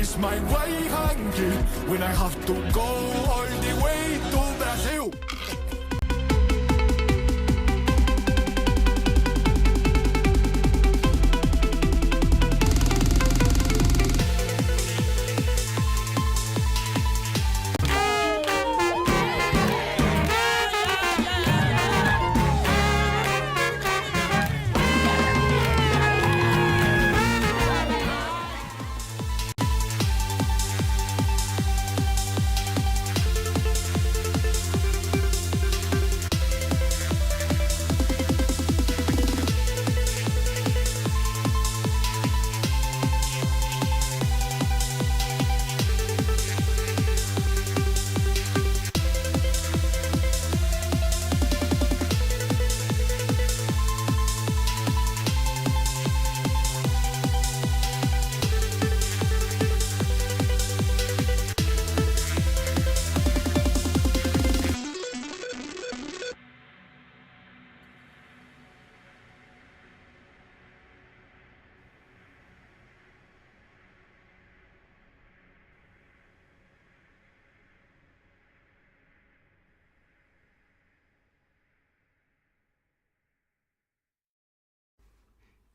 is my way handy when I have to go all the way to Brazil.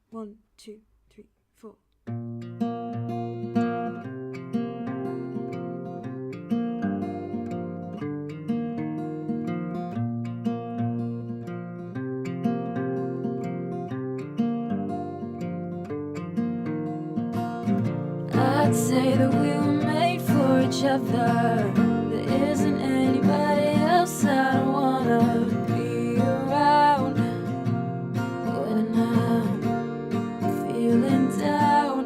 One, two, three, four. I'd say that we were made for each other. There isn't anybody else I wanna be around when I'm feeling down.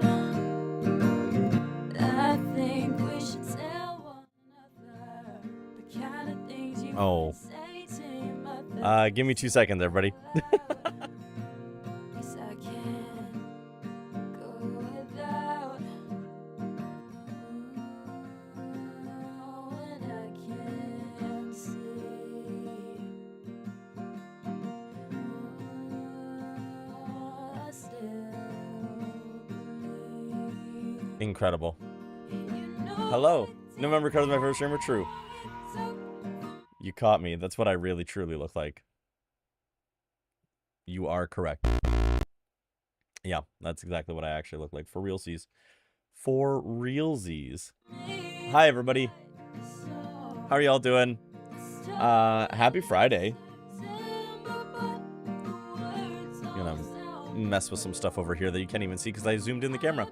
I think we should tell one another the kind of things you Oh. say to your mother. Give me 2 seconds, everybody. Yes, I can't go without. When I can't see. I still believe. Incredible. You know Hello. it November covers my first streamer. True. so You caught me. That's what I really truly look like. You are correct. Yeah, that's exactly what I actually look like. For realsies. For realsies. Hi, everybody. How are y'all doing? Happy Friday. I'm gonna mess with some stuff over here that you can't even see because I zoomed in the camera.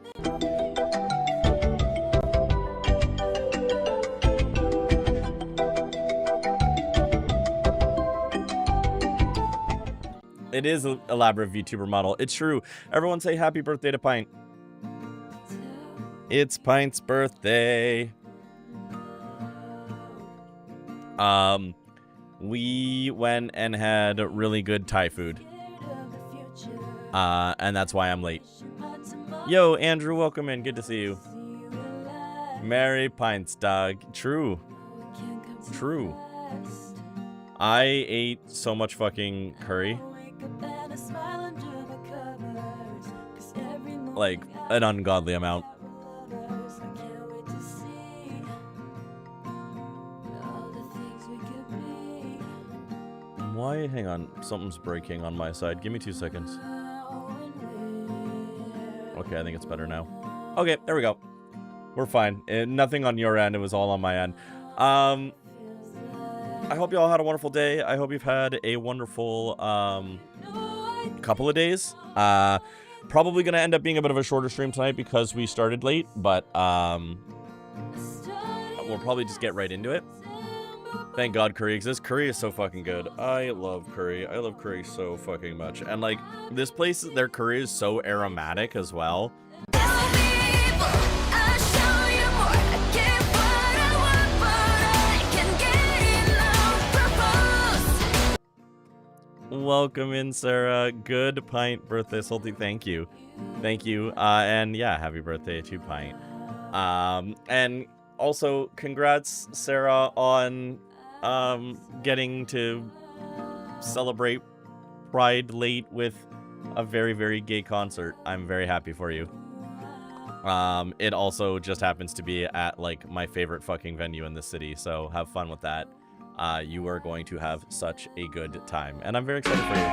It is an elaborate VTuber model. It's true. Everyone say happy birthday to Pint. It's Pint's birthday. We went and had really good Thai food. And that's why I'm late. Yo, Andrew, welcome in. Good to see you. Merry Pints, dog. True. True. I ate so much fucking curry. Like, an ungodly amount. Why? Hang on. Something's breaking on my side. Give me 2 seconds. Okay, I think it's better now. Okay, there we go. We're fine. Nothing on your end. It was all on my end. I hope you all had a wonderful day. I hope you've had a wonderful couple of days. Probably going to end up being a bit of a shorter stream tonight because we started late, but we'll probably just get right into it. Thank God curry exists. Curry is so fucking good. I love curry. I love curry so fucking much. And like, this place, their curry is so aromatic as well. Welcome in, Sarah. Good Pint birthday, Salty. Thank you. Thank you. And yeah, happy birthday to Pint. And also, congrats, Sarah, on getting to celebrate Pride late with a very, very gay concert. I'm very happy for you. It also just happens to be at, like, my favorite fucking venue in the city, so have fun with that. You are going to have such a good time, and I'm very excited for you.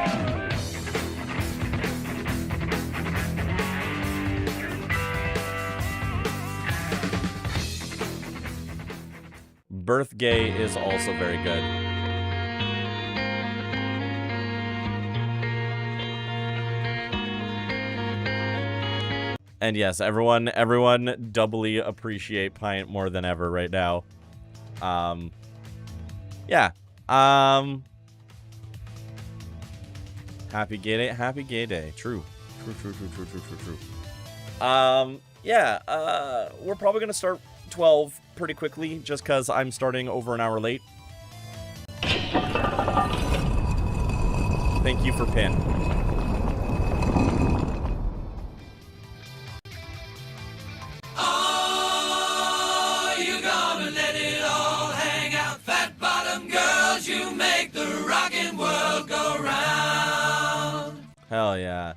Birthgay is also very good. And yes, everyone doubly appreciate Pint more than ever right now. Yeah. Happy gay day. True. Yeah, we're probably gonna start 12 pretty quickly, just because I'm starting over an hour late. Thank you for pin. Oh, you gonna let it all hang out, fat bottom girls, you make the rockin' world go round. Hell yeah.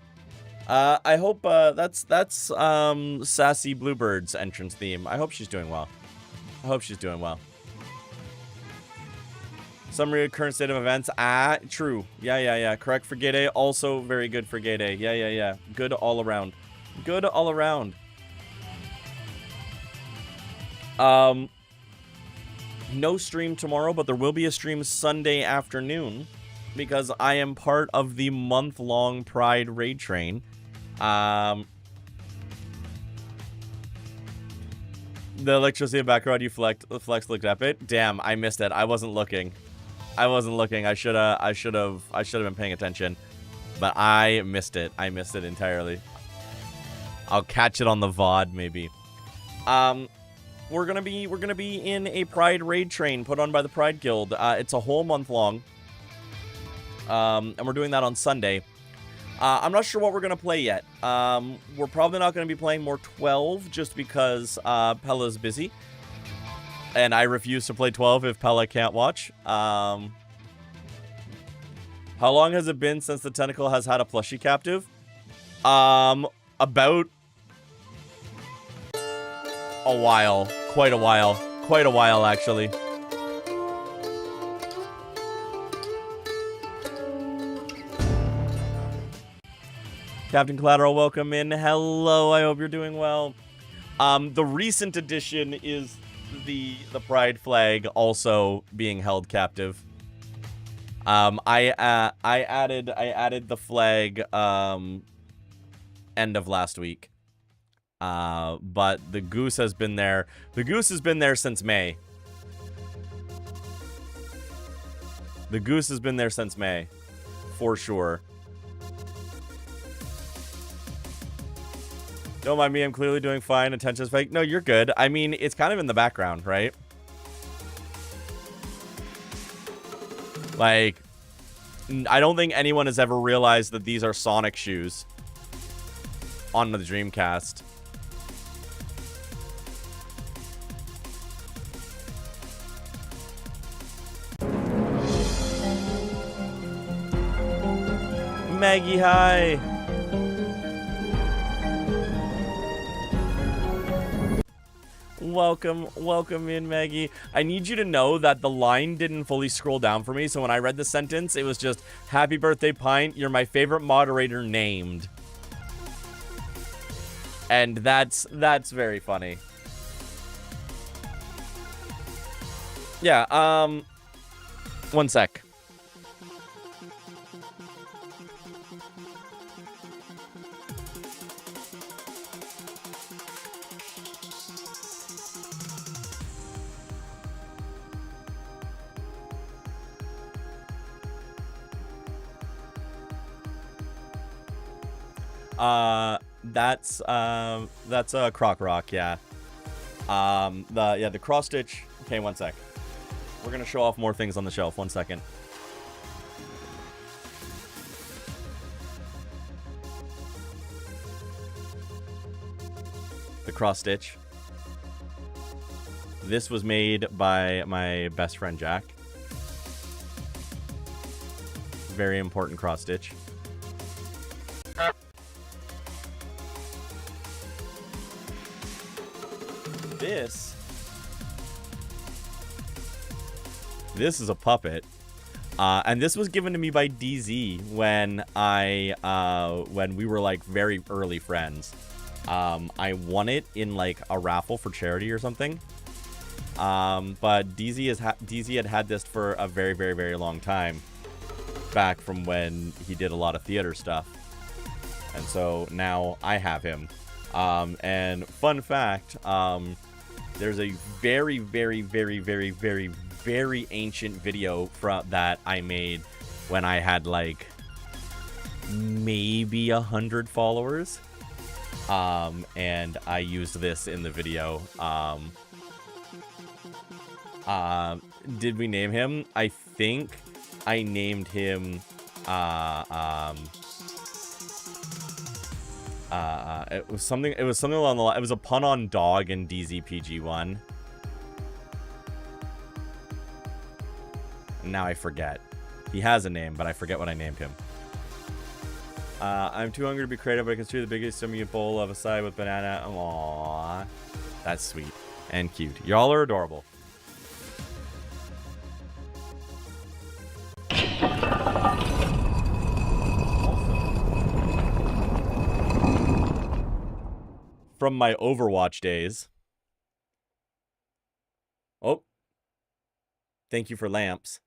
I hope that's Sassy Bluebird's entrance theme. I hope she's doing well. Summary of current state of events. True. Yeah. Correct for gay day. Also very good for gay day. Yeah. Good all around. No stream tomorrow, but there will be a stream Sunday afternoon because I am part of the month-long Pride raid train. The electricity in the background you flex looked at it. Damn, I missed it. I wasn't looking. I should have been paying attention, but I missed it. Entirely. I'll catch it on the VOD maybe. We're gonna be in a Pride raid train put on by the Pride Guild. It's a whole month long. And we're doing that on Sunday. I'm not sure what we're going to play yet. We're probably not going to be playing more 12 just because Pella's busy. And I refuse to play 12 if Pella can't watch. How long has it been since the Tentacle has had a plushie captive? About a while. Quite a while, actually. Captain Collateral, welcome in. Hello, I hope you're doing well. The recent addition is the pride flag also being held captive. I added the flag end of last week. But the goose has been there. The goose has been there since May. For sure. Don't mind me, I'm clearly doing fine. Attention's fake. No, you're good. I mean, it's kind of in the background, right? Like, I don't think anyone has ever realized that these are Sonic shoes on the Dreamcast. Maggie, hi! Welcome in, Maggie. I need you to know that the line didn't fully scroll down for me, so when I read the sentence, it was just, happy birthday, Pint, you're my favorite moderator named. And that's very funny. Yeah, one sec. That's a Croc Rock, yeah. The cross stitch. Okay, one sec. We're gonna show off more things on the shelf. 1 second. The cross stitch. This was made by my best friend Jack. Very important cross stitch. This is a puppet. And this was given to me by DZ when when we were like very early friends. I won it in like a raffle for charity or something. But DZ had this for a very, very, very long time, back from when he did a lot of theater stuff. And so now I have him. And fun fact, there's a very, very, very, very, very, very ancient video that I made when I had like maybe 100 followers. And I used this in the video. Did we name him? I think I named him, it was something along the line. It was a pun on dog in DZPG1. Now I forget. He has a name, but I forget what I named him. I'm too hungry to be creative, but I can steer the biggest swimming bowl of a side with banana. Aww. That's sweet and cute. Y'all are adorable. From my Overwatch days. Oh. Thank you for lamps.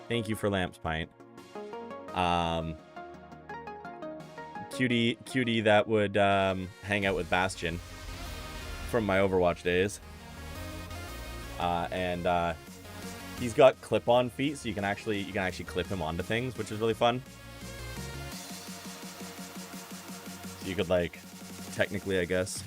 Thank you for lamps, Pint. Cutie that would hang out with Bastion from my Overwatch days. And he's got clip-on feet, so you can actually clip him onto things, which is really fun. So you could, like, technically, I guess.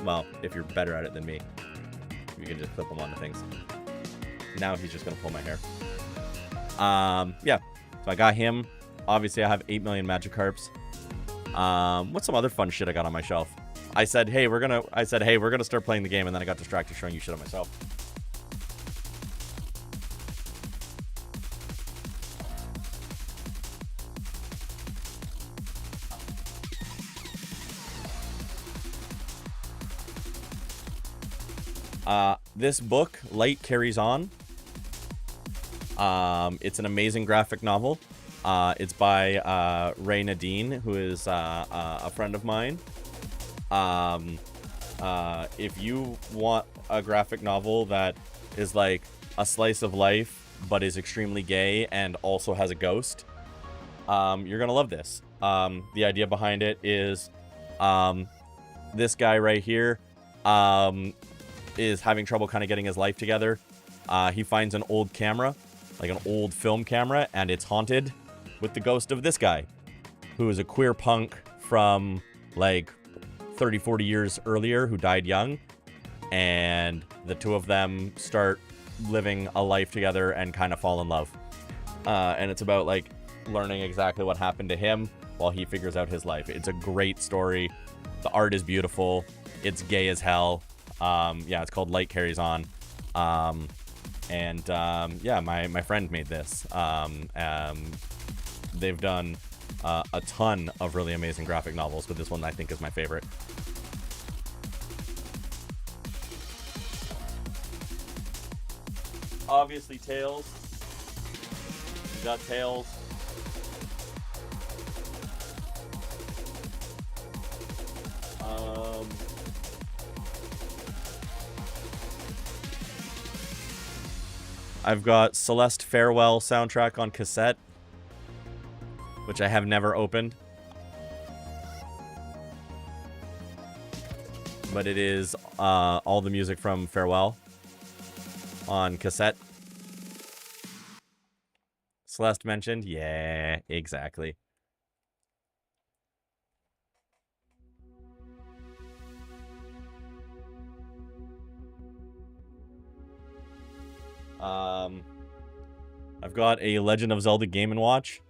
Well, if you're better at it than me, you can just clip them onto things. Now he's just gonna pull my hair. Yeah. So I got him. Obviously, I have 8 million Magikarps. What's some other fun shit I got on my shelf? I said, hey, we're gonna start playing the game, and then I got distracted showing you shit on myself. This book, Light Carries On. It's an amazing graphic novel. It's by Ray Nadine, who is a friend of mine. If you want a graphic novel that is like a slice of life, but is extremely gay and also has a ghost, you're gonna love this. The idea behind it is this guy right here is having trouble kind of getting his life together. He finds an old camera, like an old film camera, and it's haunted with the ghost of this guy, who is a queer punk from like 30, 40 years earlier who died young. And the two of them start living a life together and kind of fall in love. And it's about like learning exactly what happened to him while he figures out his life. It's a great story. The art is beautiful. It's gay as hell. Yeah, it's called Light Carries On. Yeah, my friend made this. They've done a ton of really amazing graphic novels, but this one I think is my favorite. Obviously, Tails. We got Tails. I've got Celeste Farewell soundtrack on cassette, which I have never opened. But it is all the music from Farewell on cassette. Celeste mentioned? Yeah, exactly. I've got a Legend of Zelda Game & Watch,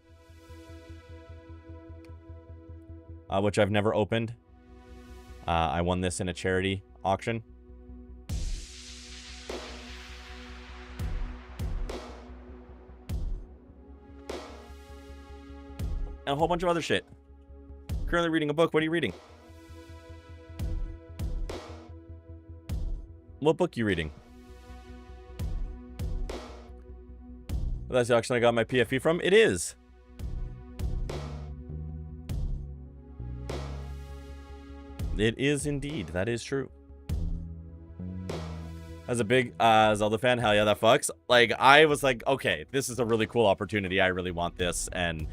which I've never opened. I won this in a charity auction. a whole bunch of other shit. Currently reading a book. What are you reading? What book are you reading? That's the auction I got my PFE from. It is. It is indeed. That is true. As a big Zelda fan, hell yeah, that fucks. Like, I was like, okay, this is a really cool opportunity. I really want this. And,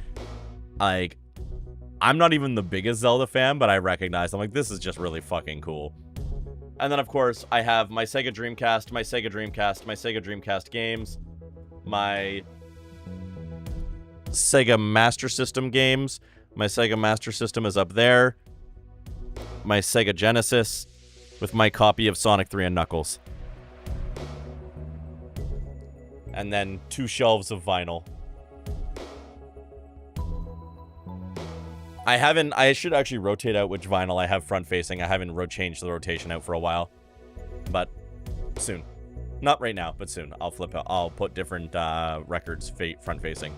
like, I'm not even the biggest Zelda fan, but I recognize, I'm like, this is just really fucking cool. And then, of course, I have my Sega Dreamcast, my Sega Dreamcast games, my Sega Master System games. My Sega Master System is up there. My Sega Genesis with my copy of Sonic 3 and Knuckles. And then 2 shelves of vinyl. I should actually rotate out which vinyl I have front facing. I haven't changed the rotation out for a while. But soon. Not right now, but soon. I'll put different records front facing.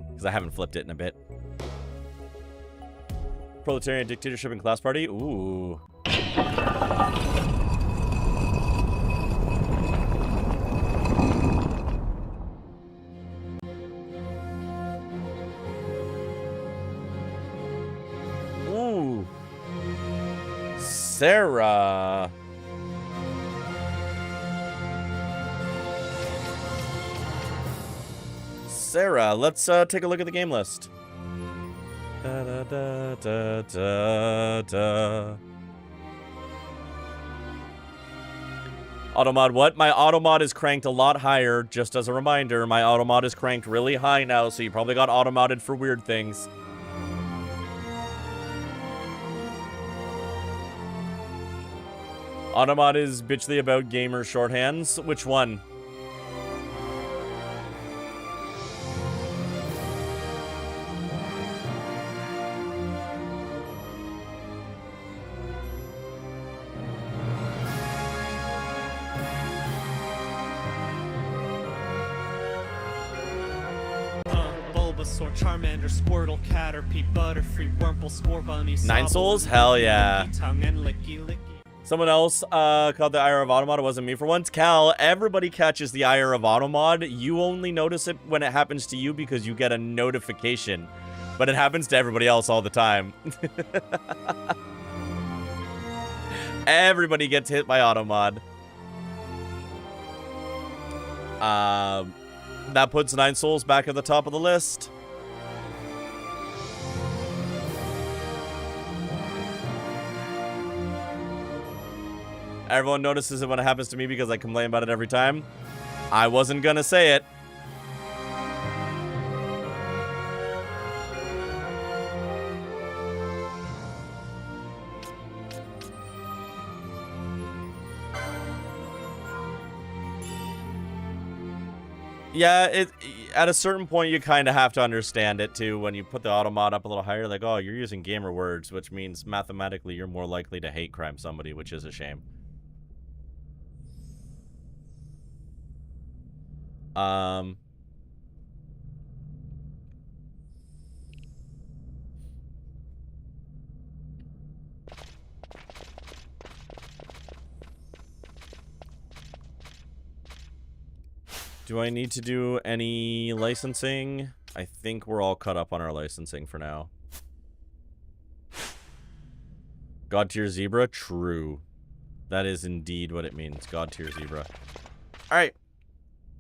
Because I haven't flipped it in a bit. Proletarian Dictatorship and Class Party? Ooh. Ooh. Sarah. Sarah, let's take a look at the game list. Da, da, da, da, da, da. Automod what? My automod is cranked a lot higher. Just as a reminder, my automod is cranked really high now, so you probably got automodded for weird things. Automod is bitchly about gamer shorthands. Which one? Bulbasaur, Charmander, Squirtle, Caterpie, Butterfree, Wurmple, Scorbunny, 9 souls? Hell yeah. Tongue and Licky Licky. Someone else called the Ire of Automod. It wasn't me for once. Cal, everybody catches the Ire of Automod. You only notice it when it happens to you because you get a notification. But it happens to everybody else all the time. Everybody gets hit by Automod. That puts 9 souls back at the top of the list. Everyone notices it when it happens to me because I complain about it every time. I wasn't gonna say it. Yeah, at a certain point you kind of have to understand it too. When you put the automod up a little higher, like, oh, you're using gamer words, which means mathematically you're more likely to hate crime somebody, which is a shame. Do I need to do any licensing? I think we're all caught up on our licensing for now. God tier zebra? True. That is indeed what it means. God tier zebra. Alright.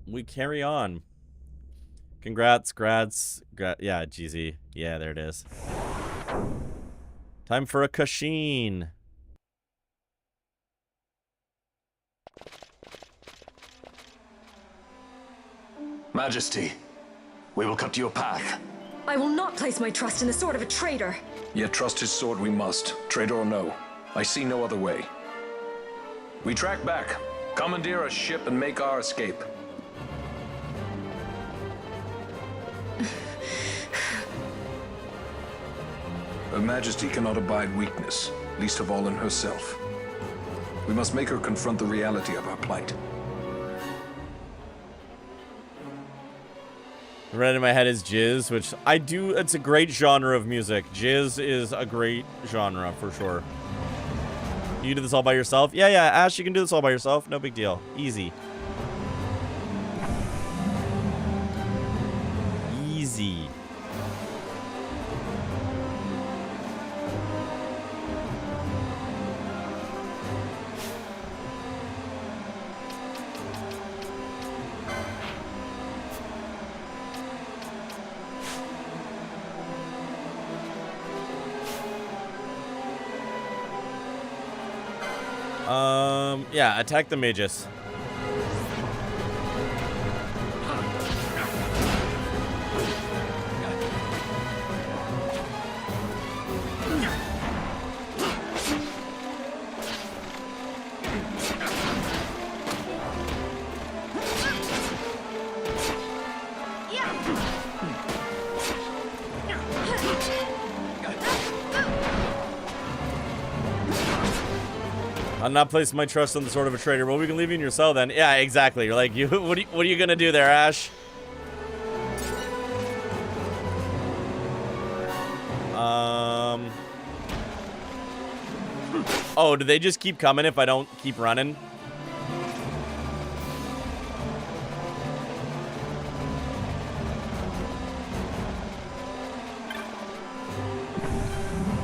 We carry on. Congrats, yeah, GZ. Yeah, there it is. Time for a Kashin. Majesty, we will cut you a path. I will not place my trust in the sword of a traitor. Yet trust his sword we must, traitor or no. I see no other way. We track back, commandeer a ship and make our escape. Her Majesty cannot abide weakness, least of all in herself. We must make her confront the reality of our plight. Right in my head is jizz, which I do. It's a great genre of music. Jizz is a great genre for sure. You do this all by yourself? Yeah, Ash, you can do this all by yourself. No big deal. Easy. Easy. Yeah, attack the mages. I'll not place my trust on the sword of a traitor. Well, we can leave you in your cell then. Yeah, exactly. You're like, what are you gonna do there, Ash? Oh, do they just keep coming if I don't keep running?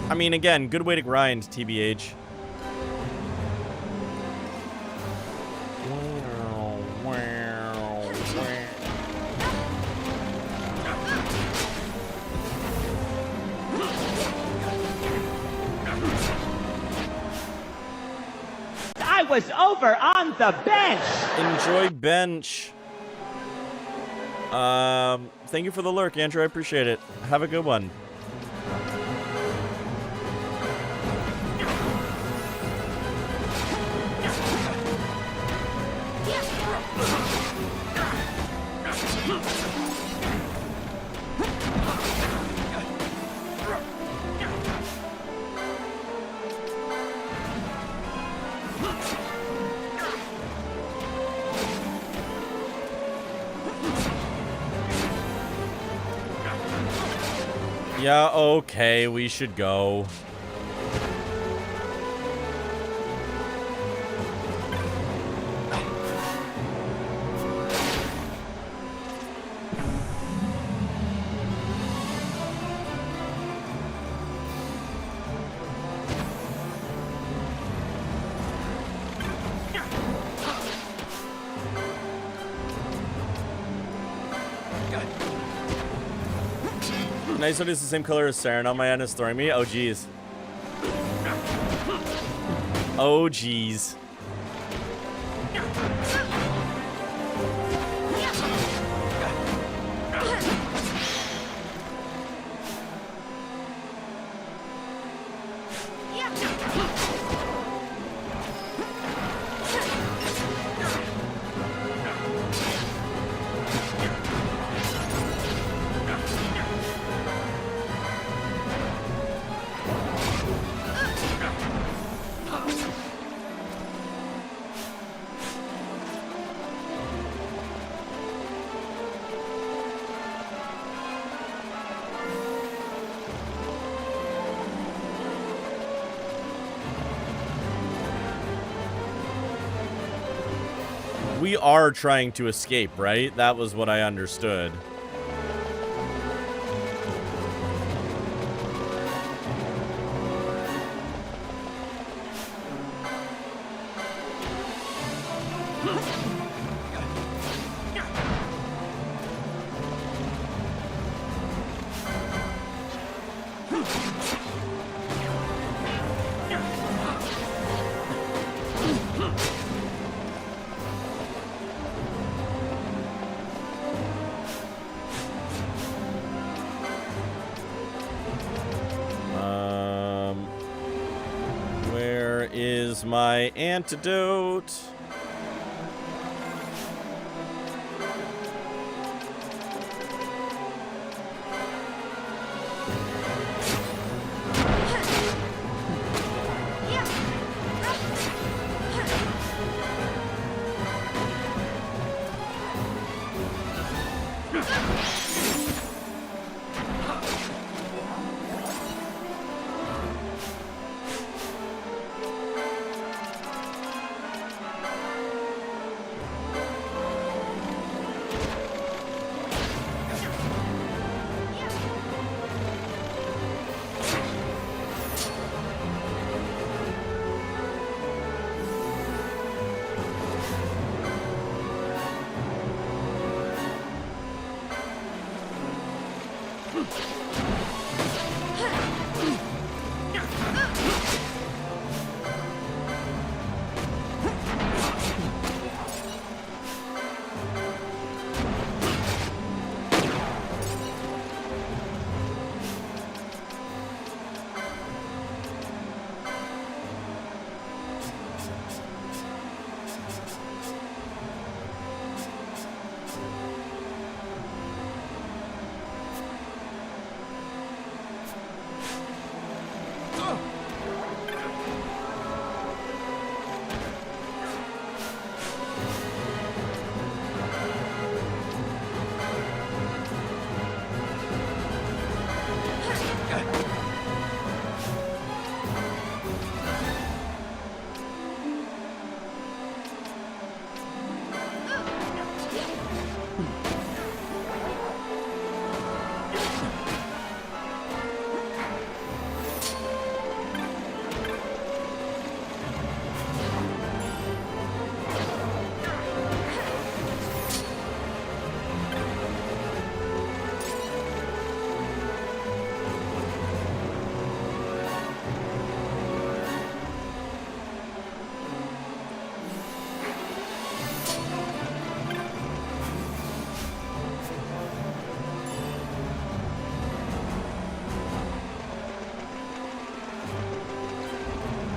I mean, again, good way to grind, TBH. I was over on the bench. Enjoy bench. Thank you for the lurk, Andrew. I appreciate it. Have a good one. Yeah, okay, we should go. Nice one is the same color as Saren on my end is throwing me. Oh, geez. Oh, geez. We are trying to escape, right? That was what I understood. Where is my antidote?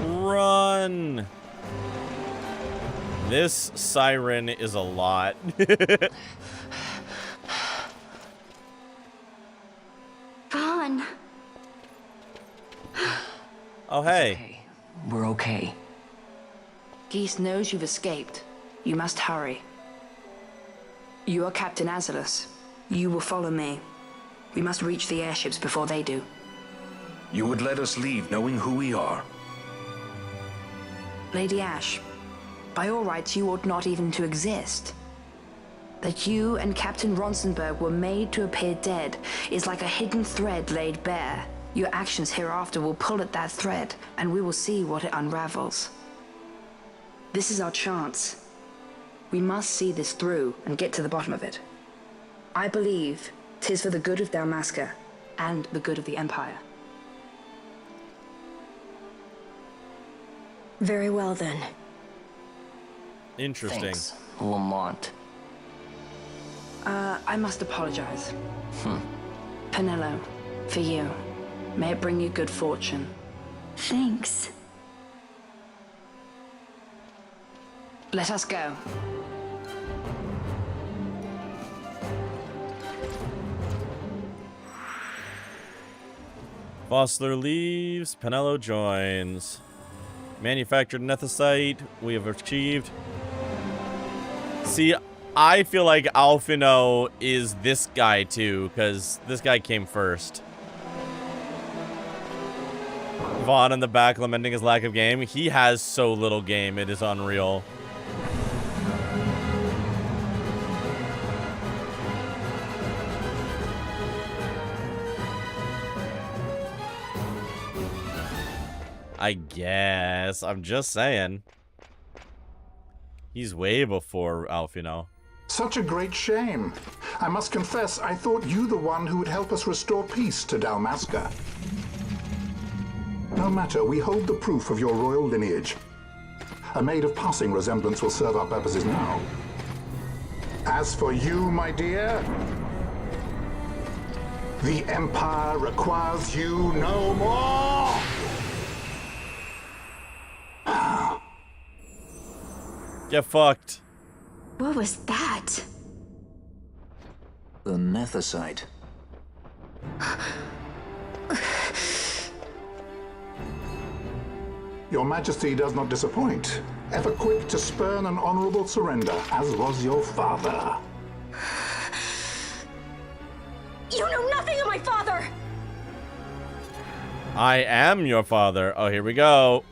Run! This siren is a lot. Vaughn. Oh, hey. Okay. We're okay. Geese knows you've escaped. You must hurry. You are Captain Azalus. You will follow me. We must reach the airships before they do. You would let us leave knowing who we are? Lady Ash, by all rights, you ought not even to exist. That you and Captain Ronsenberg were made to appear dead is like a hidden thread laid bare. Your actions hereafter will pull at that thread, and we will see what it unravels. This is our chance. We must see this through and get to the bottom of it. I believe 'tis for the good of Dalmasca and the good of the Empire. Very well, then. Interesting. Thanks, Lamont. I must apologize. Penello, for you. May it bring you good fortune. Thanks. Let us go. Vossler leaves. Penello joins. Manufactured nethicite. We have achieved. See, I feel like Alphino is this guy too, because this guy came first. Vaughn in the back lamenting his lack of game. He has so little game, it is unreal. I guess. I'm just saying. He's way before Alphino. Such a great shame. I must confess, I thought you the one who would help us restore peace to Dalmasca. No matter, we hold the proof of your royal lineage. A maid of passing resemblance will serve our purposes now. As for you, my dear, the Empire requires you no more! Get fucked. What was that? The nethicite. Your Majesty does not disappoint. Ever quick to spurn an honorable surrender, as was your father. You know nothing of my father! I am your father. Oh, here we go.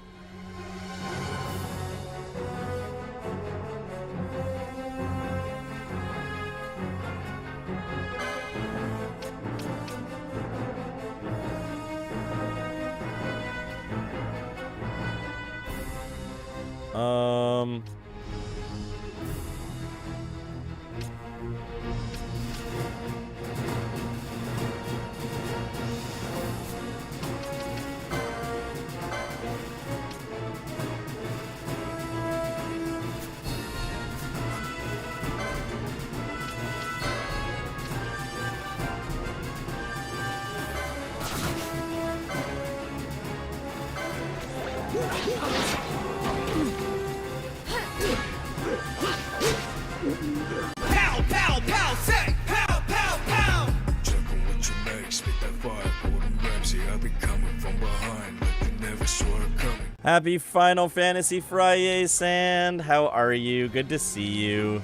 Happy Final Fantasy Friday, Sand. How are you? Good to see you.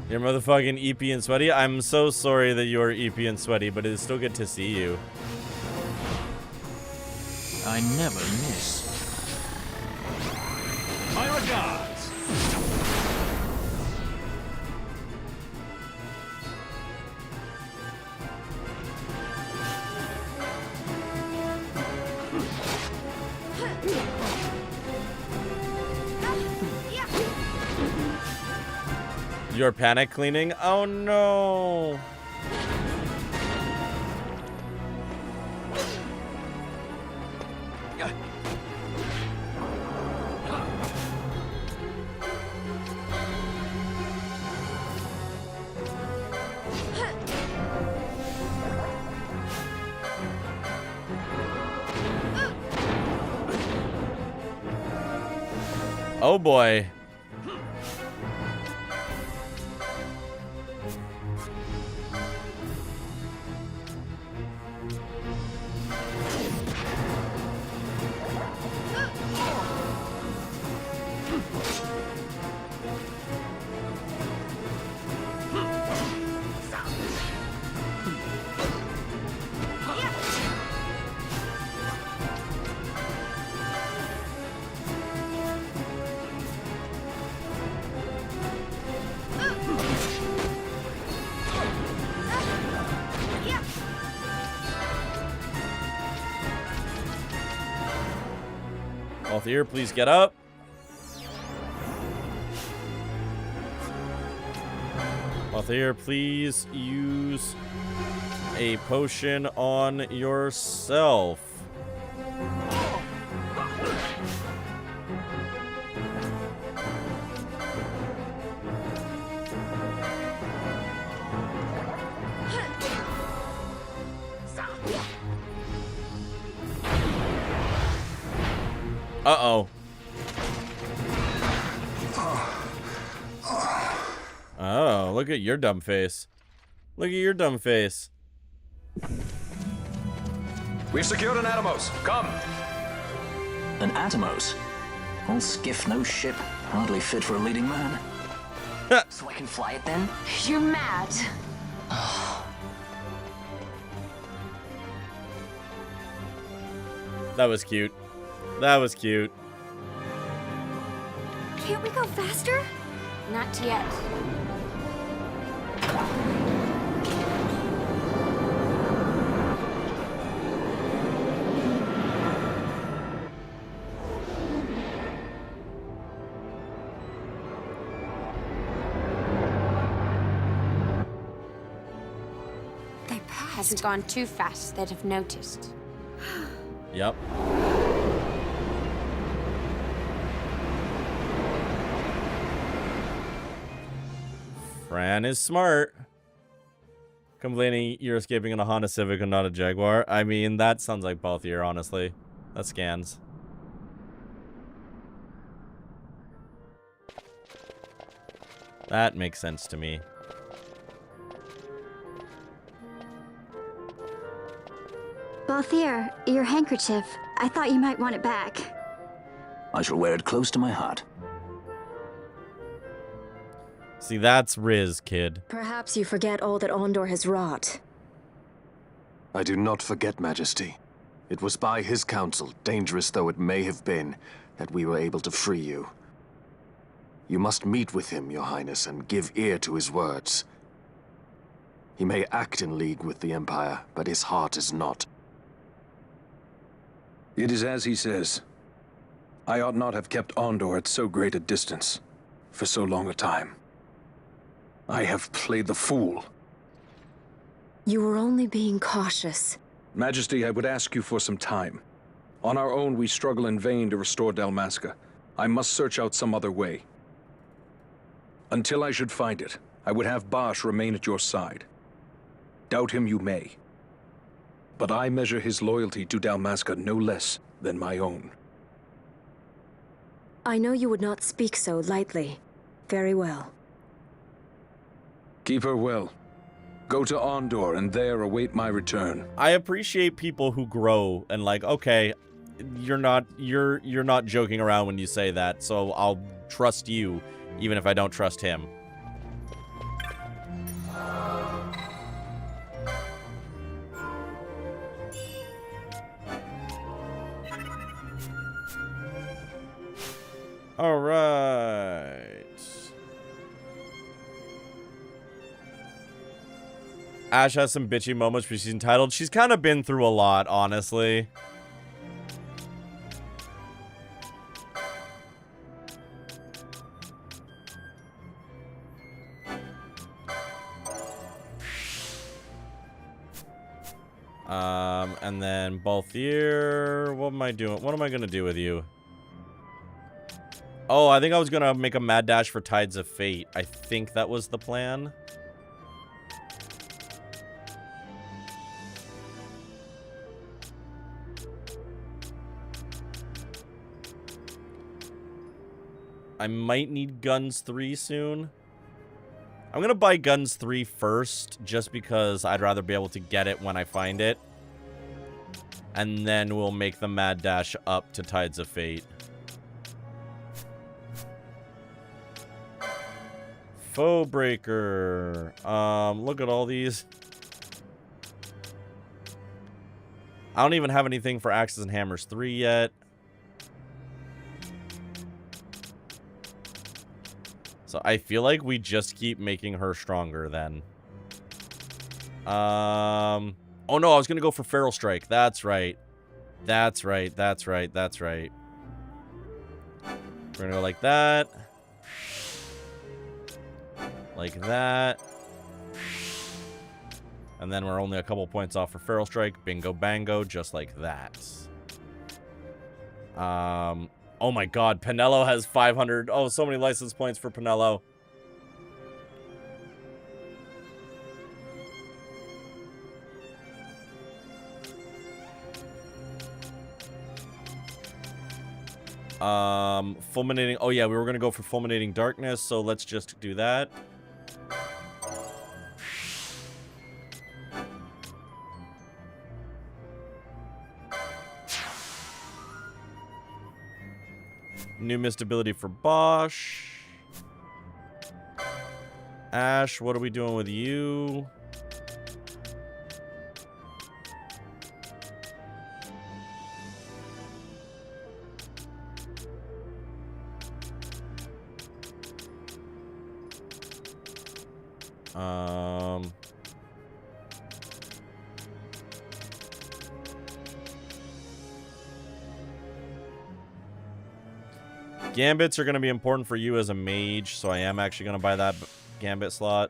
You're motherfucking EP and sweaty. I'm so sorry that you are EP and sweaty, but it is still good to see you. I never miss. My regards. You're panic cleaning? Oh no. Oh boy. Here, please get up. Here, please use a potion on yourself. Uh-oh. Oh, look at your dumb face. Look at your dumb face. We've secured an Atomos. Come. An Atomos? All skiff, no ship. Hardly fit for a leading man. So I can fly it then? You're mad. That was cute. That was cute. Can't we go faster? Not yet. They passed. Hasn't gone too fast, they'd have noticed. Yep. Fran is smart. Complaining you're escaping in a Honda Civic and not a Jaguar. I mean, that sounds like Balthier, honestly. That scans. That makes sense to me. Balthier, your handkerchief. I thought you might want it back. I shall wear it close to my heart. See, that's Riz, kid. Perhaps you forget all that Ondor has wrought. I do not forget, Majesty. It was by his counsel, dangerous though it may have been, that we were able to free you. You must meet with him, Your Highness, and give ear to his words. He may act in league with the Empire, but his heart is not. It is as he says. I ought not have kept Ondor at so great a distance for so long a time. I have played the fool. You were only being cautious. Majesty, I would ask you for some time. On our own, we struggle in vain to restore Dalmasca. I must search out some other way. Until I should find it, I would have Bosch remain at your side. Doubt him you may. but I measure his loyalty to Dalmasca no less than my own. I know you would not speak so lightly. Very well. Keep her well. Go to Ondor and there await my return. I appreciate people who grow and like, okay, you're not joking around when you say that, so I'll trust you even if I don't trust him. All right. Ash has some bitchy moments, but she's entitled. She's kind of been through a lot, honestly. And then Balthier, what am I doing? What am I gonna do with you? Oh, I think I was gonna make a mad dash for Tides of Fate. I think that was the plan. I might need Guns 3 soon. I'm gonna buy Guns 3 first, just because I'd rather be able to get it when I find it. And then we'll make the mad dash up to Tides of Fate. Foe Breaker. Look at all these. I don't even have anything for Axes and Hammers 3 yet. So I feel like we just keep making her stronger then. Oh no, I was gonna go for Feral Strike. That's right. That's right. That's right. That's right. We're gonna go like that. Like that. And then we're only a couple points off for Feral Strike. Bingo bango, just like that. Oh my god, Pinello has 500. Oh, so many license points for Pinello. Fulminating. Oh yeah, we were gonna go for Fulminating Darkness, so let's just do that. New missed ability for Bosch. Ash, what are we doing with you? Gambits are going to be important for you as a mage, so I am actually going to buy that Gambit slot.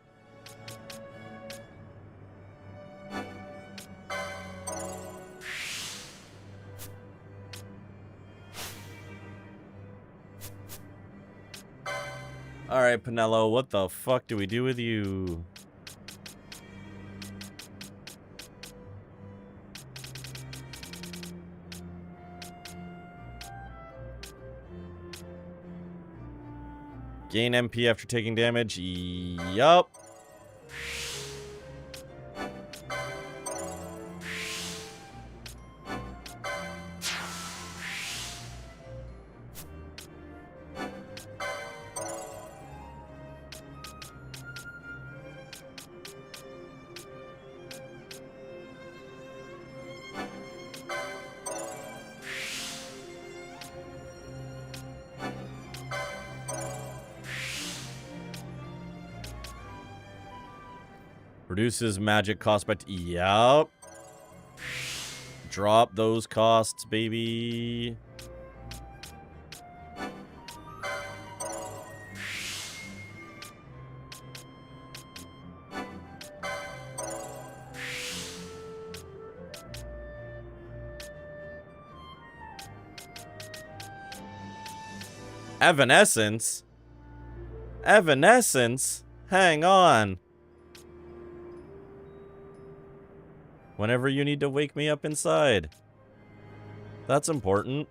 Alright, Pinello, what the fuck do we do with you? Gain MP after taking damage? Yup. Reduces magic cost by... Yup. Drop those costs, baby. Evanescence? Evanescence? Hang on. Whenever you need to wake me up inside. That's important.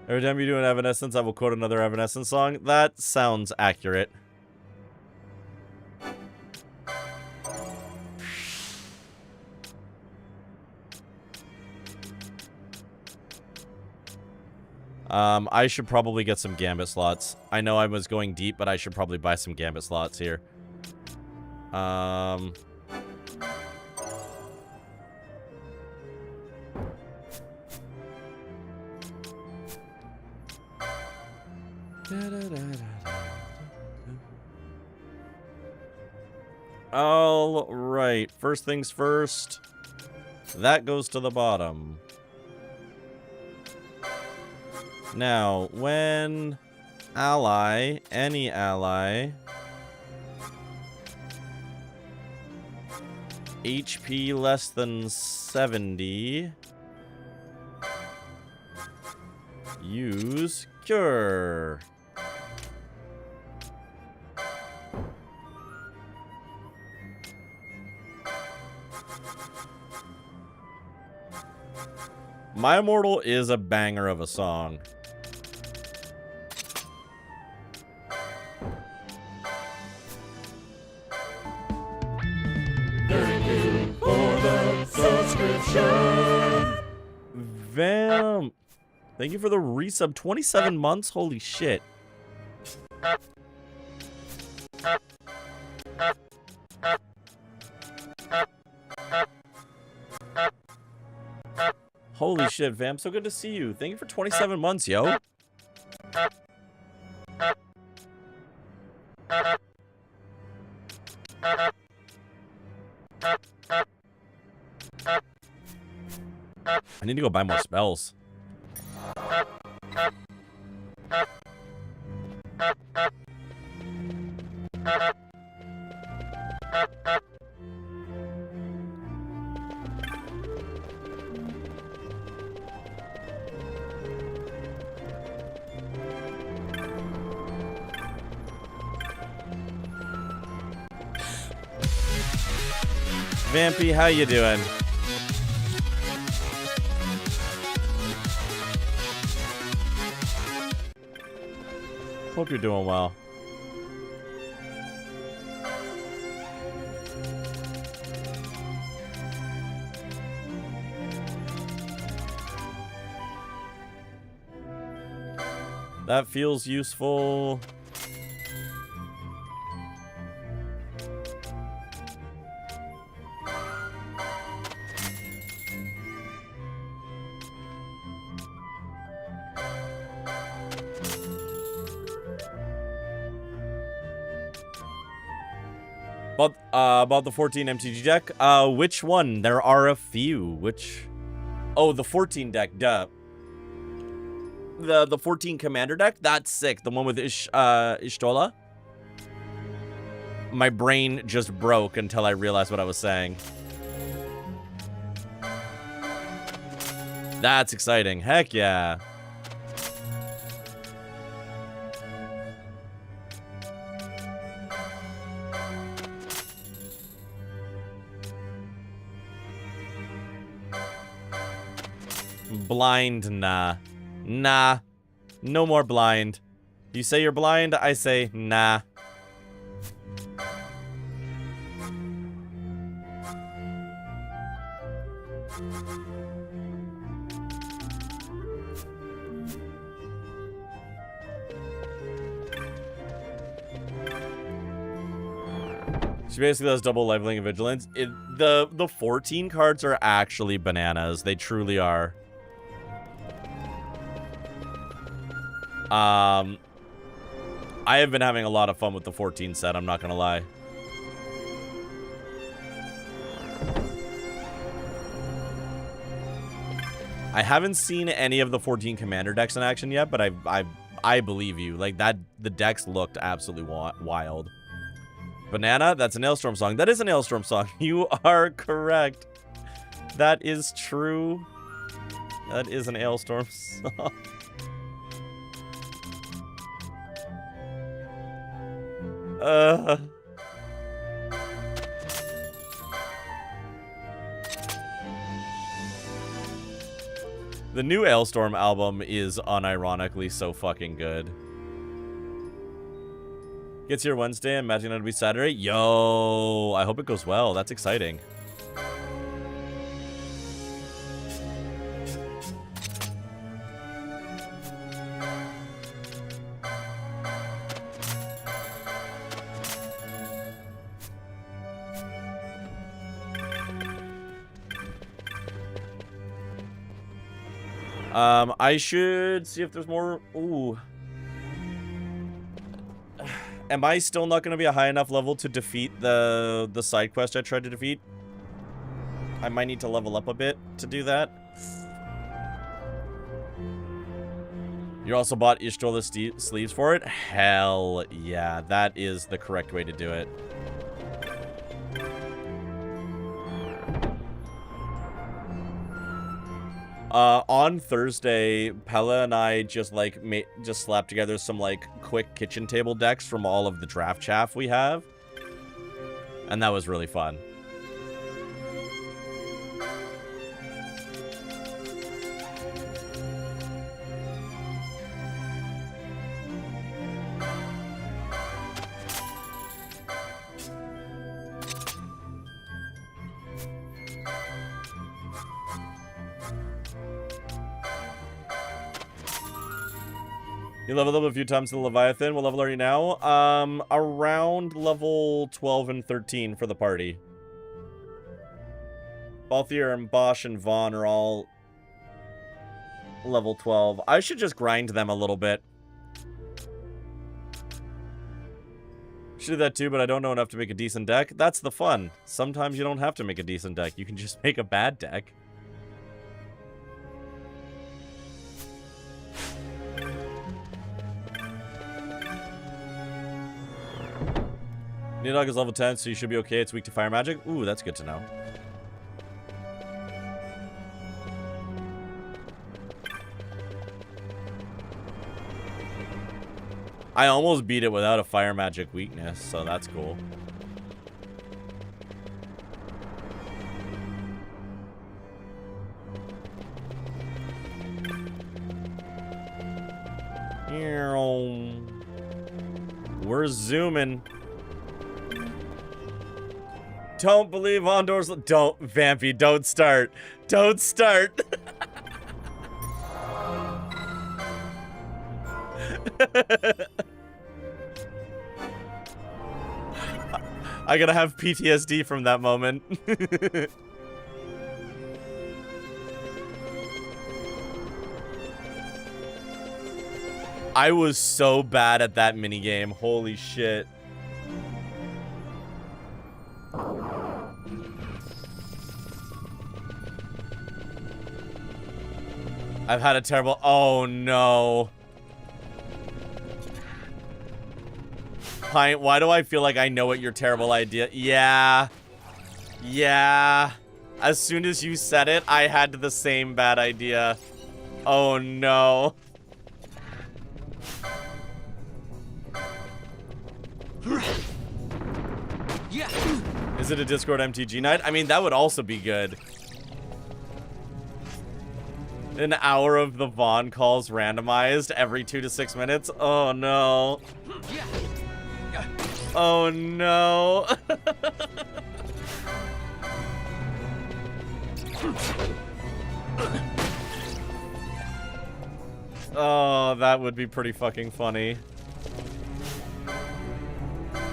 Every time you do an Evanescence, I will quote another Evanescence song. That sounds accurate. I should probably get some Gambit slots. I know I was going deep, but I should probably buy some Gambit slots here. All right. First things first. That goes to the bottom. Now, when ally, any ally, HP less than 70, use Cure. My Immortal is a banger of a song. Vamp. Thank you for the resub. 27 months? Holy shit. Holy shit, Vamp. So good to see you. Thank you for 27 months, yo. I need to go buy more spells. Vampy, how you doing? Hope you're doing well. That feels useful. About the 14 MTG deck. Which one? There are a few. Which? Oh, the 14 deck. Duh. The 14 commander deck. That's sick. The one with Ishtola. My brain just broke until I realized what I was saying. That's exciting. Heck yeah. Blind, nah. Nah. No more blind. You say you're blind, I say nah. She basically does double leveling and vigilance. The 14 cards are actually bananas. They truly are. I have been having a lot of fun with the 14 set, I'm not gonna lie. I haven't seen any of the 14 commander decks in action yet, but I believe you. Like that, the decks looked absolutely wild. Banana, that's an Ailstorm song. That is an Ailstorm song. You are correct. That is true. That is an Ailstorm song. The new Ailstorm album is unironically so fucking good. Gets here Wednesday, imagine it'll be Saturday. Yo, I hope it goes well. That's exciting. I should see if there's more. Ooh. Am I still not going to be a high enough level to defeat the side quest I tried to defeat? I might need to level up a bit to do that. You also bought Ishtor's sleeves for it? Hell yeah, that is the correct way to do it. On Thursday, Pella and I just slapped together some like quick kitchen table decks from all of the draft chaff we have, and that was really fun. You leveled up a few times to the Leviathan. What level are you now? Around level 12 and 13 for the party. Balthier and Bosch and Vaughn are all level 12. I should just grind them a little bit. Should do that too, but I don't know enough to make a decent deck. That's the fun. Sometimes you don't have to make a decent deck. You can just make a bad deck. Needog is level 10, so you should be okay. It's weak to fire magic. Ooh, that's good to know. I almost beat it without a fire magic weakness, so that's cool. We're zooming. Don't believe Ondor's... Don't, Vampy, don't start. Don't start. I gotta have PTSD from that moment. I was so bad at that minigame. Holy shit. I've had a terrible... Oh, no. Pint, why do I feel like I know what your terrible idea... Yeah. Yeah. As soon as you said it, I had the same bad idea. Oh, no. Is it a Discord MTG night? I mean, that would also be good. An hour of the Vaughn calls randomized every 2 to 6 minutes. Oh, no. Oh, no. Oh, that would be pretty fucking funny.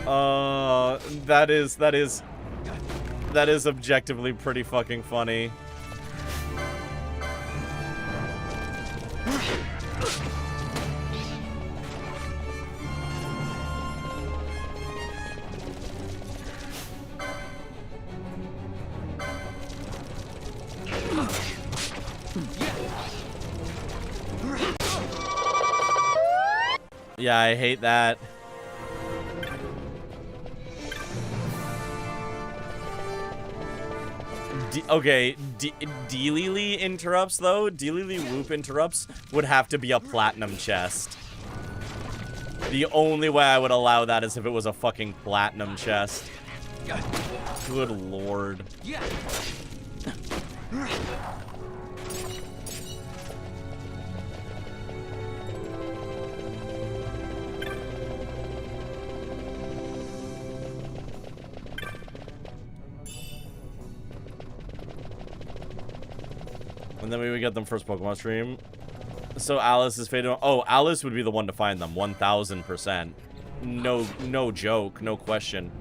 That is objectively pretty fucking funny. Yeah, I hate that. D-Lily interrupts, though. D-Lily Whoop interrupts would have to be a platinum chest. The only way I would allow that is if it was a fucking platinum chest. Good lord. And then we would get them first Pokemon stream. So Alice is faded. Oh, Alice would be the one to find them. 1000%. No joke. No question.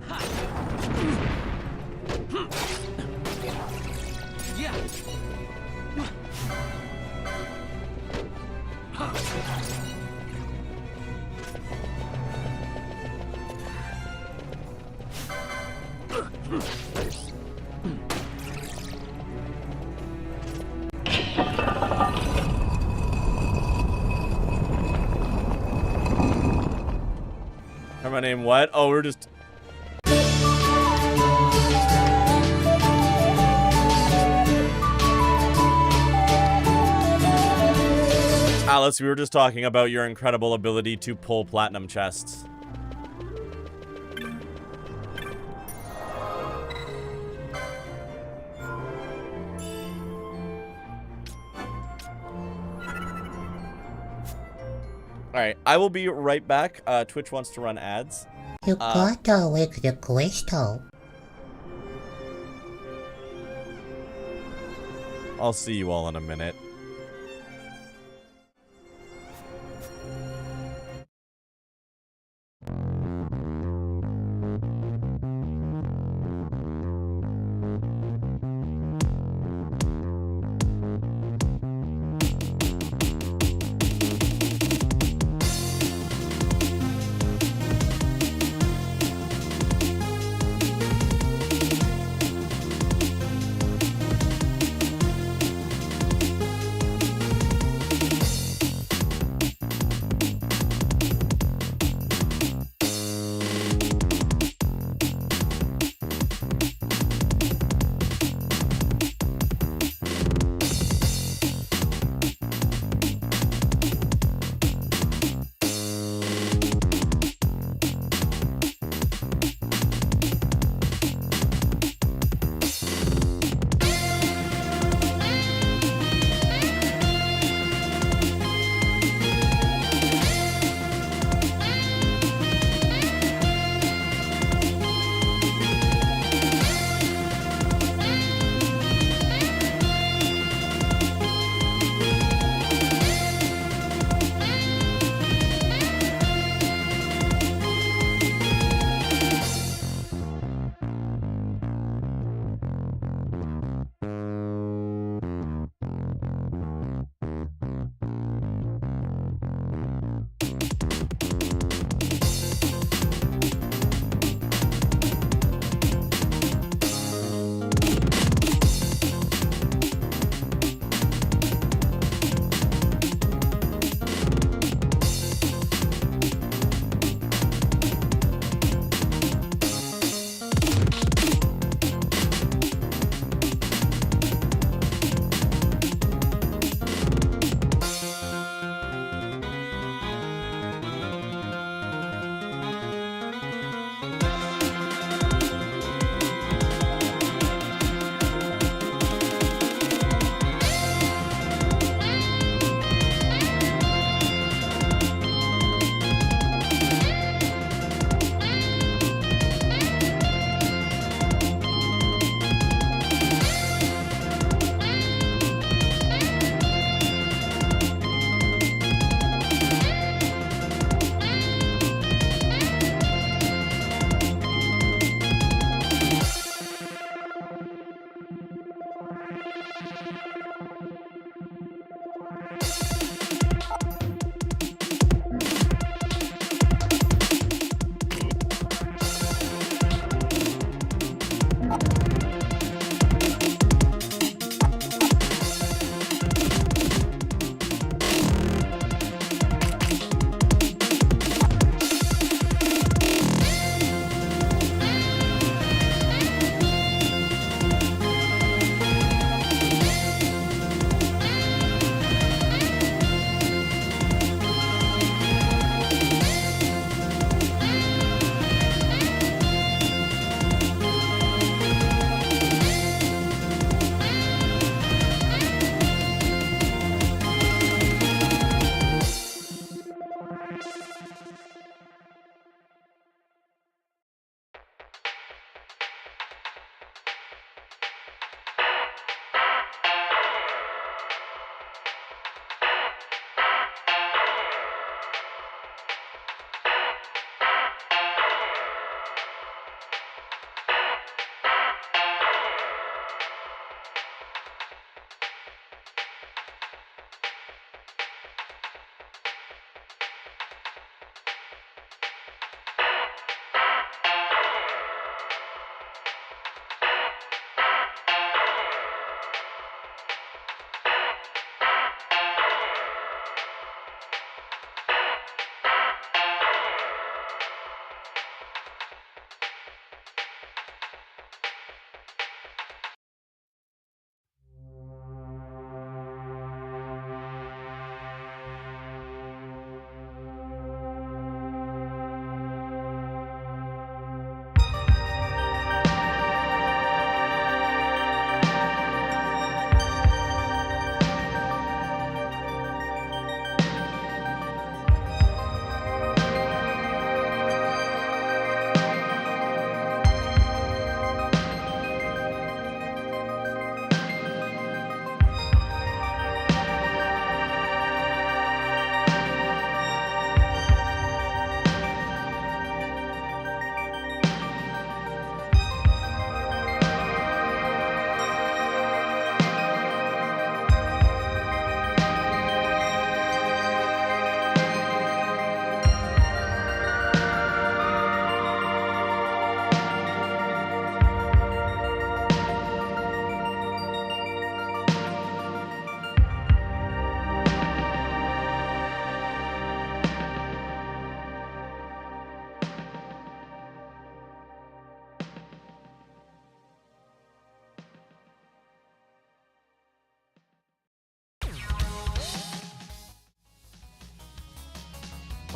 My name what? Oh, we're just... Alice, we were just talking about your incredible ability to pull platinum chests. Alright, I will be right back. Twitch wants to run ads. You got away with the crystal. I'll see you all in a minute.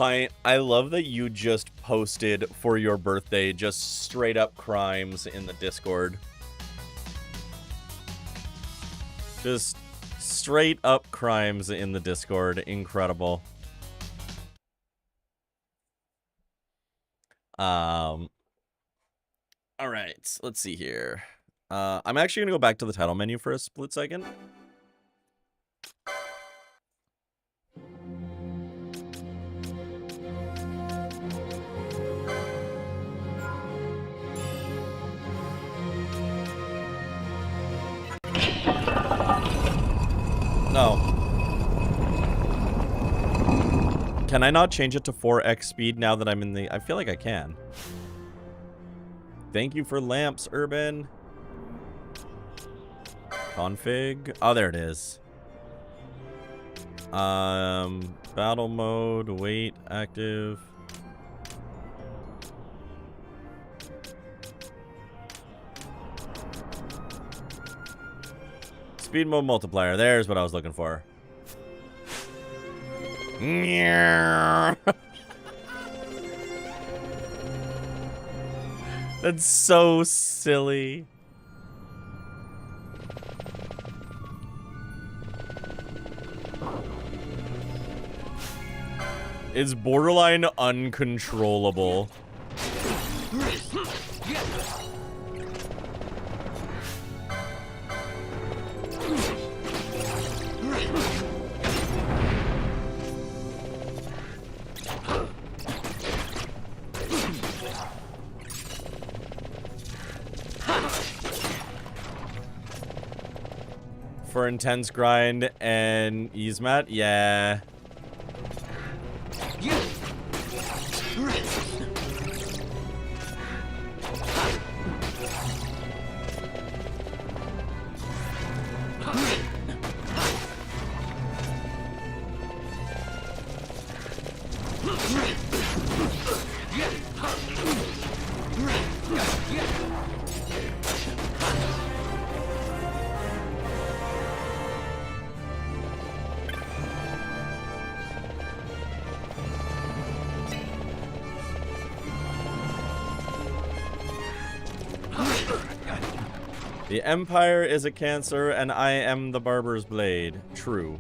Client, I love that you just posted for your birthday just straight up crimes in the Discord. Just straight up crimes in the Discord. Incredible. All right, let's see here. I'm actually gonna go back to the title menu for a split second. No. Can I not change it to 4x speed now that I'm in the... I feel like I can. Thank you for lamps, Urban. Config. Oh, there it is. Battle mode, wait, active. Speed mode multiplier. There's what I was looking for. That's so silly. It's borderline uncontrollable. For intense grind and ease mat, yeah. The Empire is a cancer, and I am the barber's blade. True.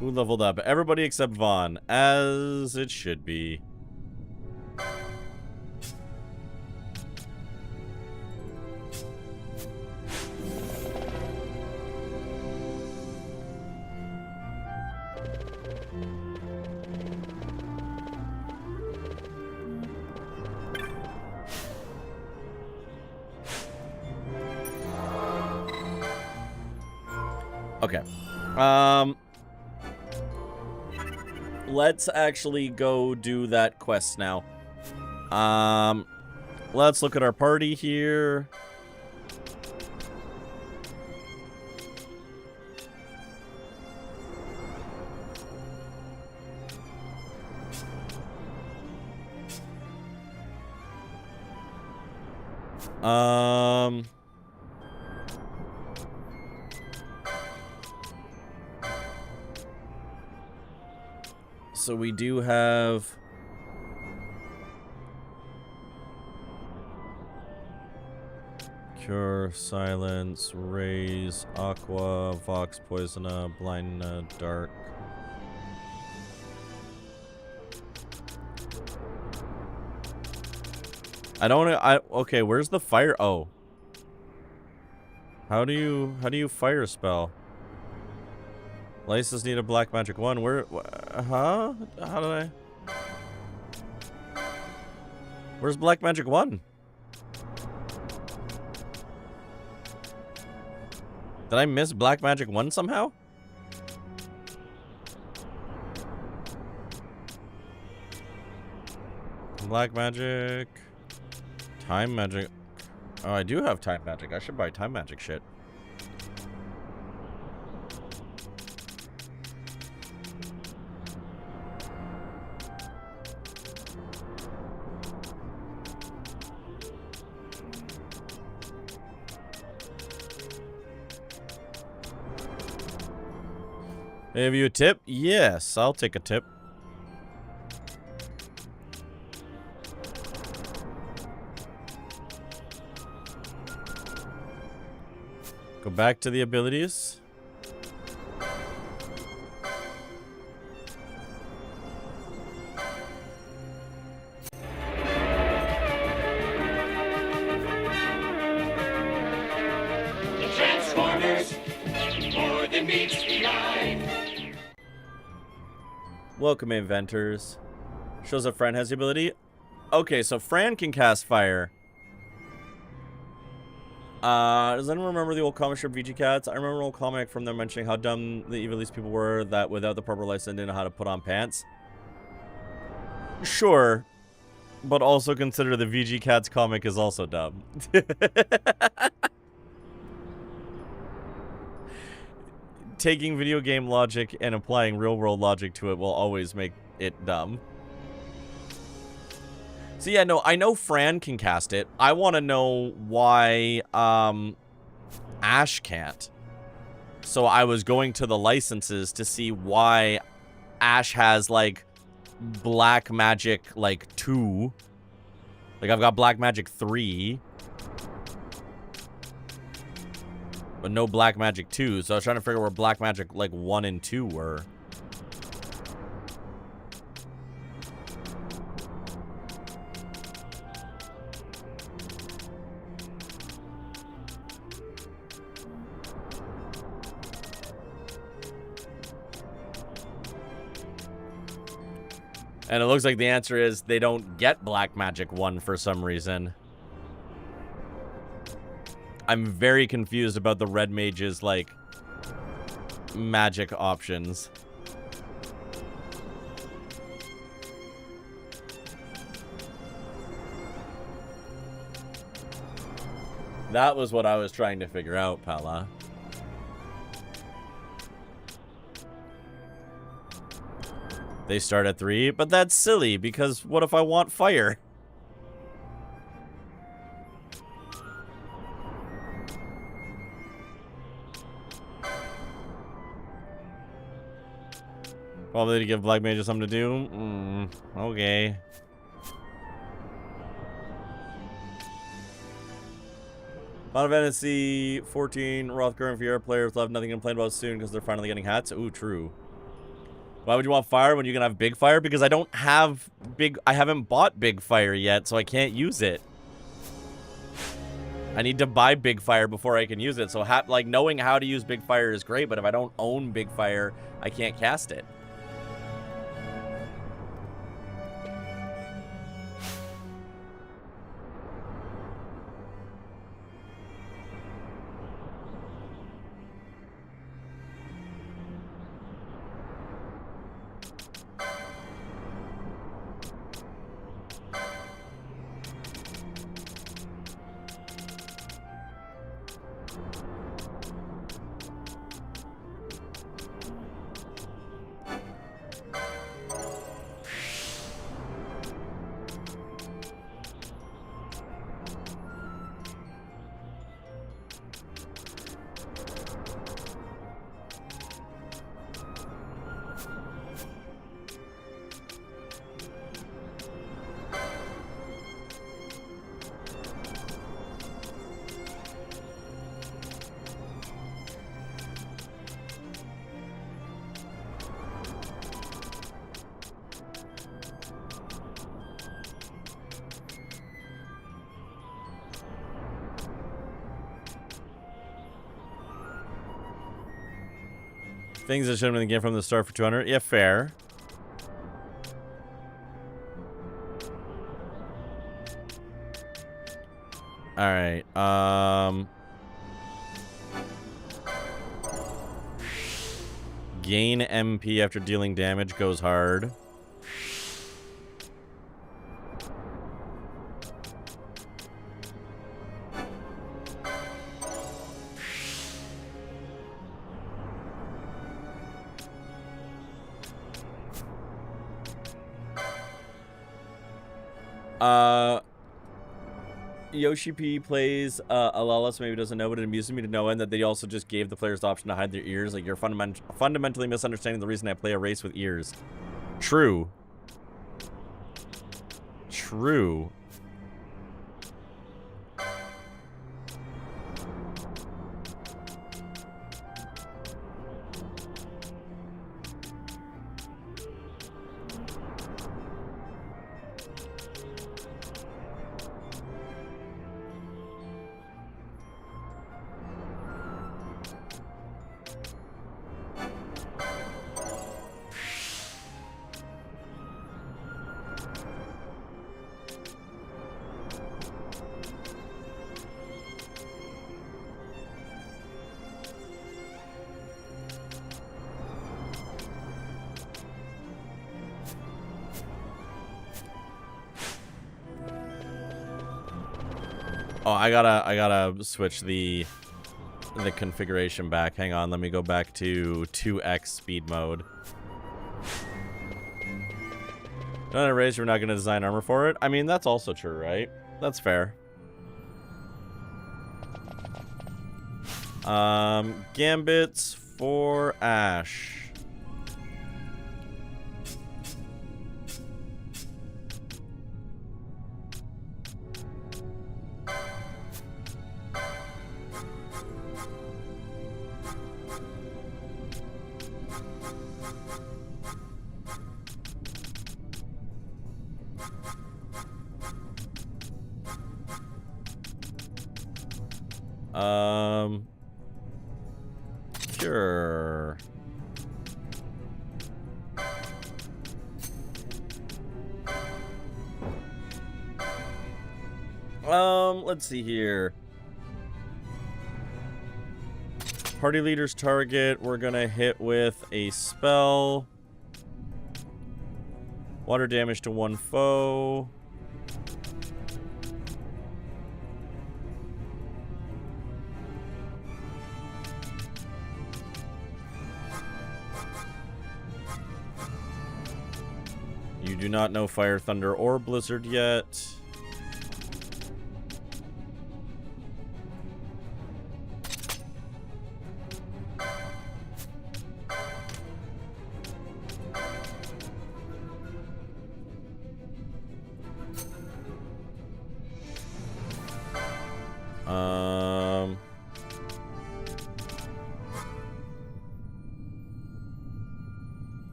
Who leveled up? Everybody except Vaughn, as it should be. Okay. Let's actually go do that quest now. Let's look at our party here. So we do have Cure, Silence, Raise, Aqua, Vox, Poisona, Blindna, Dark. Okay, where's the fire? Oh. How do you fire spell? License need a black magic one. Where? Huh? How did I? Where's black magic one? Did I miss black magic one somehow? Black magic. Time magic. Oh, I do have time magic. I should buy time magic shit. Have you a tip? Yes, I'll take a tip. Go back to the abilities. The Transformers, more than meets the eye. Welcome, inventors. Shows that Fran has the ability. Okay, so Fran can cast fire. Does anyone remember the old comic strip VG Cats? I remember an old comic from them mentioning how dumb the Evilise people were that without the proper license didn't know how to put on pants. Sure, but also consider the VG Cats comic is also dumb. Taking video game logic and applying real world logic to it will always make it dumb. So yeah, no, I know Fran can cast it. I want to know why Ash can't. So I was going to the licenses to see why Ash has like Black Magic like 2. Like I've got Black Magic 3. But no Black Magic 2. So I was trying to figure out where Black Magic like 1 and 2 were. And it looks like the answer is they don't get Black Magic 1 for some reason. I'm very confused about the Red Mage's, like, magic options. That was what I was trying to figure out, Pala. They start at 3, but that's silly, because what if I want fire? Probably to give Black Mage something to do? Okay. Final Fantasy 14, Rothgar and Fiera players will have nothing to complain about soon because they're finally getting hats. Ooh, true. Why would you want fire when you can have big fire? Because I don't have big... I haven't bought big fire yet, so I can't use it. I need to buy big fire before I can use it. So, like, knowing how to use big fire is great, but if I don't own big fire, I can't cast it. Things that should have been in the game from the start for 200. Yeah, fair. Alright, gain MP after dealing damage goes hard. Yoshi P plays Alala, so maybe doesn't know, but it amuses me to no end that they also just gave the players the option to hide their ears. Like, you're fundamentally misunderstanding the reason I play a race with ears. True. True. Oh, I gotta switch the configuration back. Hang on, let me go back to 2x speed mode. Don't erase, we're not gonna design armor for it. I mean, that's also true, right? That's fair. Gambits for Ash. Sure. Let's see here. Party leader's target, we're gonna hit with a spell. Water damage to one foe. You do not know Fire, Thunder, or Blizzard yet.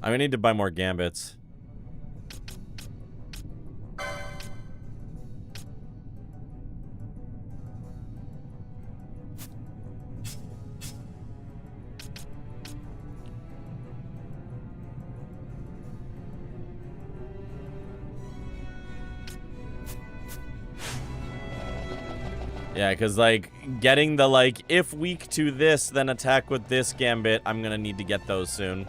I need to buy more gambits. Yeah, because, like, getting the, like, if weak to this, then attack with this gambit, I'm gonna need to get those soon.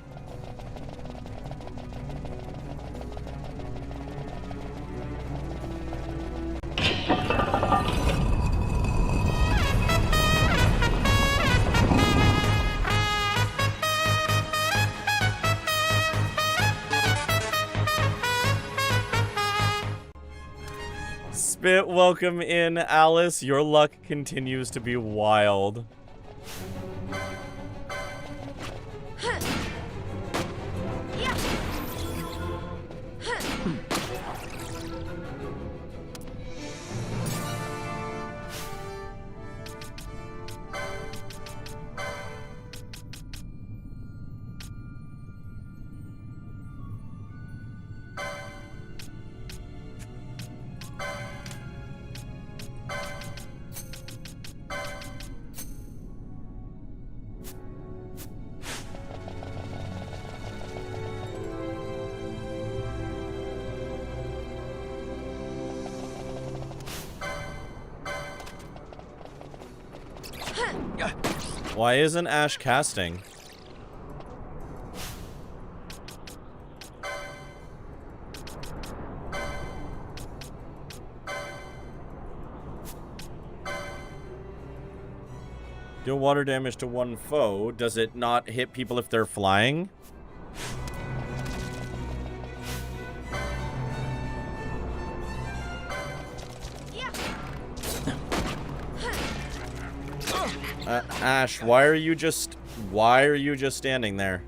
Spit, welcome in, Alice. Your luck continues to be wild. Why isn't Ash casting? Deal water damage to one foe. Does it not hit people if they're flying? Ash, why are you just standing there?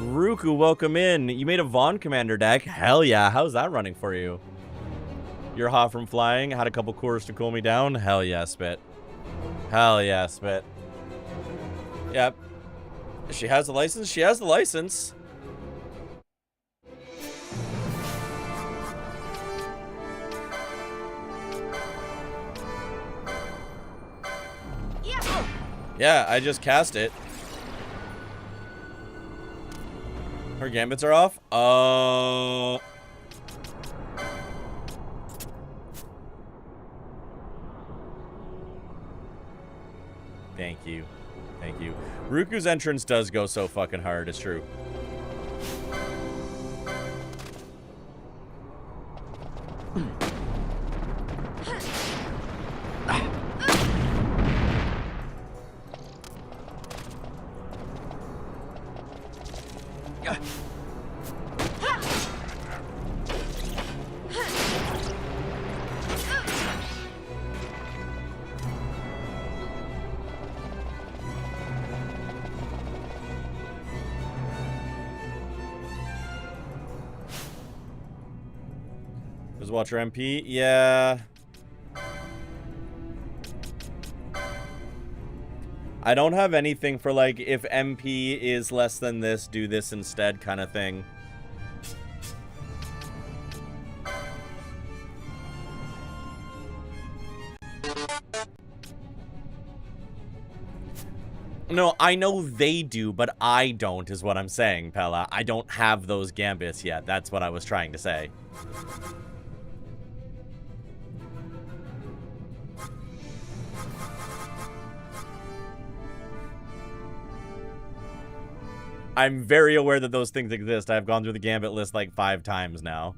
Ruku, welcome in. You made a Vaughn Commander deck. Hell yeah. How's that running for you? You're hot from flying. Had a couple cores to cool me down. Hell yeah, Spit. Hell yeah, Spit. Yep. She has the license. She has the license. Yeah, I just cast it. Her gambits are off? Thank you. Thank you. Ruku's entrance does go so fucking hard, it's true. Does Watcher MP? Yeah. I don't have anything for, like, if MP is less than this, do this instead kind of thing. No, I know they do, but I don't, is what I'm saying, Pella. I don't have those gambits yet. That's what I was trying to say. I'm very aware that those things exist. I've gone through the gambit list like 5 times now.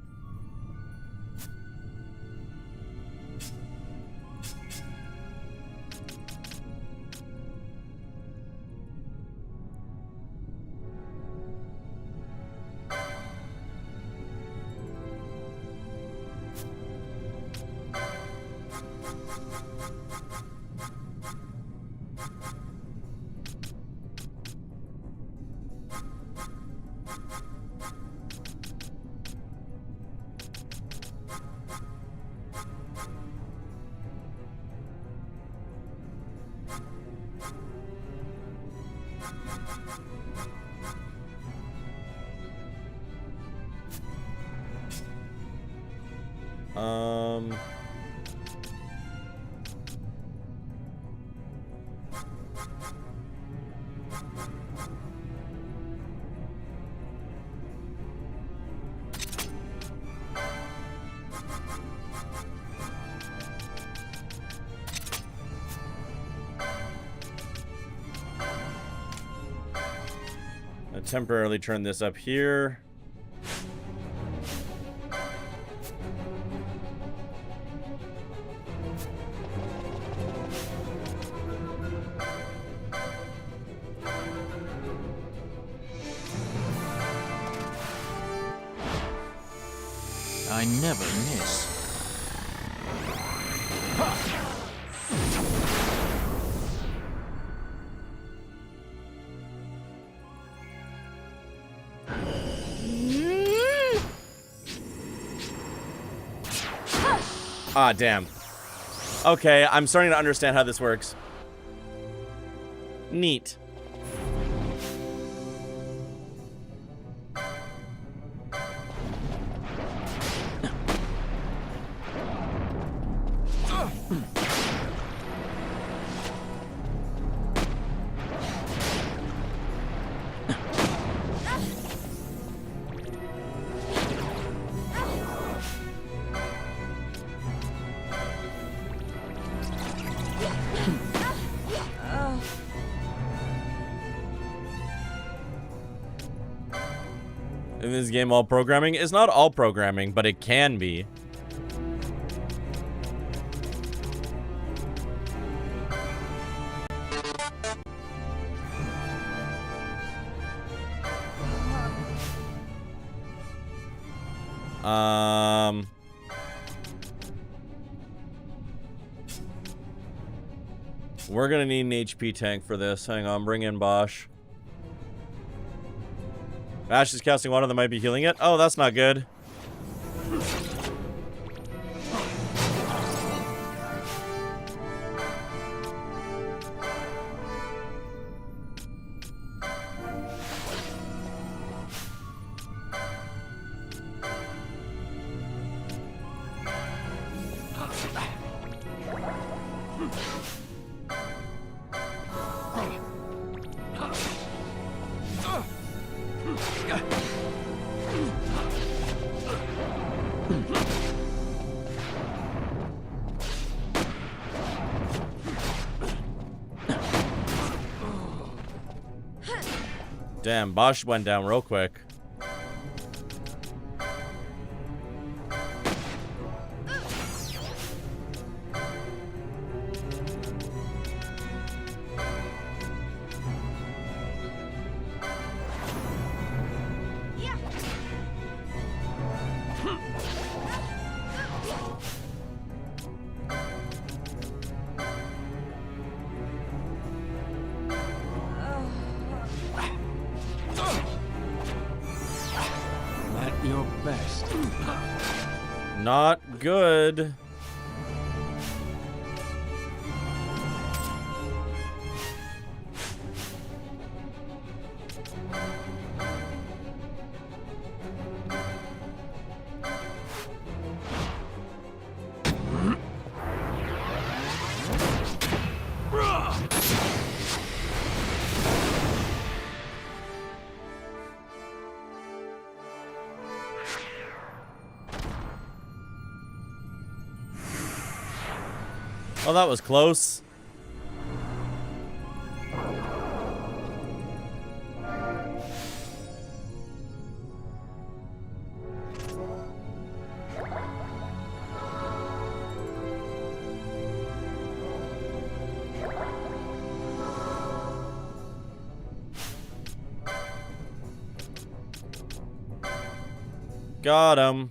Temporarily turn this up here. I never miss. Ah, damn. Okay, I'm starting to understand how this works. Neat. In this game, all programming is not all programming, but it can be. We're gonna need an HP tank for this. Hang on, bring in Bosch. Ash is casting water that might be healing it. Oh, that's not good. Damn, Bosch went down real quick. At your best. Not good. Oh, that was close. Got him.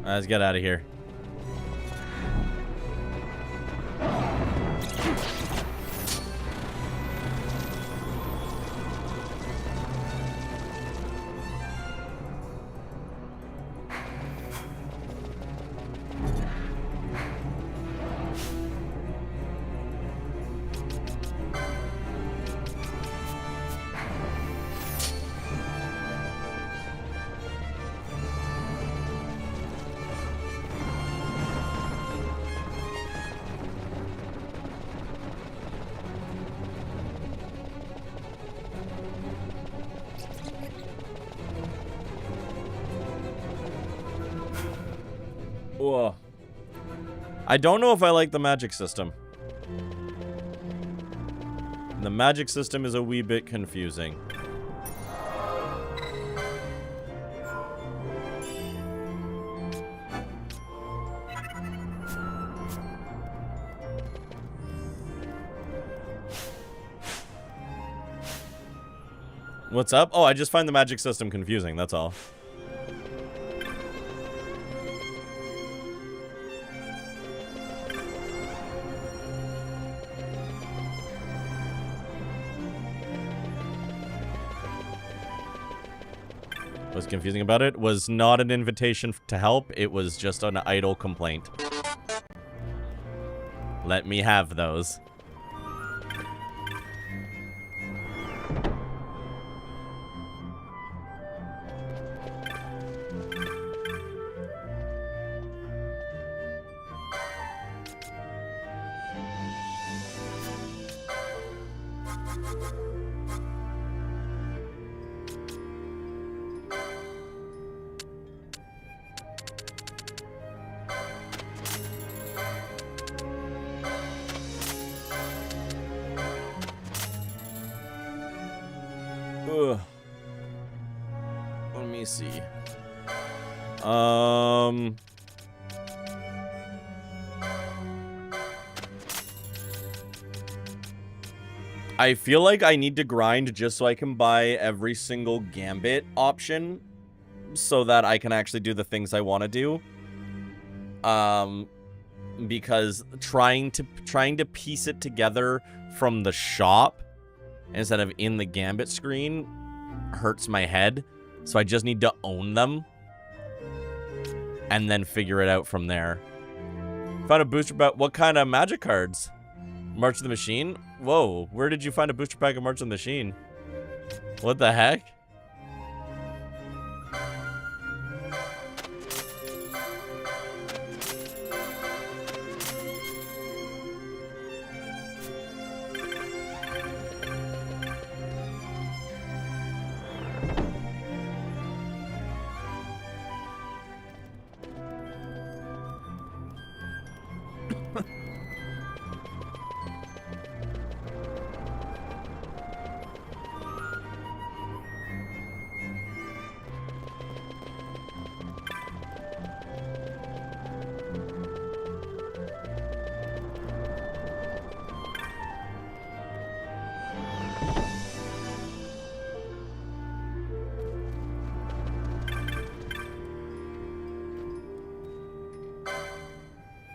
Let's get out of here. Whoa. I don't know if I like the magic system. The magic system is a wee bit confusing. What's up? Oh, I just find the magic system confusing, that's all. What's confusing about it was not an invitation to help, it was just an idle complaint. Let me have those. Ugh. Let me see. I feel like I need to grind just so I can buy every single gambit option so that I can actually do the things I want to do. Because trying to piece it together from the shop instead of in the gambit screen hurts my head. So I just need to own them and then figure it out from there. Found a booster pack. What kind of magic cards? March of the Machine? Whoa, where did you find a booster pack of March of the Machine? What the heck?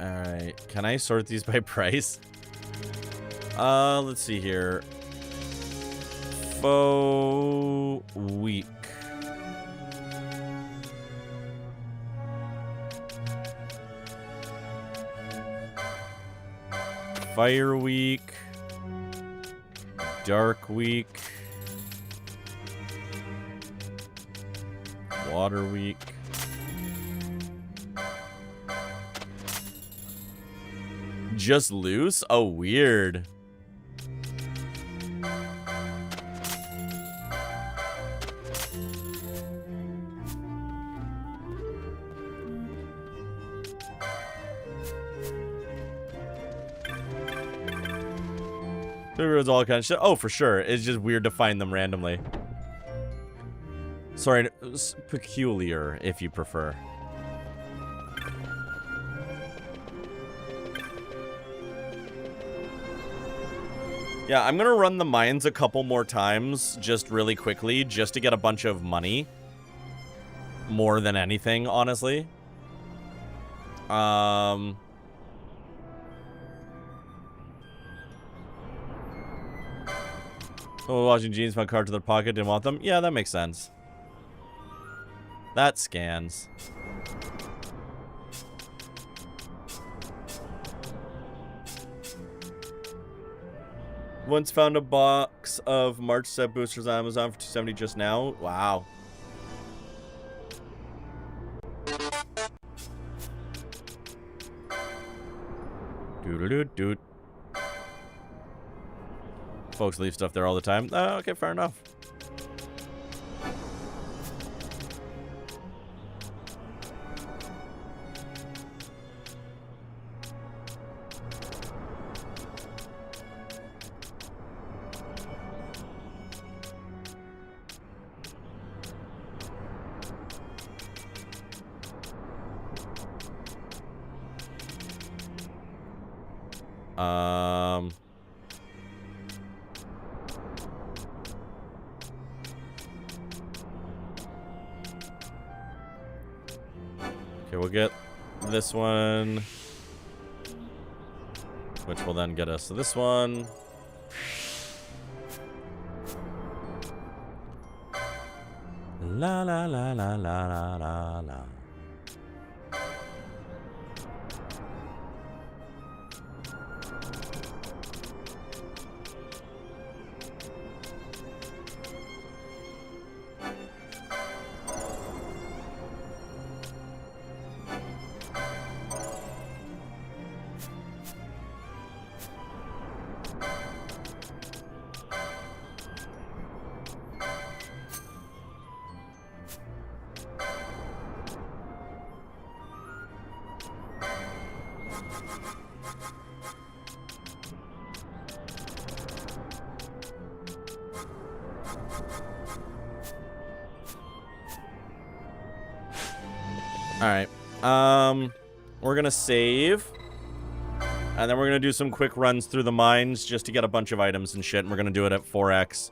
Alright, can I sort these by price? Let's see here. Faux week. Fire week. Dark week. Water week. Just loose? Oh, weird. There was all kind of shit. Oh, for sure. It's just weird to find them randomly. Sorry, peculiar, if you prefer. Yeah, I'm gonna run the mines a couple more times, just really quickly, just to get a bunch of money. More than anything, honestly. Oh, washing jeans, my card to their pocket, didn't want them? Yeah, that makes sense. That scans. Once found a box of March set boosters on Amazon for $270 just now. Wow. Doot. Folks leave stuff there all the time. Okay, fair enough. Okay, we'll get this one, which will then get us to this one. La la la la la la la la. Alright. We're gonna save. And then we're gonna do some quick runs through the mines just to get a bunch of items and shit, and we're gonna do it at 4x.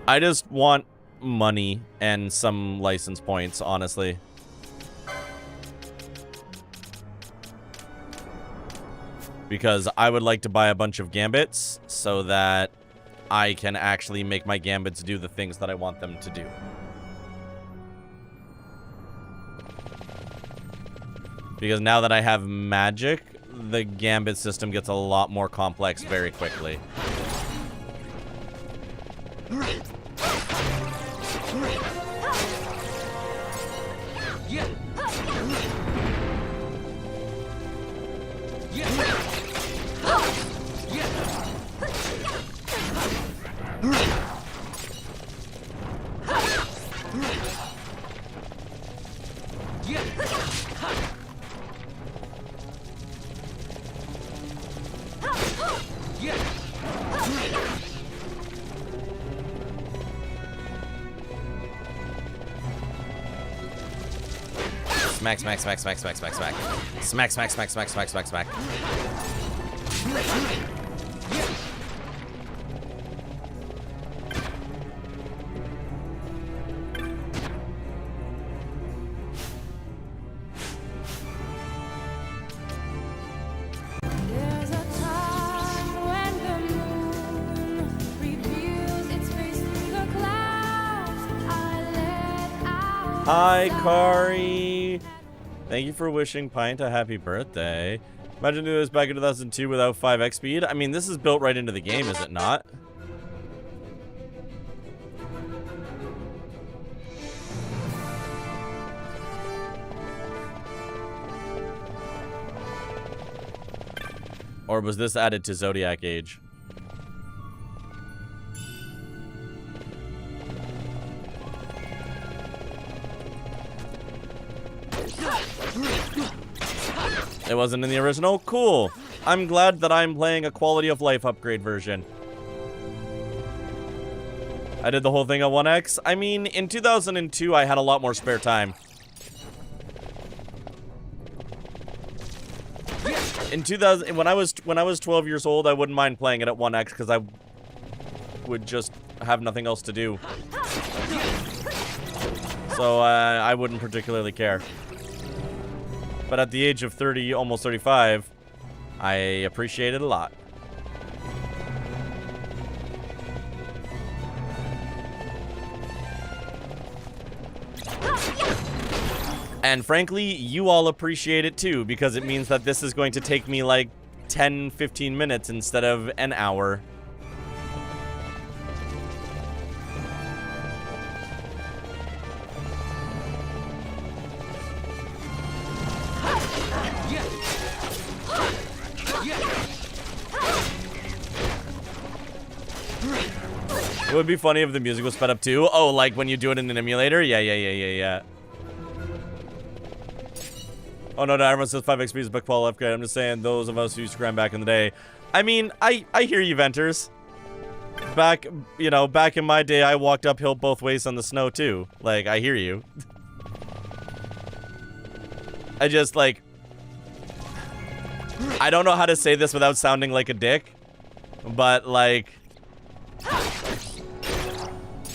I just want money and some license points, honestly. Because I would like to buy a bunch of gambits so that I can actually make my gambits do the things that I want them to do. Because now that I have magic, the gambit system gets a lot more complex very quickly. Smack, smack, smack, smack, smack, smack, smack. Smack, smack, smack, smack, smack, smack, smack. There's a time when the moon reveals its face through the clouds. I let out. Hi, Kari. Thank you for wishing Pint a happy birthday. Imagine doing this back in 2002 without 5x speed. I mean, this is built right into the game, is it not? Or was this added to Zodiac Age? It wasn't in the original? Cool. I'm glad that I'm playing a quality of life upgrade version. I did the whole thing at 1x. I mean, in 2002, I had a lot more spare time. In 2000, when I was 12 years old, I wouldn't mind playing it at 1x because I would just have nothing else to do. So I wouldn't particularly care. But at the age of 30, almost 35, I appreciate it a lot. And frankly, you all appreciate it too, because it means that this is going to take me like 10, 15 minutes instead of an hour. It would be funny if the music was sped up too. Oh, like when you do it in an emulator? Yeah. Oh, no, everyone says 5x speed is a quality upgrade. I'm just saying, those of us who used to grind back in the day. I mean, I hear you, Venters. Back in my day, I walked uphill both ways on the snow, too. Like, I hear you. I just, like... I don't know how to say this without sounding like a dick. But, like...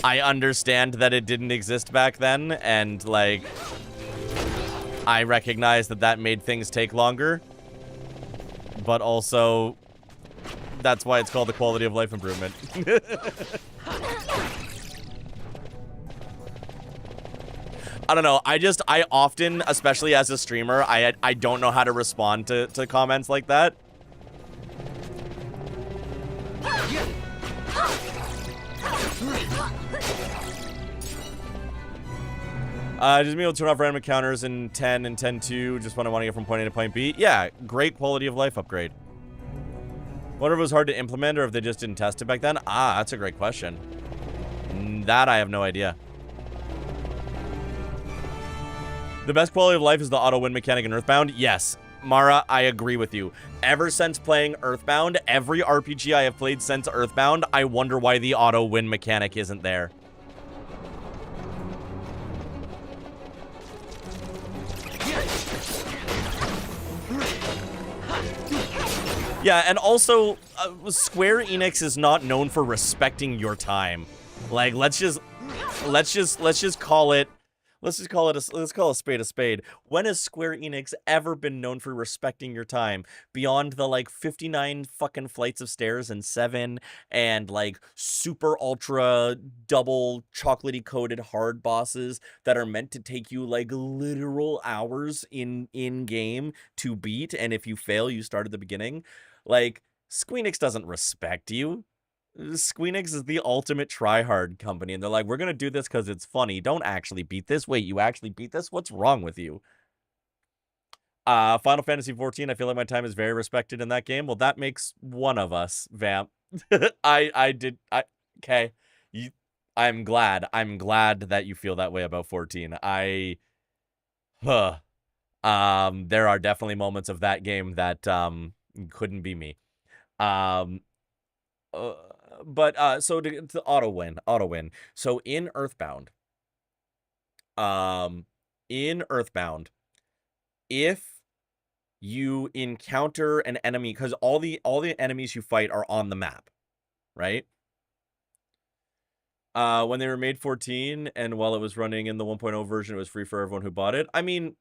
I understand that it didn't exist back then, and, like... I recognize that that made things take longer. But also... That's why it's called the quality of life improvement. I don't know. I often, especially as a streamer, I don't know how to respond to comments like that. Just being able to turn off random encounters in 10 and 10.2 just when I want to get from point A to point B. Yeah, great quality of life upgrade. Wonder if it was hard to implement or if they just didn't test it back then. Ah, that's a great question. That I have no idea. The best quality of life is the auto win mechanic in Earthbound. Yes. Mara, I agree with you. Ever since playing Earthbound, every RPG I have played since Earthbound, I wonder why the auto win mechanic isn't there. Yeah, and also, Square Enix is not known for respecting your time. Like, let's just call it. Let's call a spade a spade. When has Square Enix ever been known for respecting your time beyond the like 59 fucking flights of stairs in 7 and like super ultra double chocolatey coated hard bosses that are meant to take you like literal hours in game to beat, and if you fail you start at the beginning? Like, Square Enix doesn't respect you. Square Enix is the ultimate try-hard company, and they're like, we're gonna do this because it's funny. Don't actually beat this. Wait, you actually beat this? What's wrong with you? Final Fantasy XIV, I feel like my time is very respected in that game. Well, that makes one of us, Vamp. Okay. I'm glad that you feel that way about 14. There are definitely moments of that game that, couldn't be me. So to auto win. So in Earthbound, if you encounter an enemy, because all the enemies you fight are on the map, right? When they were made 14, and while it was running in the 1.0 version, it was free for everyone who bought it. I mean,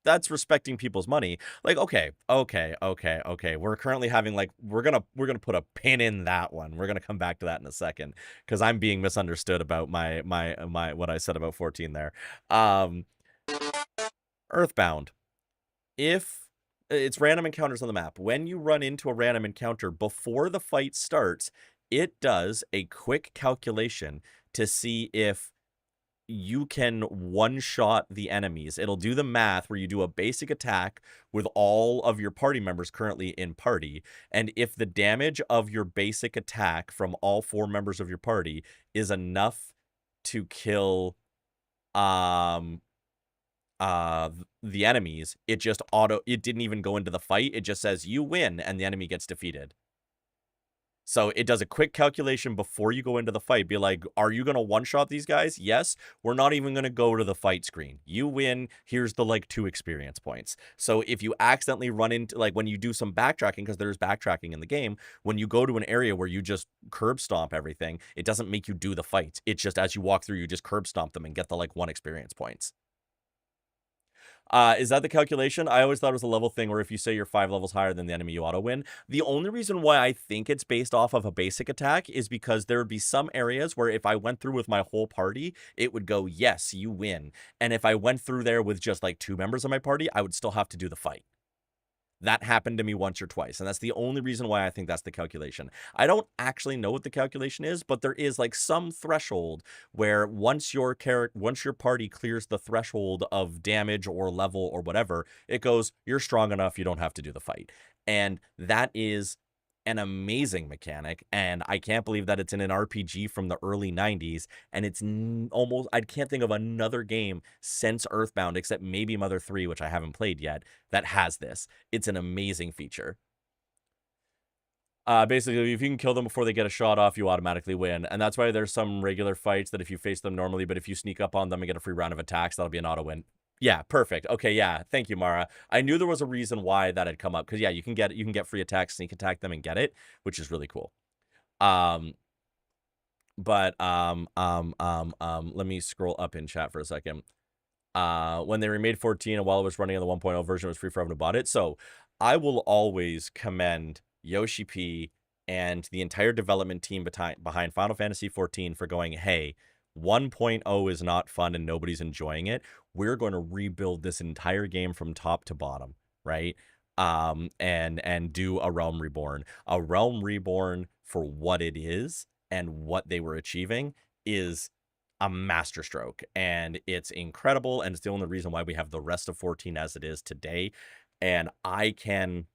that's respecting people's money. Like, okay. We're currently having like, we're gonna put a pin in that one. We're gonna come back to that in a second because I'm being misunderstood about my what I said about 14 there. Earthbound. If it's random encounters on the map, when you run into a random encounter before the fight starts, it does a quick calculation to see if you can one-shot the enemies. It'll do the math where you do a basic attack with all of your party members currently in party, and if the damage of your basic attack from all 4 members of your party is enough to kill the enemies, it didn't even go into the fight. It just says you win and the enemy gets defeated. So it does a quick calculation before you go into the fight. Be like, are you going to one-shot these guys? Yes. We're not even going to go to the fight screen. You win. Here's the, like, 2 experience points. So if you accidentally run into, like, when you do some backtracking, because there's backtracking in the game, when you go to an area where you just curb stomp everything, it doesn't make you do the fight. It's just as you walk through, you just curb stomp them and get the, like, 1 experience points. Is that the calculation? I always thought it was a level thing where if you say you're 5 levels higher than the enemy, you auto win. The only reason why I think it's based off of a basic attack is because there would be some areas where if I went through with my whole party, it would go, yes, you win. And if I went through there with just like 2 members of my party, I would still have to do the fight. That happened to me once or twice, and that's the only reason why I think that's the calculation. I don't actually know what the calculation is, but there is like some threshold where once your party clears the threshold of damage or level or whatever, it goes, you're strong enough, you don't have to do the fight. And that is an amazing mechanic, and I can't believe that it's in an RPG from the early 90s, and it's almost, I can't think of another game since Earthbound, except maybe Mother 3, which I haven't played yet, that has this. It's an amazing feature. Basically, if you can kill them before they get a shot off, you automatically win, and that's why there's some regular fights that if you face them normally, but if you sneak up on them and get a free round of attacks, that'll be an auto win. Yeah, perfect. Okay, yeah. Thank you, Mara. I knew there was a reason why that had come up, because yeah, you can get free attacks, sneak attack them and get it, which is really cool. Let me scroll up in chat for a second. When they remade 14 and while it was running on the 1.0 version, it was free for everyone who bought it. So I will always commend Yoshi P and the entire development team behind Final Fantasy XIV for going, hey, 1.0 is not fun and nobody's enjoying it. We're going to rebuild this entire game from top to bottom, right? And do a Realm Reborn. A Realm Reborn for what it is and what they were achieving is a masterstroke, and it's incredible, and it's the only reason why we have the rest of 14 as it is today. And I can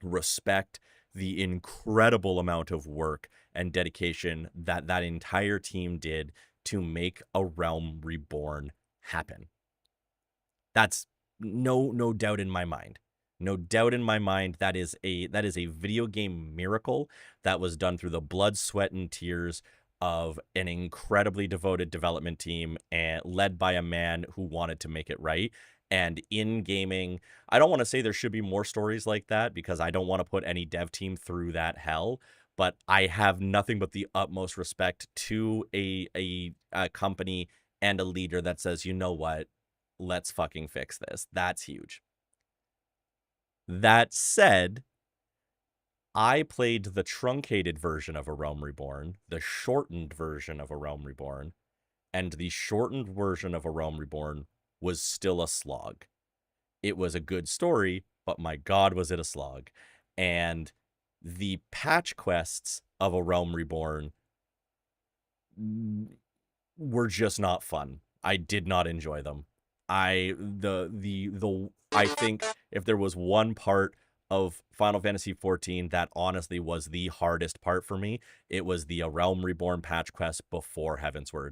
respect the incredible amount of work and dedication that that entire team did to make a Realm Reborn happen. That's no doubt in my mind. No doubt in my mind that is a video game miracle that was done through the blood, sweat, and tears of an incredibly devoted development team and led by a man who wanted to make it right. And in gaming, I don't want to say there should be more stories like that because I don't want to put any dev team through that hell, but I have nothing but the utmost respect to a company and a leader that says, you know what, let's fucking fix this. That's huge. That said, I played the truncated version of A Realm Reborn, the shortened version of A Realm Reborn, and the shortened version of A Realm Reborn was still a slog. It was a good story, but my god, was it a slog. And the patch quests of A Realm Reborn were just not fun. I did not enjoy them. I think if there was one part of Final Fantasy XIV that honestly was the hardest part for me, it was the A Realm Reborn patch quest before Heavensward.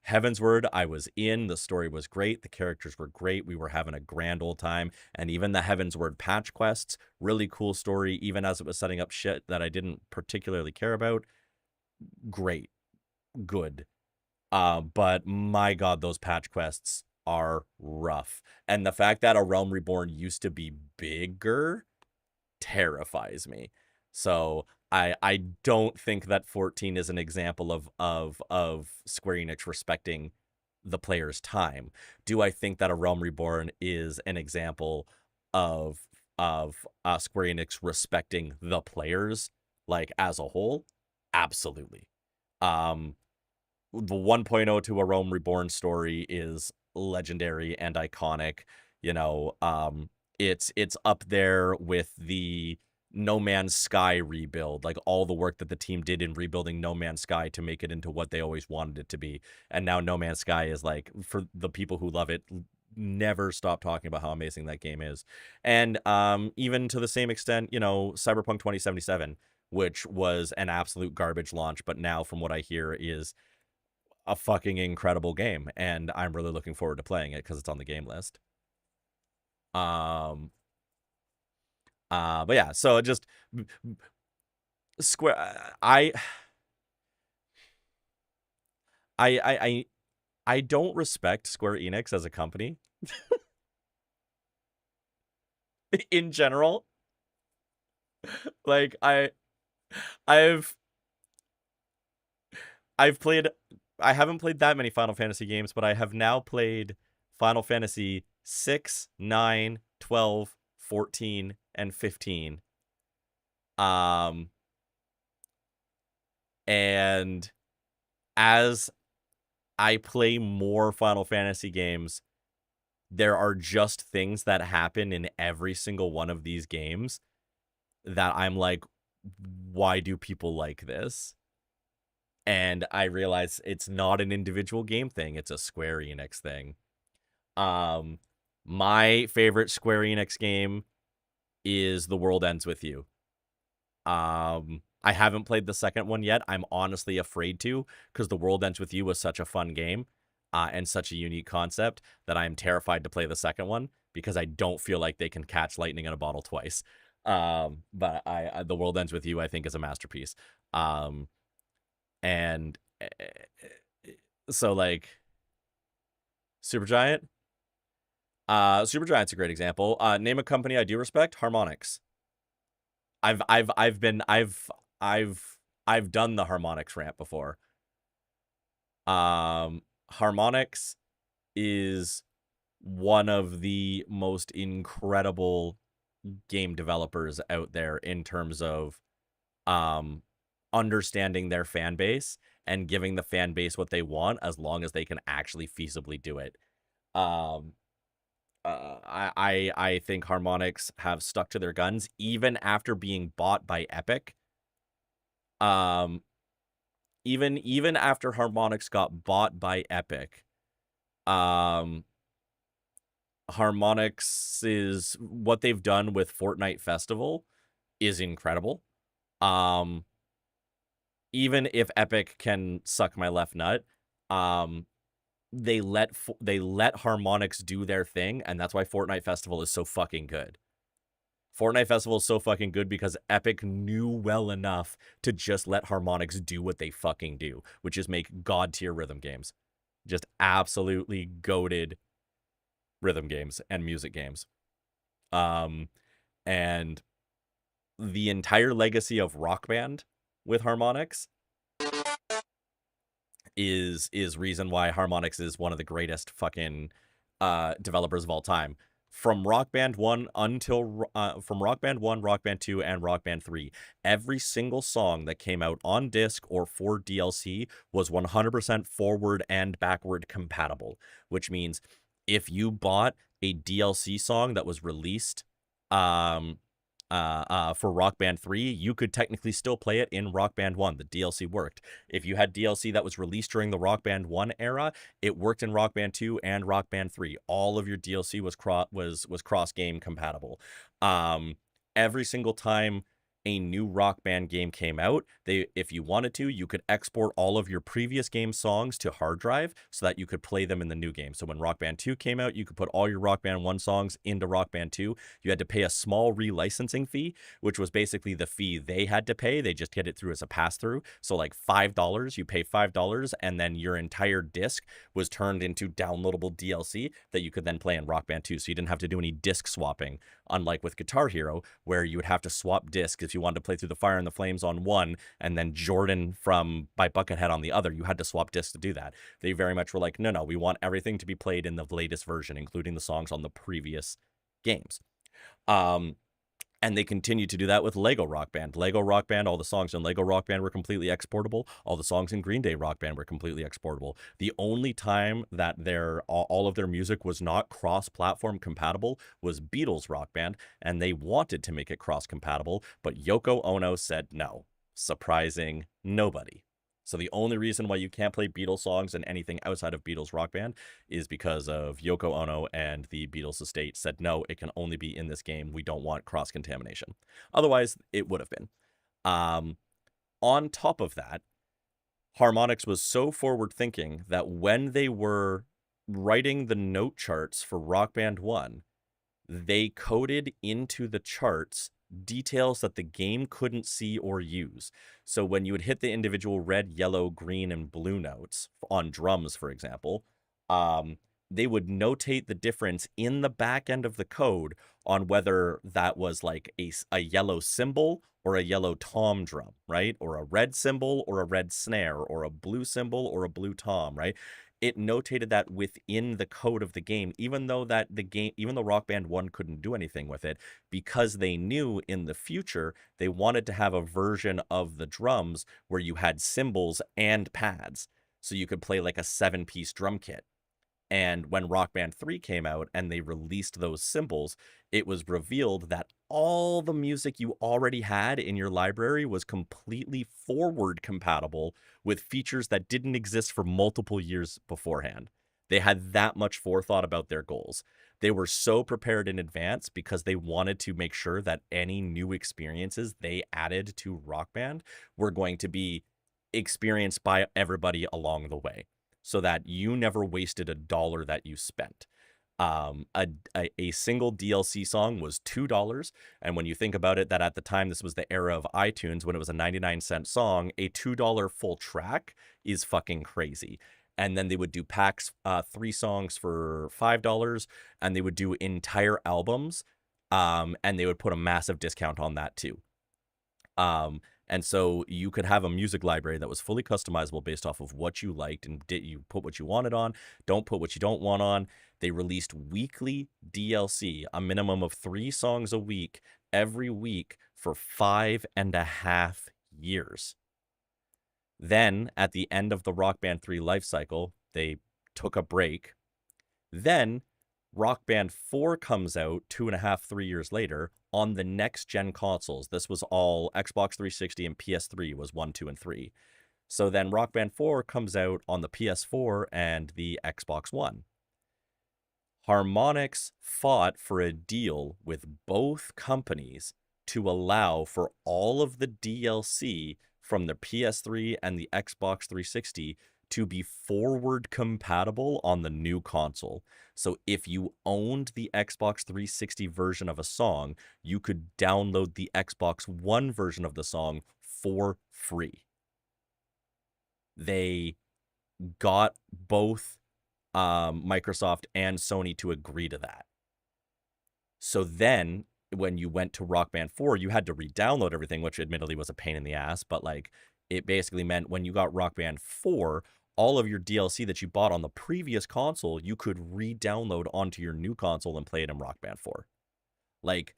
Heavensward, I was in, the story was great, the characters were great, we were having a grand old time, and even the Heavensward patch quests, really cool story, even as it was setting up shit that I didn't particularly care about. Great. Good. But my god, those patch quests are rough. And the fact that A Realm Reborn used to be bigger terrifies me. So I don't think that 14 is an example of Square Enix respecting the player's time. Do I think that A Realm Reborn is an example of Square Enix respecting the players, like, as a whole? Absolutely. The 1.0 to A Realm Reborn story is legendary and iconic. You know, it's up there with the No Man's Sky rebuild, like all the work that the team did in rebuilding No Man's Sky to make it into what they always wanted it to be. And now No Man's Sky is, like, for the people who love it, never stop talking about how amazing that game is. And even to the same extent, you know, Cyberpunk 2077, which was an absolute garbage launch, but now from what I hear is a fucking incredible game, and I'm really looking forward to playing it because it's on the game list. But yeah, so just Square. I don't respect Square Enix as a company in general. Like I've played. I haven't played that many Final Fantasy games, but I have now played Final Fantasy 6, 9, 12, 14, and 15. And as I play more Final Fantasy games, there are just things that happen in every single one of these games that I'm like, why do people like this? And I realize it's not an individual game thing, it's a Square Enix thing. My favorite Square Enix game is The World Ends With You. I haven't played the second one yet. I'm honestly afraid to, because The World Ends With You was such a fun game, and such a unique concept that I'm terrified to play the second one, because I don't feel like they can catch lightning in a bottle twice. But The World Ends With You, I think, is a masterpiece. And so, like, Supergiant. Supergiant's a great example. Name a company I do respect. Harmonix. I've done the Harmonix rant before. Harmonix is one of the most incredible game developers out there in terms of understanding their fan base and giving the fan base what they want, as long as they can actually feasibly do it. I think Harmonix have stuck to their guns even after being bought by Epic. Even after Harmonix got bought by Epic, Harmonix is what they've done with Fortnite Festival is incredible. Even if Epic can suck my left nut, they let Harmonix do their thing, and that's why Fortnite Festival is so fucking good. Fortnite Festival is so fucking good because Epic knew well enough to just let Harmonix do what they fucking do, which is make god tier rhythm games. Just absolutely goated rhythm games and music games. And the entire legacy of Rock Band with Harmonix is reason why Harmonix is one of the greatest fucking developers of all time. From Rock Band 1 from Rock Band 1, Rock Band 2, and Rock Band 3, every single song that came out on disc or for DLC was 100% forward and backward compatible, which means if you bought a DLC song that was released for Rock Band 3, you could technically still play it in Rock Band 1. The DLC worked. If you had DLC that was released during the Rock Band 1 era, it worked in Rock Band 2 and Rock Band 3. All of your DLC was cross-game compatible. Every single time a new Rock Band game came out, if you wanted to, you could export all of your previous game songs to hard drive so that you could play them in the new game. So when Rock Band 2 came out, you could put all your Rock Band 1 songs into Rock Band 2. You had to pay a small relicensing fee, which was basically the fee they had to pay. They just get it through as a pass-through. So like $5, you pay $5, and then your entire disc was turned into downloadable DLC that you could then play in Rock Band 2. So you didn't have to do any disc swapping, unlike with Guitar Hero, where you would have to swap discs if you wanted to play through the Fire and the Flames on one and then Jordan by Buckethead on the other. You had to swap discs to do that. They very much were like, no, we want everything to be played in the latest version, including the songs on the previous games. And they continued to do that with Lego Rock Band. Lego Rock Band, all the songs in Lego Rock Band were completely exportable. All the songs in Green Day Rock Band were completely exportable. The only time that all of their music was not cross-platform compatible was Beatles Rock Band, and they wanted to make it cross-compatible, but Yoko Ono said no. Surprising nobody. So the only reason why you can't play Beatles songs and anything outside of Beatles Rock Band is because of Yoko Ono and the Beatles estate said, no, it can only be in this game. We don't want cross-contamination. Otherwise, it would have been. On top of that, Harmonix was so forward-thinking that when they were writing the note charts for Rock Band 1, they coded into the charts details that the game couldn't see or use. So when you would hit the individual red, yellow, green, and blue notes on drums, for example, they would notate the difference in the back end of the code on whether that was like a yellow cymbal or a yellow tom drum, right? Or a red cymbal or a red snare, or a blue cymbal or a blue tom, right? It notated that within the code of the game, even though Rock Band 1 couldn't do anything with it, because they knew in the future they wanted to have a version of the drums where you had cymbals and pads, so you could play like a 7-piece drum kit. And when Rock Band 3 came out and they released those cymbals, it was revealed that all the music you already had in your library was completely forward compatible with features that didn't exist for multiple years beforehand. They had that much forethought about their goals. They were so prepared in advance because they wanted to make sure that any new experiences they added to Rock Band were going to be experienced by everybody along the way, so that you never wasted a dollar that you spent. A single DLC song was $2, and when you think about it, that at the time, this was the era of iTunes, when it was a 99-cent song, a $2 full track is fucking crazy. And then they would do packs, 3 songs for $5, and they would do entire albums, and they would put a massive discount on that too. And so you could have a music library that was fully customizable based off of what you liked, and you put what you wanted on, don't put what you don't want on. They released weekly DLC, a minimum of 3 songs a week, every week for 5.5 years. Then, at the end of the Rock Band 3 life cycle, they took a break. Then, Rock Band 4 comes out 2.5, 3 years later on the next-gen consoles. This was all Xbox 360 and PS3 was 1, 2, and 3. So then Rock Band 4 comes out on the PS4 and the Xbox One. Harmonix fought for a deal with both companies to allow for all of the DLC from the PS3 and the Xbox 360 to be forward compatible on the new console. So if you owned the Xbox 360 version of a song, you could download the Xbox One version of the song for free. They got both Microsoft and Sony to agree to that. So then when you went to Rock Band 4, you had to re-download everything, which admittedly was a pain in the ass, but like it basically meant when you got Rock Band 4, all of your DLC that you bought on the previous console, you could re-download onto your new console and play it in Rock Band 4. Like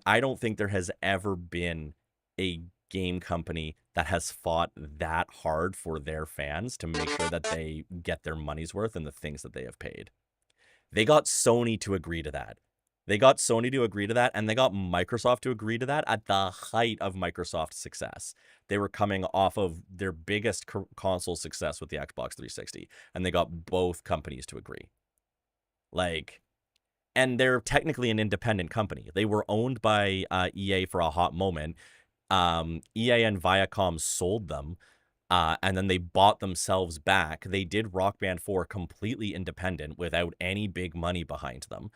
I don't think there has ever been a game company that has fought that hard for their fans to make sure that they get their money's worth in the things that they have paid. They got Sony to agree to that. And they got Microsoft to agree to that at the height of Microsoft's success. They were coming off of their biggest console success with the Xbox 360, and they got both companies to agree. Like, and they're technically an independent company. They were owned by EA for a hot moment. EA and Viacom sold them, and then they bought themselves back. They did Rock Band 4 completely independent without any big money behind them.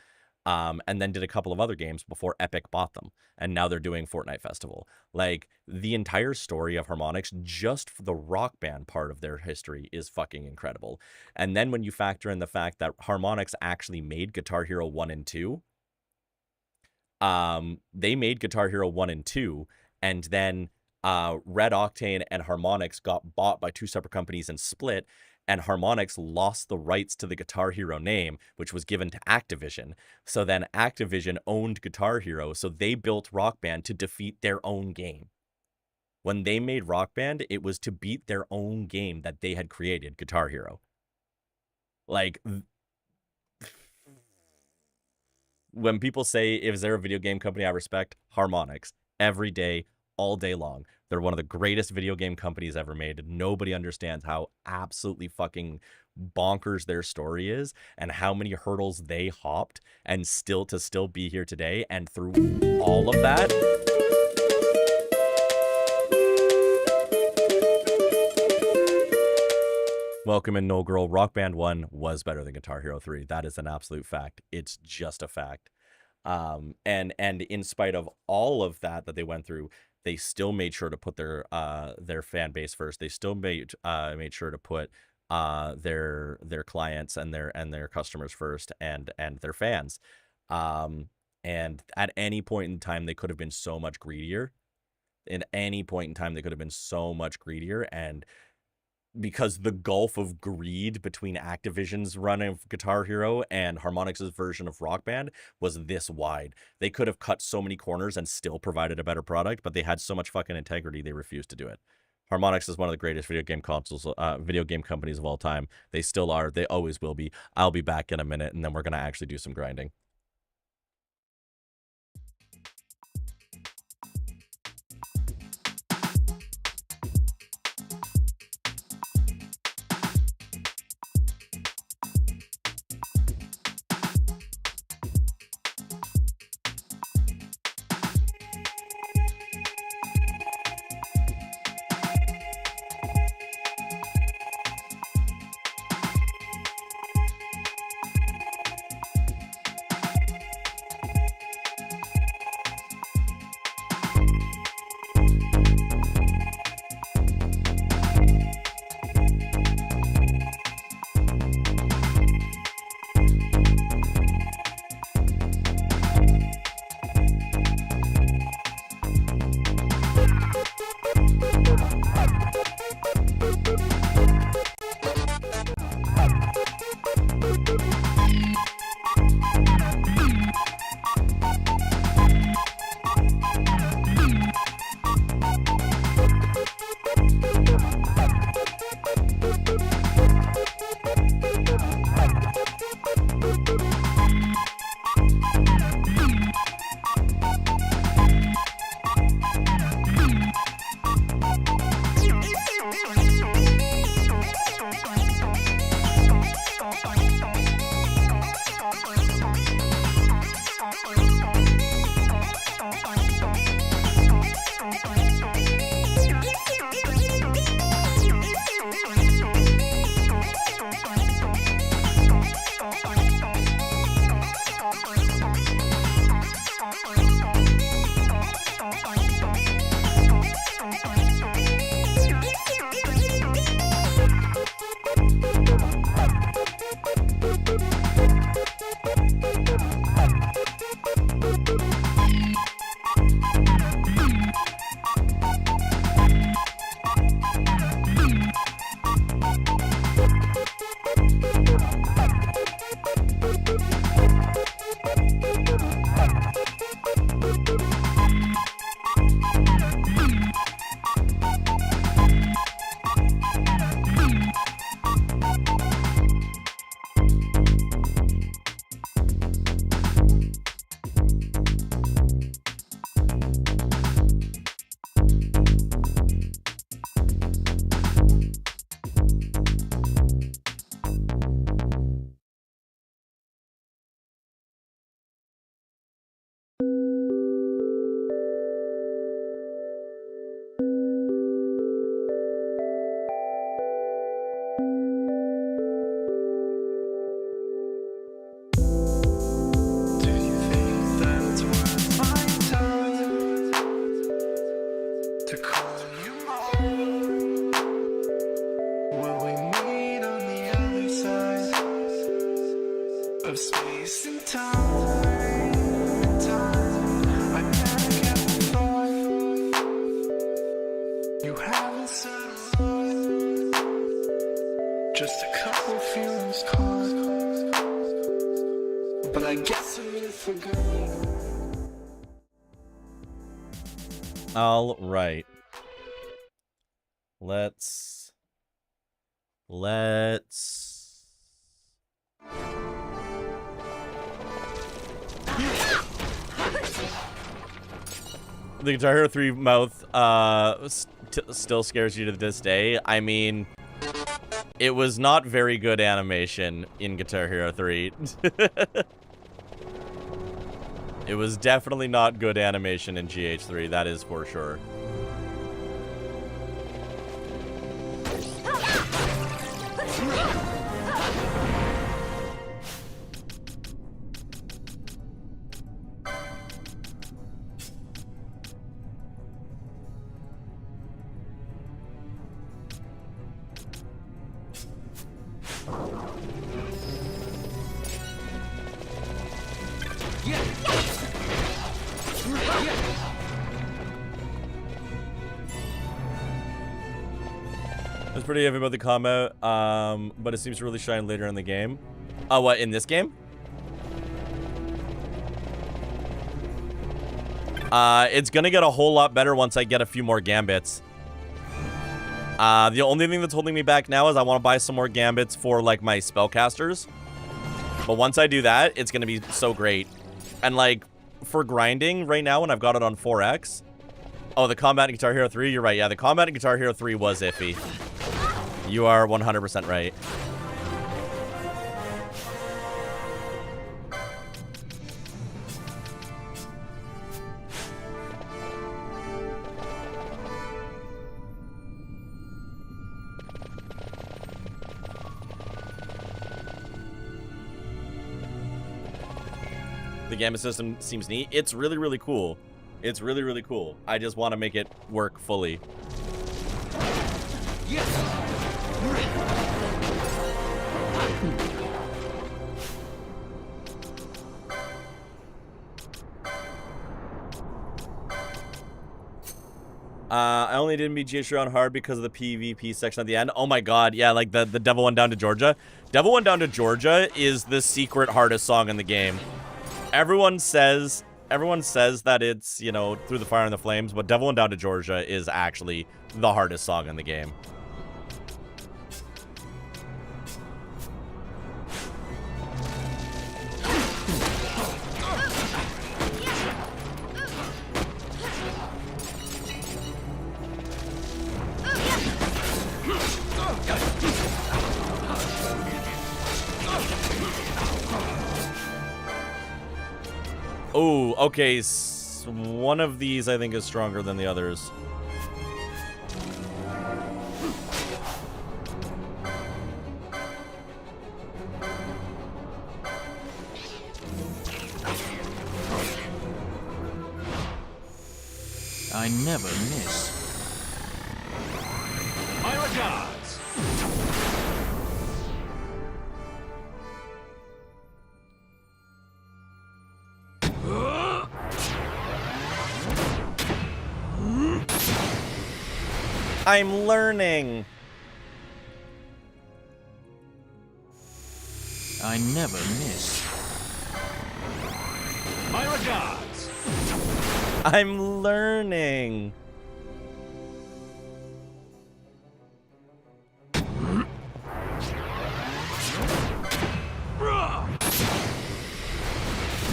And then did a couple of other games before Epic bought them. And now they're doing Fortnite Festival. Like, the entire story of Harmonix, just for the Rock Band part of their history, is fucking incredible. And then when you factor in the fact that Harmonix actually made Guitar Hero 1 and 2, they made Guitar Hero 1 and 2, and then Red Octane and Harmonix got bought by two separate companies and split, and Harmonix lost the rights to the Guitar Hero name, which was given to Activision. So then Activision owned Guitar Hero, so they built Rock Band to defeat their own game. When they made Rock Band, it was to beat their own game that they had created, Guitar Hero. Like, when people say, is there a video game company I respect? Harmonix. Every day, all day long. They're one of the greatest video game companies ever made. Nobody understands how absolutely fucking bonkers their story is and how many hurdles they hopped and still be here today. And through all of that, welcome in, No Girl. Rock Band 1 was better than Guitar Hero 3. That is an absolute fact. It's just a fact. And in spite of all of that they went through, they still made sure to put their fan base first. They still made sure to put their clients and their customers first, and their fans. And at any point in time, they could have been so much greedier. And because the gulf of greed between Activision's run of Guitar Hero and Harmonix's version of Rock Band was this wide. They could have cut so many corners and still provided a better product, but they had so much fucking integrity, they refused to do it. Harmonix is one of the greatest video game companies of all time. They still are. They always will be. I'll be back in a minute, and then we're going to actually do some grinding. of space and time. I panic at the thought you haven't said a word. Just a couple feelings caught, but I guess I'm in for good. All right. Let's. The Guitar Hero 3 mouth still scares you to this day. I mean, it was not very good animation in Guitar Hero 3. It was definitely not good animation in GH3, that is for sure. It's pretty heavy about the combat, but it seems to really shine later in the game. What, in this game? It's gonna get a whole lot better once I get a few more gambits. The only thing that's holding me back now is I want to buy some more gambits for, like, my spellcasters. But once I do that, it's gonna be so great. And, like, for grinding right now when I've got it on 4X... Oh, the combat in Guitar Hero 3? You're right, yeah, the combat in Guitar Hero 3 was iffy. You are 100% right. The gambit system seems neat. It's really, really cool. It's really, really cool. I just want to make it work fully. I only didn't beat GH on hard because of the PvP section at the end. Oh my god, yeah, like the Devil Went Down to Georgia. Devil Went Down to Georgia is the secret hardest song in the game. Everyone says that it's, you know, Through the Fire and the Flames, but Devil Went Down to Georgia is actually the hardest song in the game. Oh, okay. One of these I think is stronger than the others. I never miss. My regards. I'm learning. I never miss. My regards. I'm learning.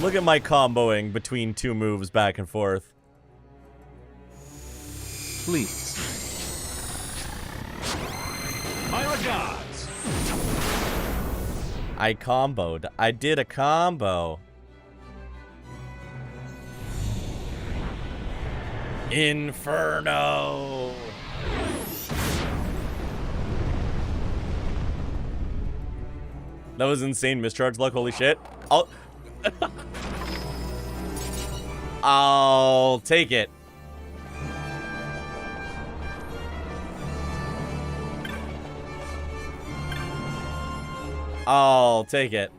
Look at my comboing between two moves back and forth. Please. My regards. I comboed. I did a combo. Inferno. That was insane mischarge luck. Holy shit. I'll take it. I'll take it.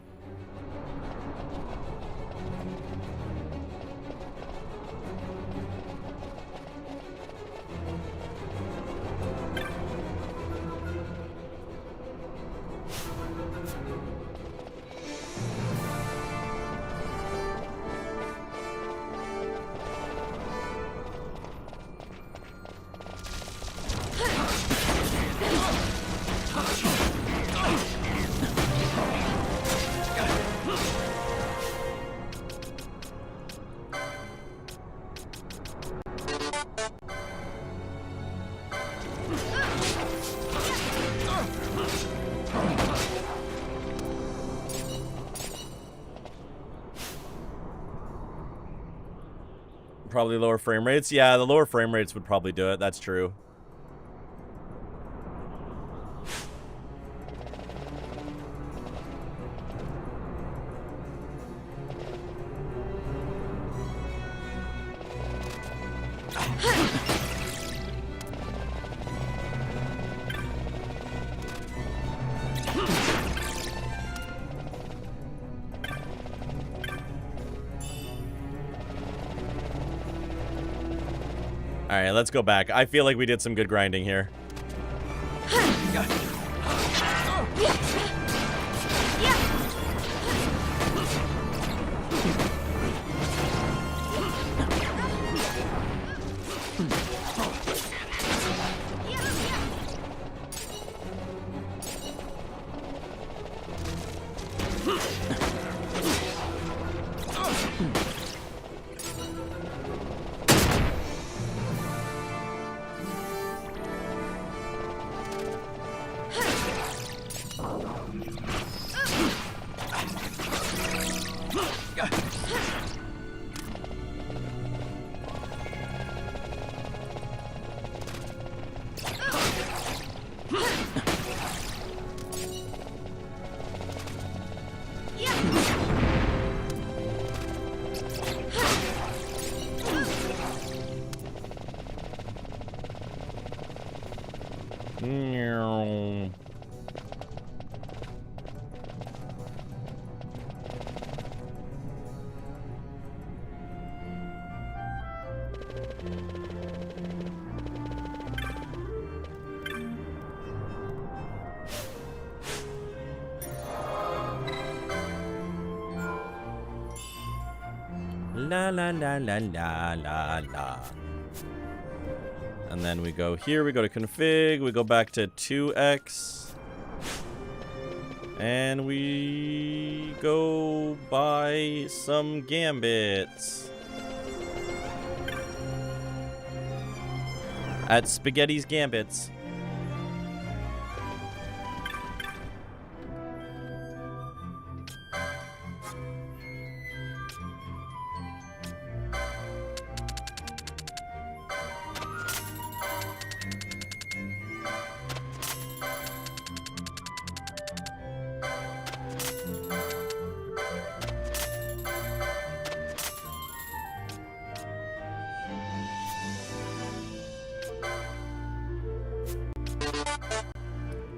Probably lower frame rates. Yeah, the lower frame rates would probably do it. That's true. Alright, let's go back. I feel like we did some good grinding here. La la la la la la la. And then we go here, we go to config, we go back to 2x. And we go buy some gambits. At Spaghetti's Gambits.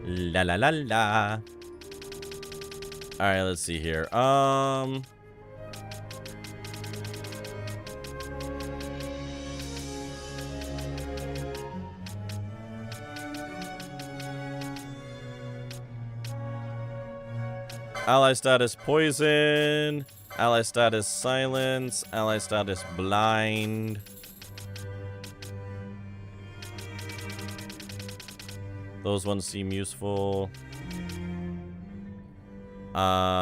La la la la. Alright, let's see here. Ally status poison. Ally status silence. Ally status blind. Those ones seem useful. Ally.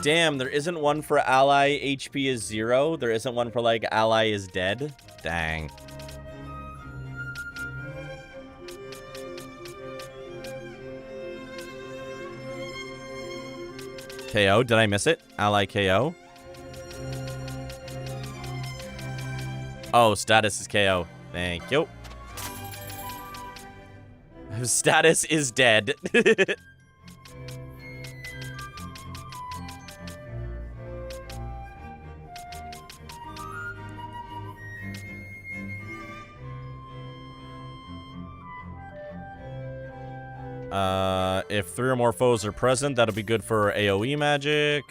Damn, there isn't one for ally HP is 0. There isn't one for, like, ally is dead. Dang. KO? Did I miss it? Ally KO? Oh, status is KO. Thank you. Status is dead. If 3 or more foes are present, that'll be good for AoE magic.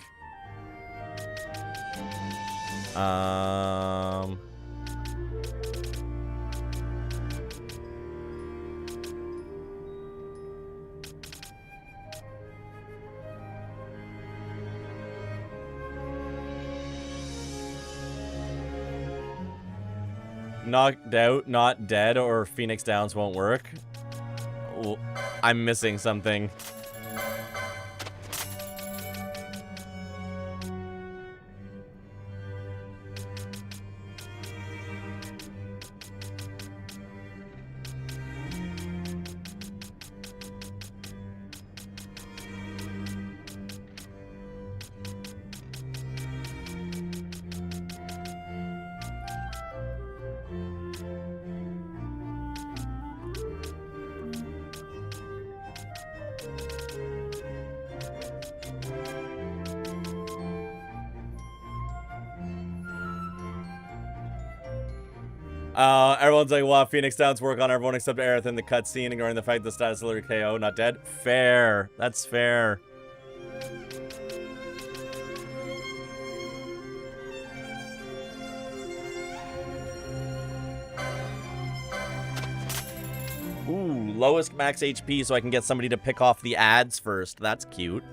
Knocked out, not dead, or Phoenix Downs won't work. I'm missing something. Everyone's like, wow, Phoenix Down's work on everyone except Aerith in the cutscene, ignoring the fact the status of KO, not dead. Fair. That's fair. Ooh, lowest max HP so I can get somebody to pick off the ads first. That's cute.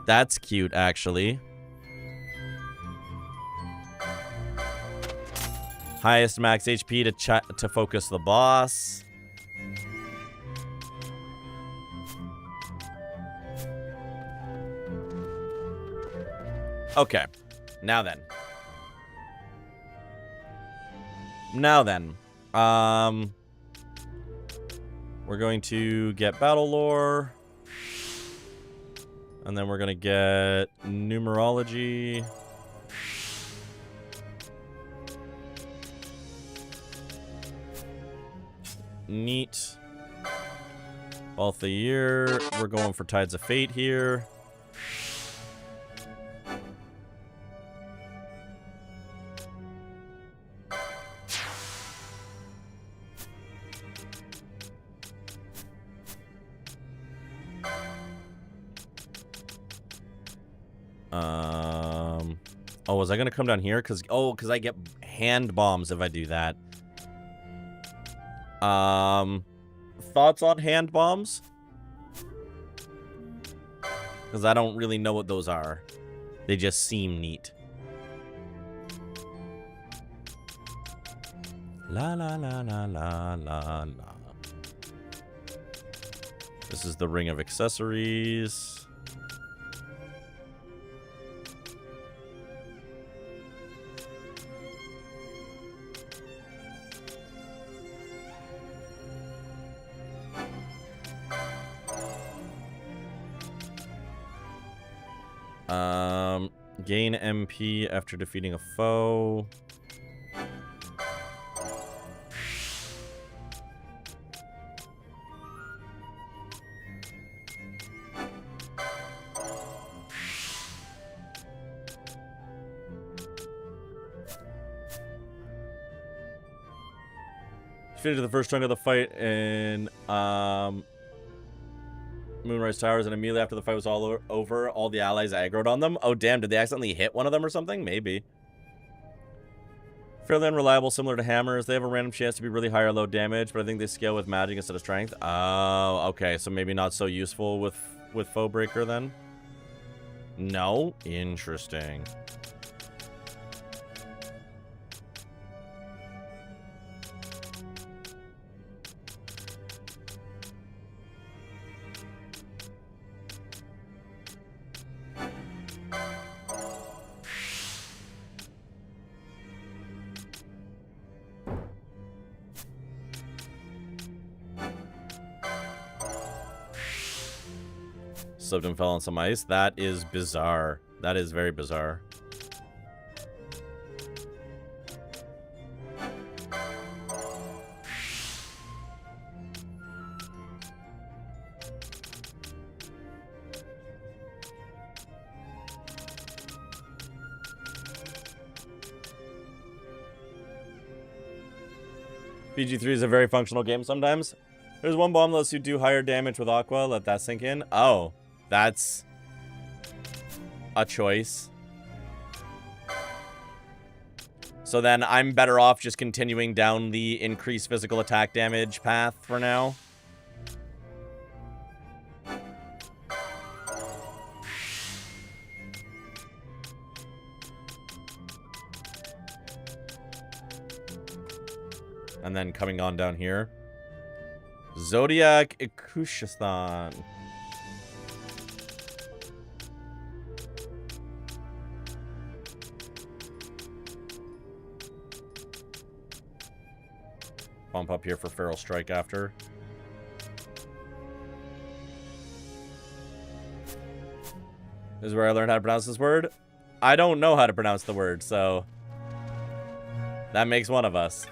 That's cute, actually. Highest max HP to focus the boss. Okay. Now then. We're going to get battle lore. And then we're going to get numerology. Neat. Both the year. We're going for Tides of Fate here. Oh, was I gonna come down here? Cause I get hand bombs if I do that. Thoughts on hand bombs? Because I don't really know what those are. They just seem neat. La la la la la la la. This is the ring of accessories. Gain MP after defeating a foe. Defeated the first chunk of the fight in Moonrise Towers, and immediately after the fight was all over, all the allies aggroed on them. Oh, damn. Did they accidentally hit one of them or something? Maybe. Fairly unreliable, similar to hammers. They have a random chance to be really high or low damage, but I think they scale with magic instead of strength. Oh, okay. So maybe not so useful with Foe Breaker then? No? Interesting. Slipped and fell on some ice. That is bizarre. That is very bizarre. PG3 is a very functional game sometimes. There's one bomb that lets you do higher damage with Aqua. Let that sink in. Oh. That's a choice. So then I'm better off just continuing down the increased physical attack damage path for now. And then coming on down here. Zodiac Ikushistan. Bump up here for Feral Strike after. This is where I learned how to pronounce this word. I don't know how to pronounce the word, so that makes one of us.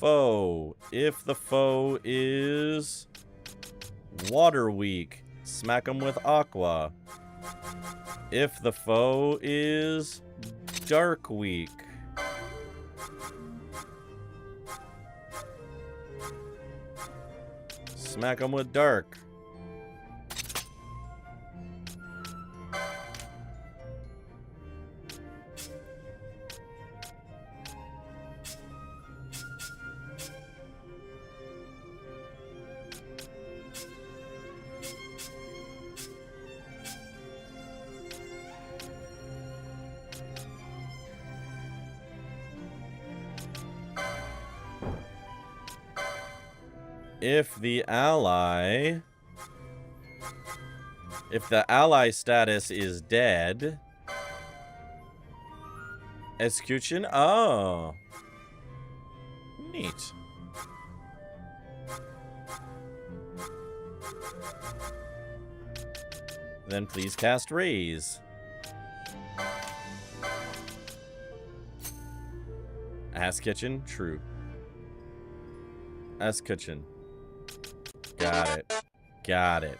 foe. If the foe is water weak, smack them with aqua. If the foe is dark weak, smack them with dark. If the ally status is dead, execution. Oh, neat. Then please cast raise. Ass kitchen, true. Ass kitchen. Got it. Got it.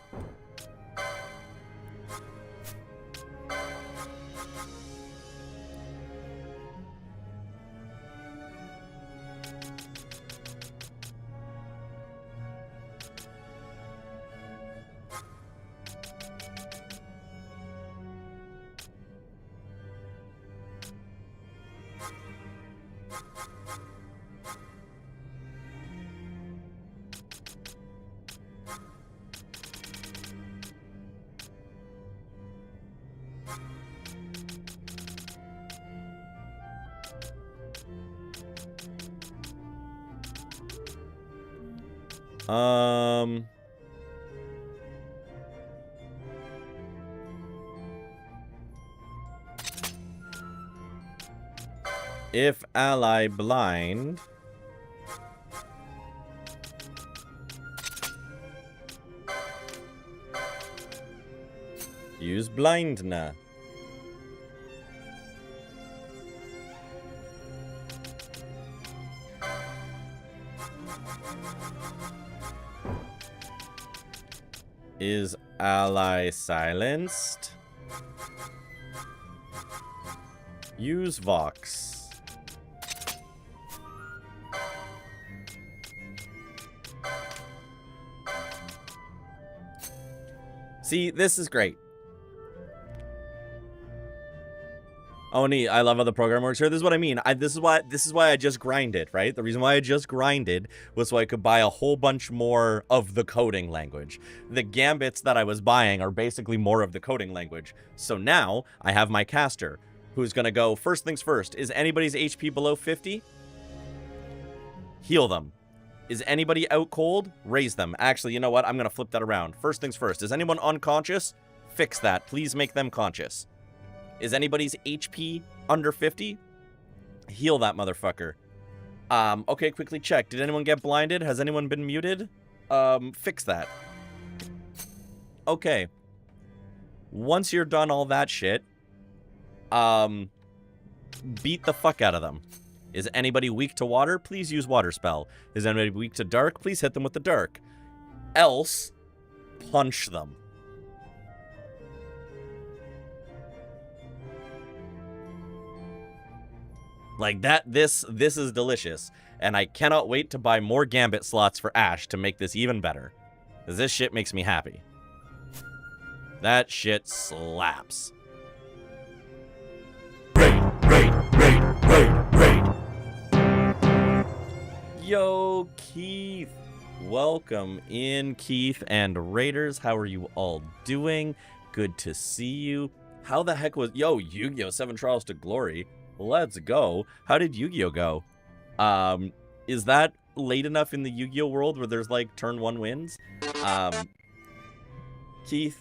If ally blind, use blindna. Is ally silenced? Use Vox. See, this is great. Oh, neat. I love how the program works here. This is what I mean. This is why I just grinded, right? The reason why I just grinded was so I could buy a whole bunch more of the coding language. The gambits that I was buying are basically more of the coding language. So now I have my caster, who's going to go, first things first, is anybody's HP below 50? Heal them. Is anybody out cold? Raise them. Actually, you know what? I'm going to flip that around. First things first. Is anyone unconscious? Fix that. Please make them conscious. Is anybody's HP under 50? Heal that motherfucker. Okay, quickly check. Did anyone get blinded? Has anyone been muted? Fix that. Okay. Once you're done all that shit, beat the fuck out of them. Is anybody weak to water? Please use water spell. Is anybody weak to dark? Please hit them with the dark. Else, punch them. Like that, this is delicious. And I cannot wait to buy more Gambit slots for Ash to make this even better. Because this shit makes me happy. That shit slaps. Raid. Yo, Keith. Welcome in, Keith and Raiders. How are you all doing? Good to see you. How the heck was... Yo, Yu-Gi-Oh! 7 Trials to Glory. Let's go. How did Yu-Gi-Oh! Go? Is that late enough in the Yu-Gi-Oh! World where there's, like, turn 1 wins? Keith,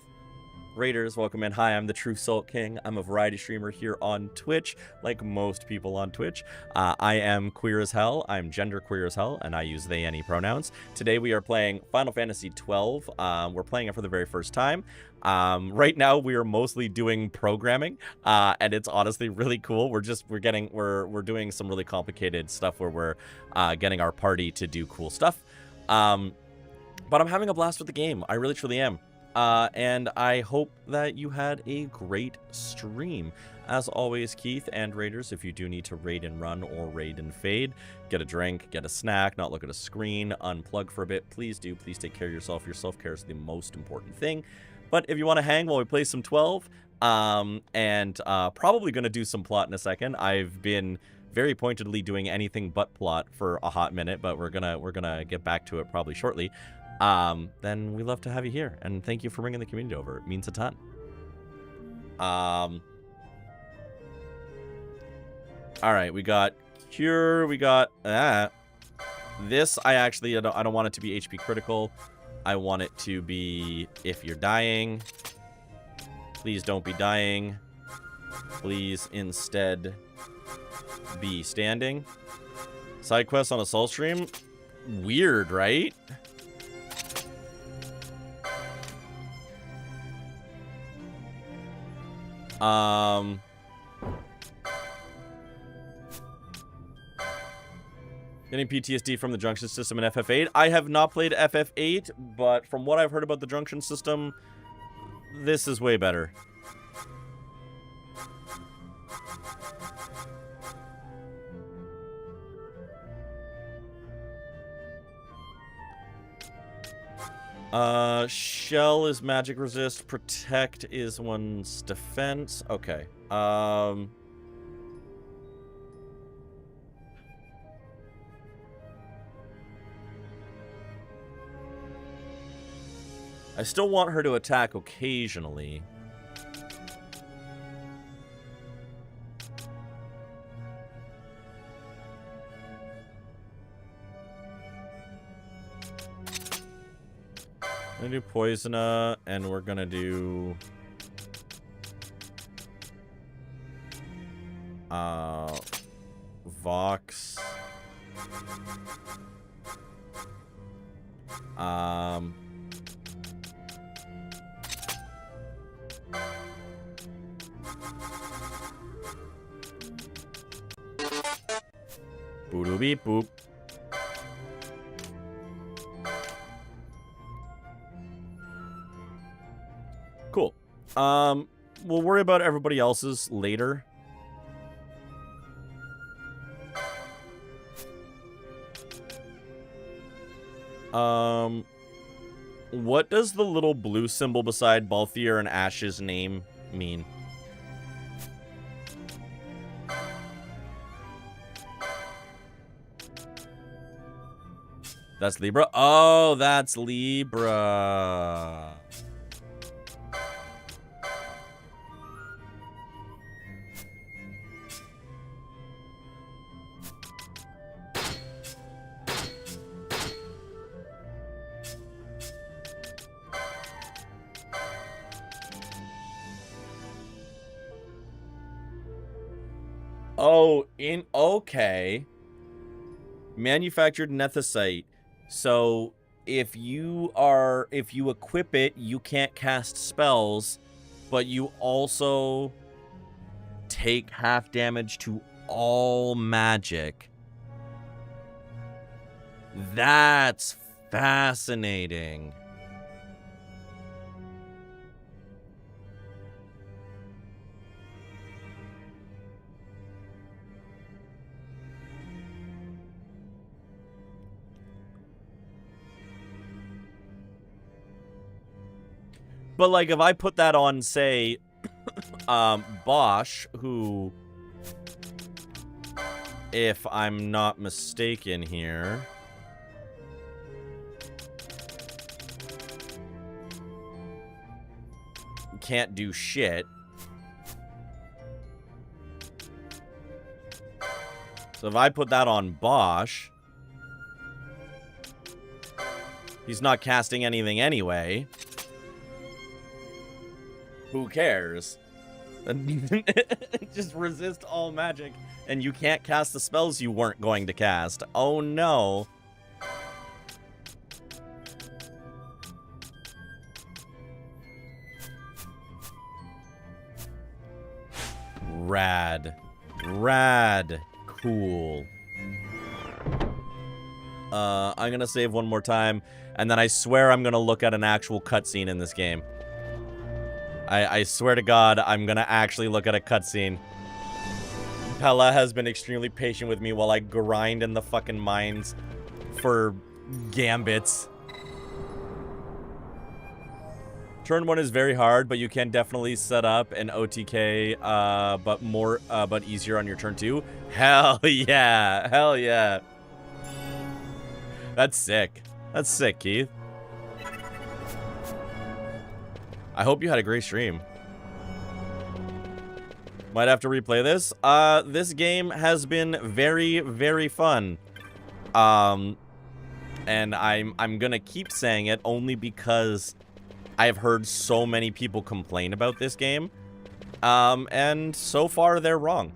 Raiders, welcome in. Hi, I'm the True Salt King. I'm a variety streamer here on Twitch, like most people on Twitch. I am queer as hell. I'm gender queer as hell, and I use they, any pronouns. Today we are playing Final Fantasy XII. We're playing it for the very first time. Right now we are mostly doing programming, and it's honestly really cool. We're doing some really complicated stuff where we're getting our party to do cool stuff. But I'm having a blast with the game. I really truly am. And I hope that you had a great stream. As always, Keith and Raiders, if you do need to raid and run or raid and fade, get a drink, get a snack, not look at a screen, unplug for a bit, please do. Please take care of yourself. Your self-care is the most important thing. But if you want to hang while we play some 12, and probably going to do some plot in a second. I've been very pointedly doing anything but plot for a hot minute, but we're gonna get back to it probably shortly. Then we love to have you here, and thank you for bringing the community over. It means a ton. All right, we got cure, we got this. I don't want it to be HP critical. I want it to be if you're dying, please don't be dying. Please instead be standing. Side quest on a soul stream? Weird, right? Getting PTSD from the junction system in FF8. I have not played FF8, but from what I've heard about the junction system, this is way better. Shell is magic resist. Protect is one's defense. Okay. I still want her to attack occasionally. I'm gonna do Poisona, and we're gonna do Vox. Boodoo beep boop. Cool. We'll worry about everybody else's later. What does the little blue symbol beside Balthier and Ash's name mean? That's Libra? Oh, that's Libra. Oh, okay. Manufactured nethicite. So if you equip it, you can't cast spells, but you also take half damage to all magic. That's fascinating. But, like, if I put that on, say, Bosch, who, if I'm not mistaken here, can't do shit. So if I put that on Bosch, he's not casting anything anyway. Who cares? Just resist all magic, and you can't cast the spells you weren't going to cast. Oh no. Rad. Rad. Cool. I'm gonna save one more time, and then I swear I'm gonna look at an actual cutscene in this game. I swear to God, I'm gonna actually look at a cutscene. Pella has been extremely patient with me while I grind in the fucking mines for gambits. Turn 1 is very hard, but you can definitely set up an OTK, but easier on your turn 2. Hell yeah, hell yeah. That's sick. That's sick, Keith. I hope you had a great stream. Might have to replay this. This game has been very, very fun. And I'm gonna keep saying it only because I've heard so many people complain about this game. And so far they're wrong.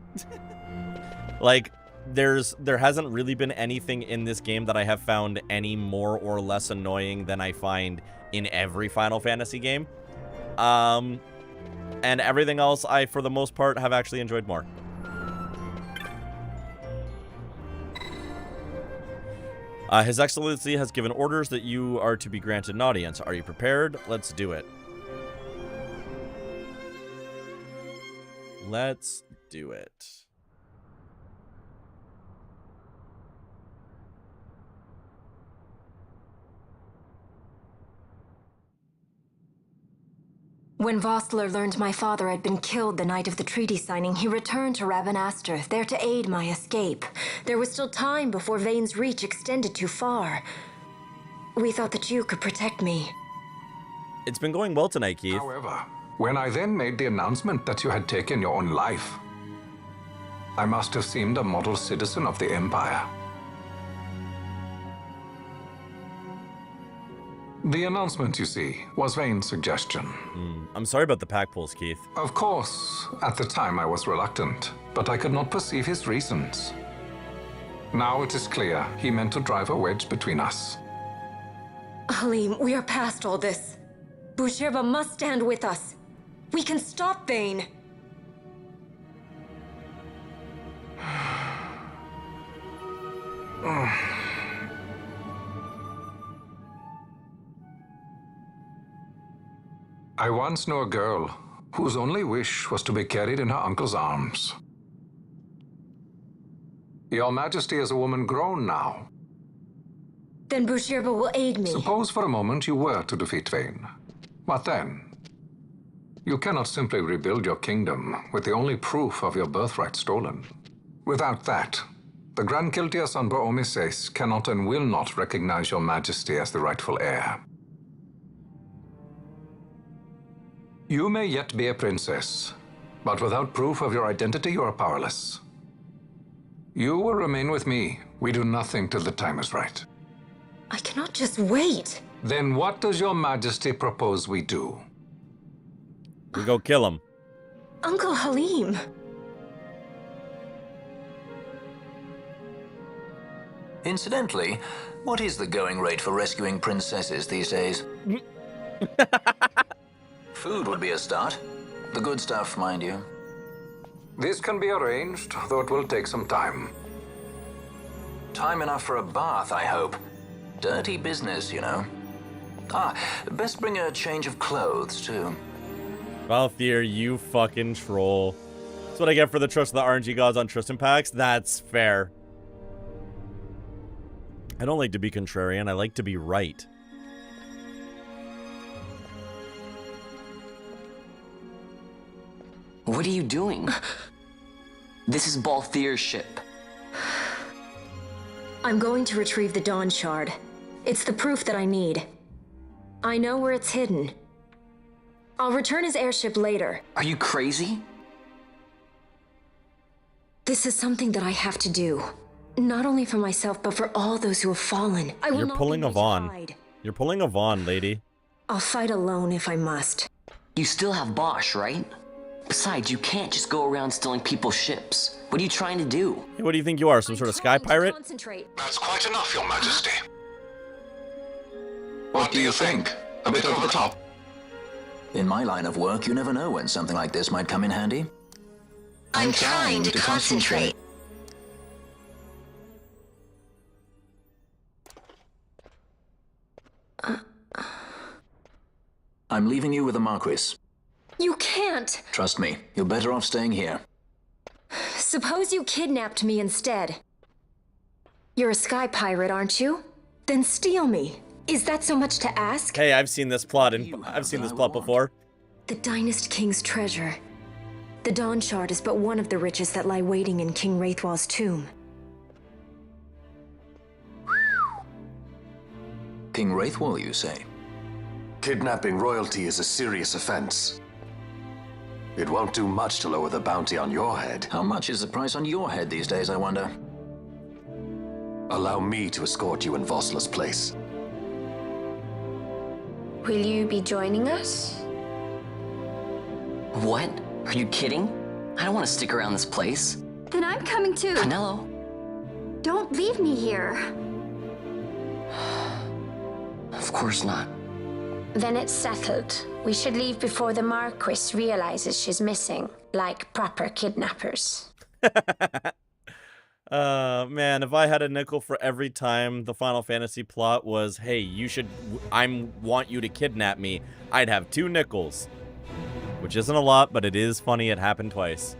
Like, there hasn't really been anything in this game that I have found any more or less annoying than I find in every Final Fantasy game. And everything else I, for the most part, have actually enjoyed more. His Excellency has given orders that you are to be granted an audience. Are you prepared? Let's do it. Let's do it. When Vossler learned my father had been killed the night of the treaty signing, he returned to Rabanastre, there to aid my escape. There was still time before Vane's reach extended too far. We thought that you could protect me. It's been going well tonight, Keith. However, when I then made the announcement that you had taken your own life, I must have seemed a model citizen of the Empire. The announcement, you see, was Vane's suggestion. I'm sorry about the pack pulls, Keith. Of course, at the time I was reluctant, but I could not perceive his reasons. Now it is clear he meant to drive a wedge between us. Halim, we are past all this. Bushirba must stand with us. We can stop Vane. I once knew a girl whose only wish was to be carried in her uncle's arms. Your Majesty is a woman grown now. Then Bushirba will aid me. Suppose for a moment you were to defeat Vane. What then? You cannot simply rebuild your kingdom with the only proof of your birthright stolen. Without that, the Grand Kiltias on Bo-Omises cannot and will not recognize your Majesty as the rightful heir. You may yet be a princess, but without proof of your identity, you are powerless. You will remain with me. We do nothing till the time is right. I cannot just wait. Then what does your Majesty propose we do? We go kill him. Uncle Halim. Incidentally, what is the going rate for rescuing princesses these days? Food would be a start. The good stuff, mind you. This can be arranged, though it will take some time. Time enough for a bath, I hope. Dirty business, you know. Best bring a change of clothes, too. Valthier, you fucking troll. That's what I get for the trust of the RNG gods on Tristan packs. That's fair. I don't like to be contrarian. I like to be right. What are you doing? This is Balthier's ship. I'm going to retrieve the Dawn Shard. It's the proof that I need. I know where it's hidden. I'll return his airship later. Are you crazy? This is something that I have to do. Not only for myself, but for all those who have fallen. I will You're not pulling be a made to Vaughn. hide. You're pulling a Vaughn, lady. I'll fight alone if I must. You still have Bosch, right? Besides, you can't just go around stealing people's ships. What are you trying to do? Hey, what do you think you are, some sort of sky pirate? Concentrate. That's quite enough, Your Majesty. What do you think? A bit over the top? In my line of work, you never know when something like this might come in handy. I'm trying to concentrate. I'm leaving you with the Marquis. You can't. Trust me, you're better off staying here. Suppose you kidnapped me instead. You're a sky pirate, aren't you? Then steal me. Is that so much to ask? Hey, I've seen this plot before. The Dynast King's treasure. The Dawn Shard is but one of the riches that lie waiting in King Wraithwall's tomb. King Wraithwall, you say? Kidnapping royalty is a serious offense. It won't do much to lower the bounty on your head. How much is the price on your head these days, I wonder? Allow me to escort you in Vosla's place. Will you be joining us? What? Are you kidding? I don't want to stick around this place. Then I'm coming too. Canelo? Don't leave me here. Of course not. Then it's settled. We should leave before the Marquis realizes she's missing, like proper kidnappers. Man, if I had a nickel for every time the Final Fantasy plot was, hey, want you to kidnap me, I'd have 2 nickels. Which isn't a lot, but it is funny it happened twice.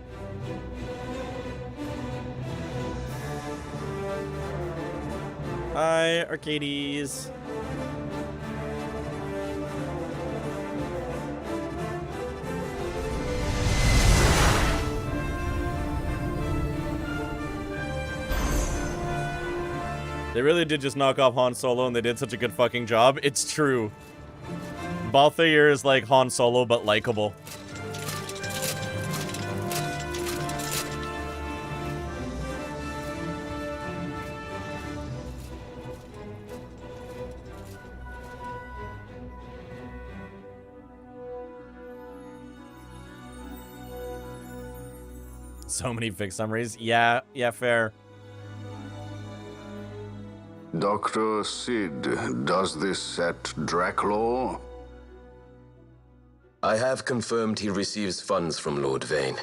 Hi, Arcades. They really did just knock off Han Solo, and they did such a good fucking job. It's true. Balthier is like Han Solo, but likable. So many fixed summaries. Yeah, fair. Dr. Sid, does this set Draclaw? I have confirmed he receives funds from Lord Vane.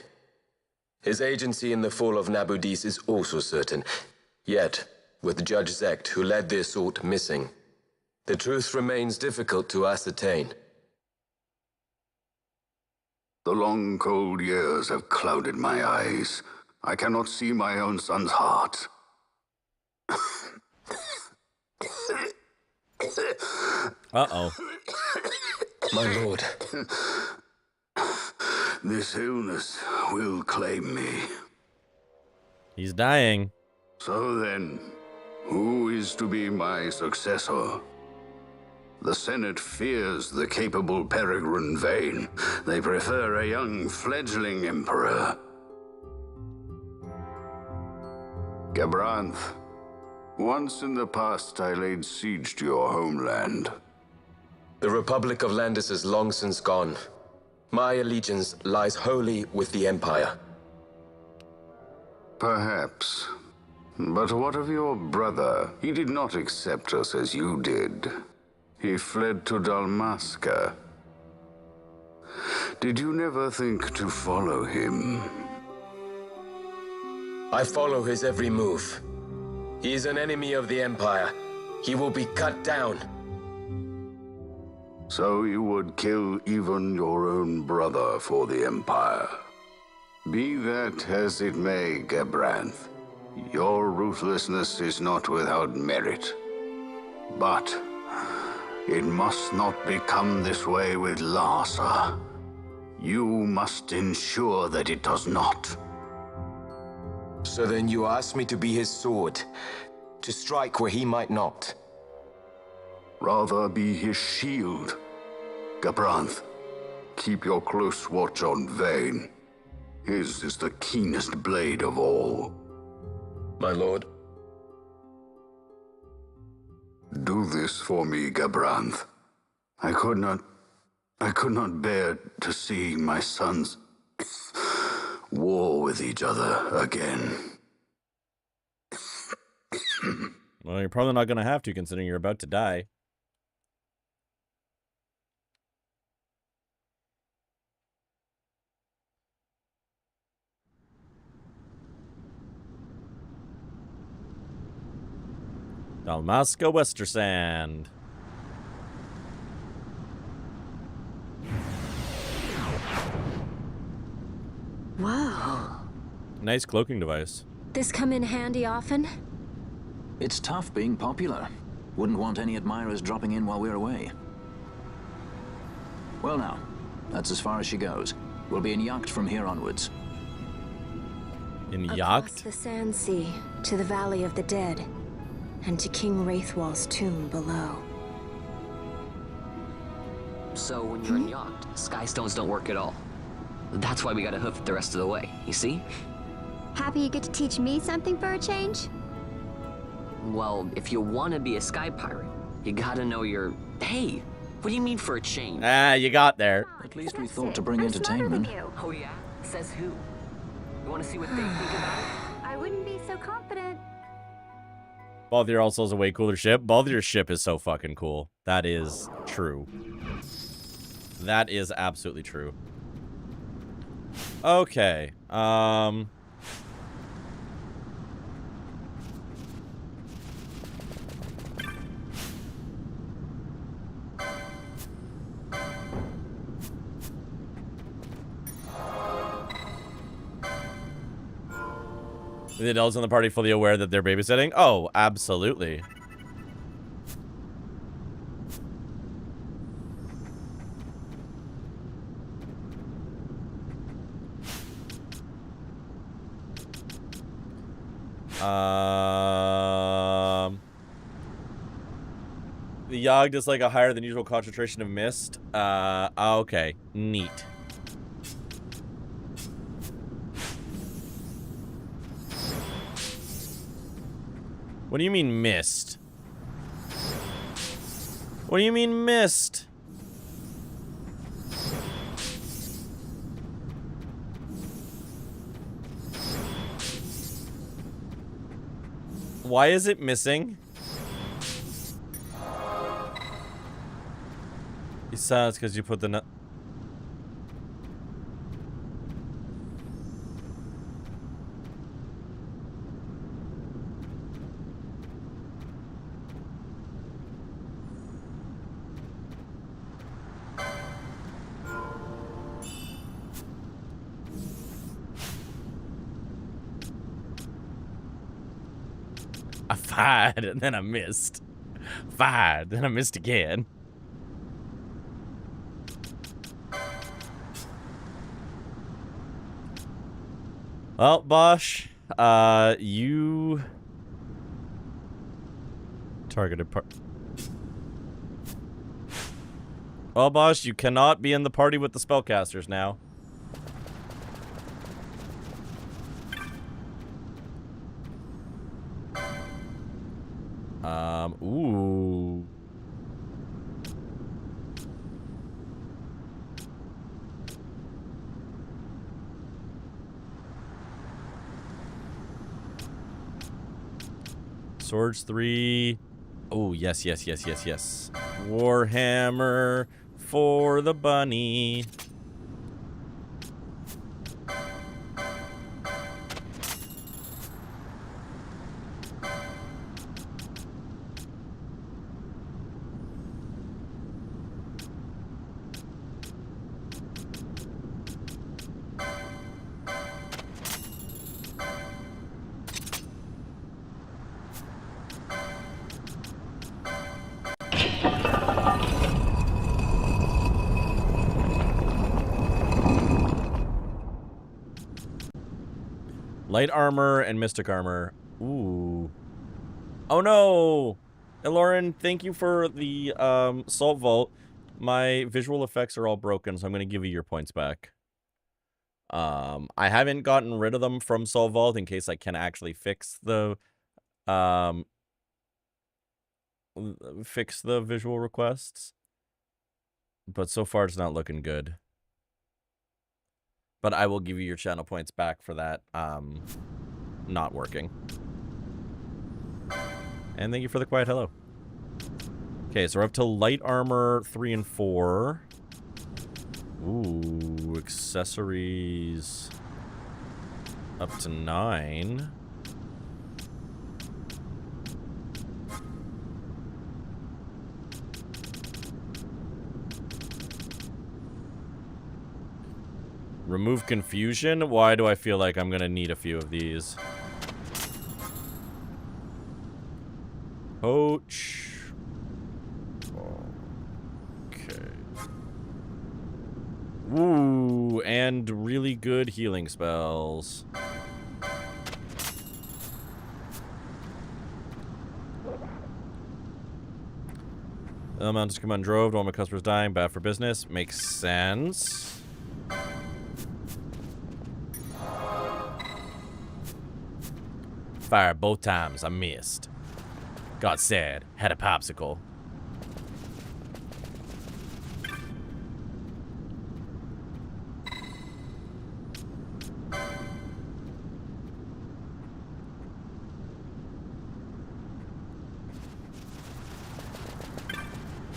His agency in the fall of Nabudis is also certain. Yet, with Judge Zekt, who led the assault, missing, the truth remains difficult to ascertain. The long, cold years have clouded my eyes. I cannot see my own son's heart. Uh-oh. My lord. This illness will claim me. He's dying. So then, who is to be my successor? The Senate fears the capable Peregrine Vane. They prefer a young fledgling emperor. Gabranth, once in the past I laid siege to your homeland. The Republic of Landis is long since gone. My allegiance lies wholly with the Empire. Perhaps. But what of your brother? He did not accept us as you did. He fled to Dalmasca. Did you never think to follow him? I follow his every move. He is an enemy of the Empire. He will be cut down. So you would kill even your own brother for the Empire. Be that as it may, Gabranth, your ruthlessness is not without merit. But it must not become this way with Larsa. You must ensure that it does not. So then you ask me to be his sword, to strike where he might not. Rather be his shield. Gabranth, keep your close watch on Vane. His is the keenest blade of all. My lord. Do this for me, Gabranth. I could not I could not bear to see my sons war with each other again. Well, you're probably not going to have to, considering you're about to die. Dalmasca Westersand. Whoa. Nice cloaking device. This come in handy often? It's tough being popular. Wouldn't want any admirers dropping in while we're away. Well now, that's as far as she goes. We'll be in yacht from here onwards. In Across yacht? the Sand Sea, to the Valley of the Dead, and to King Wraithwall's tomb below. So when you're in yacht, skystones don't work at all. That's why we gotta hoof it the rest of the way, you see? Happy you get to teach me something for a change? Well, if you want to be a sky pirate, you gotta know your... Hey, what do you mean for a change? Ah, you got there. At least we thought to bring entertainment. Oh yeah? Says who? You want to see what they think about it? I wouldn't be so confident. Balthier also has a way cooler ship. Balthier's ship is so fucking cool. That is true. That is absolutely true. Okay. The adults in the party fully aware that they're babysitting? Oh, absolutely. The Yogg is like a higher than usual concentration of mist. Okay. Neat. What do you mean mist? What do you mean mist? Why is it missing? He says because you put the nut. I fired and then I missed. Fired, then I missed again. Well, Bosch, you targeted part. Well, Bosch, you cannot be in the party with the spellcasters now. Ooh. Swords 3. Oh, yes, yes, yes, yes, yes. Warhammer for the bunny. Light armor and mystic armor. Ooh. Oh no! Elorin, thank you for the salt vault. My visual effects are all broken, so I'm going to give you your points back. I haven't gotten rid of them from salt vault in case I can actually fix the visual requests. But so far, it's not looking good. But I will give you your channel points back for that not working. And thank you for the quiet hello. Okay, so we're up to light armor 3 and 4. Ooh, accessories up to 9. Remove confusion? Why do I feel like I'm gonna need a few of these? Poach. Okay. Ooh, and really good healing spells. Amounts come on drove, don't want my customers dying, bad for business. Makes sense. Fired both times, I missed. Got sad, had a popsicle.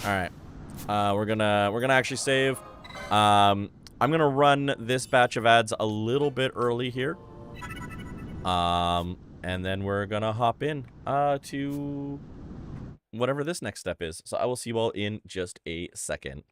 Alright. We're gonna actually save. I'm gonna run this batch of ads a little bit early here. And then we're gonna hop in to whatever this next step is. So I will see you all in just a second.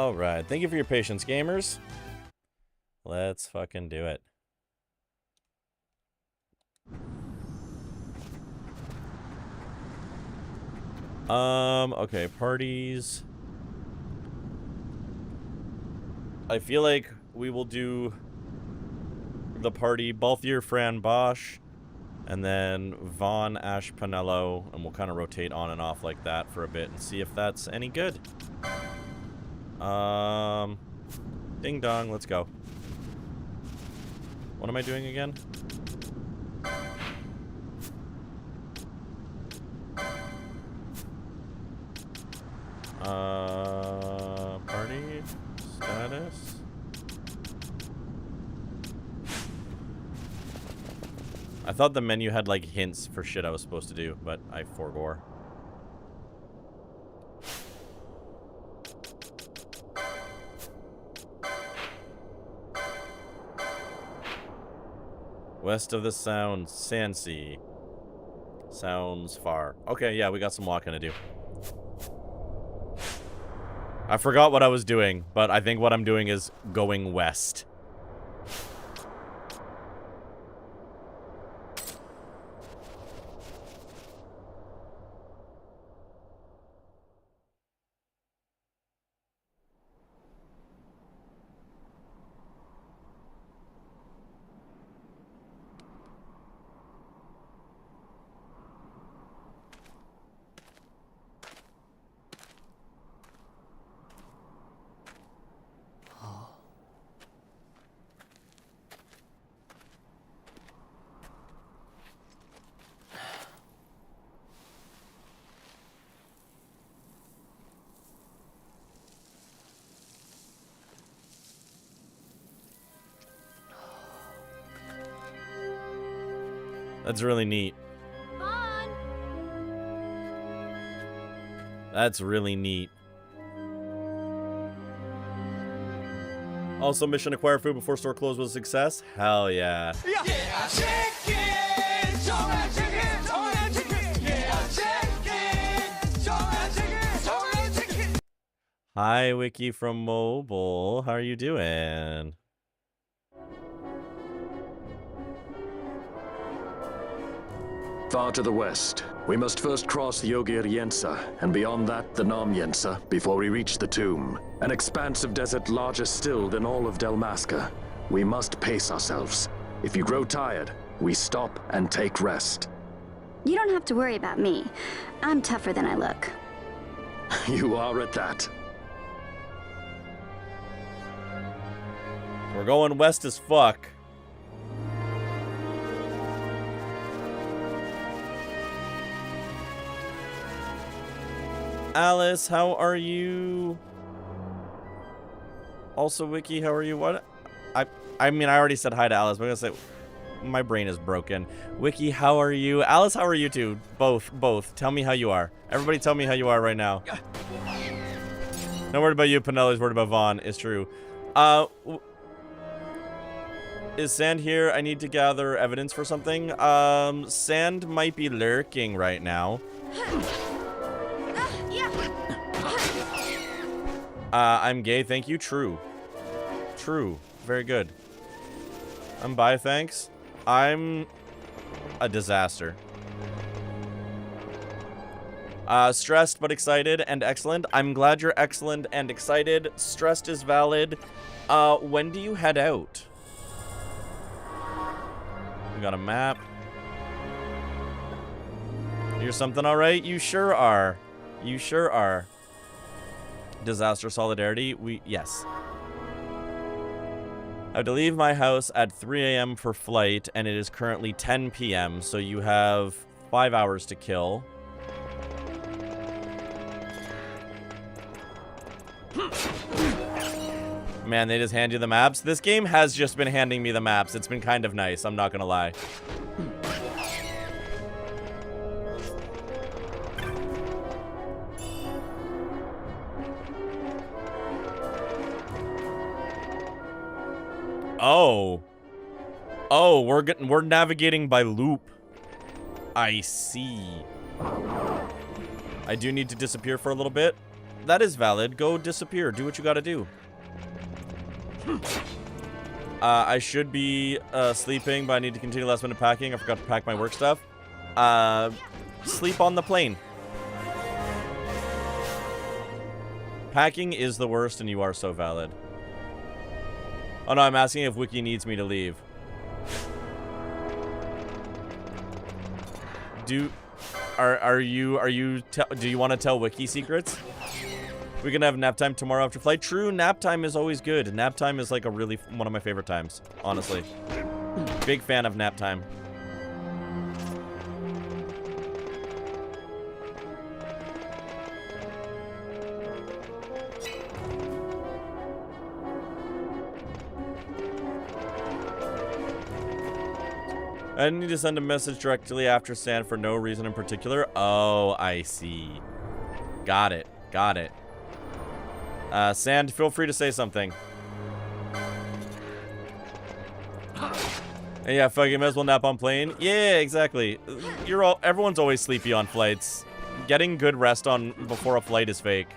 Alright, thank you for your patience, gamers. Let's fucking do it. Okay, parties. I feel like we will do the party Balthier, Fran, Bosch, and then Vaughn, Ash, Pinello, and we'll kind of rotate on and off like that for a bit and see if that's any good. Ding dong, let's go. What am I doing again? Party status. I thought the menu had like hints for shit I was supposed to do, but I forbore. West of the Sound, Sandsea. Sounds far. Okay, yeah, we got some walking to do. I forgot what I was doing, but I think what I'm doing is going west. That's really neat. Vaughn! That's really neat. Also, mission acquire food before store close was a success? Hell yeah. Yeah, chicken! Soy chicken! Soy chicken! Yeah, chicken! Soy chicken! Hi, Wiki from Mobile. How are you doing? Far to the west. We must first cross the Yogir Yensa, and beyond that, the Nam Yensa, before we reach the tomb. An expanse of desert larger still than all of Delmasca. We must pace ourselves. If you grow tired, we stop and take rest. You don't have to worry about me. I'm tougher than I look. You are at that. We're going west as fuck. Alice, how are you? Also, Wiki, how are you? What? I mean, I already said hi to Alice, but I'm gonna say my brain is broken. Wiki, how are you? Alice, how are you too? Both. Tell me how you are. Everybody tell me how you are right now. No worried about you, Pinelli's worried about Vaughn. It's true. Is Sand here? I need to gather evidence for something. Sand might be lurking right now. I'm gay, thank you. True. Very good. I'm bi, thanks. I'm a disaster. Stressed but excited and excellent. I'm glad you're excellent and excited. Stressed is valid. When do you head out? We got a map. You're something alright? You sure are. You sure are. Disaster solidarity. Yes. I have to leave my house at 3 a.m. for flight, and it is currently 10 p.m., so you have 5 hours to kill. Man, they just hand you the maps. This game has just been handing me the maps. It's been kind of nice, I'm not gonna lie. Oh, we're navigating by loop. I see. I do need to disappear for a little bit. that is valid. Go disappear. Do what you gotta do. I should be sleeping, but I need to continue last minute packing. I forgot to pack my work stuff. Sleep on the plane. Packing is the worst, and you are so valid. Oh no, I'm asking if Wiki needs me to leave. Do you want to tell Wiki secrets? We can have nap time tomorrow after flight. True, nap time is always good. Nap time is like one of my favorite times, honestly. Big fan of nap time. I need to send a message directly after Sand for no reason in particular. Oh, I see. Got it. Got it. Sand, feel free to say something. And yeah, fuck, you might as well nap on plane. Yeah, exactly. Everyone's always sleepy on flights. Getting good rest on before a flight is fake.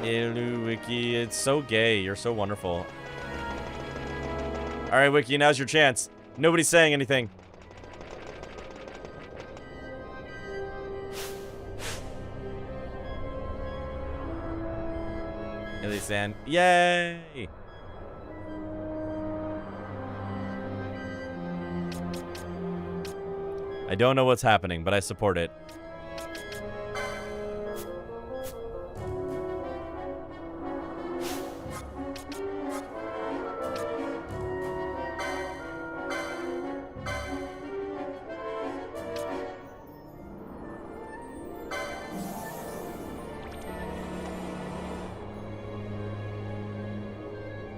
Hello, Wiki. It's so gay. You're so wonderful. Alright, Wiki, now's your chance. Nobody's saying anything. Illy Sand. Yay! I don't know what's happening, but I support it.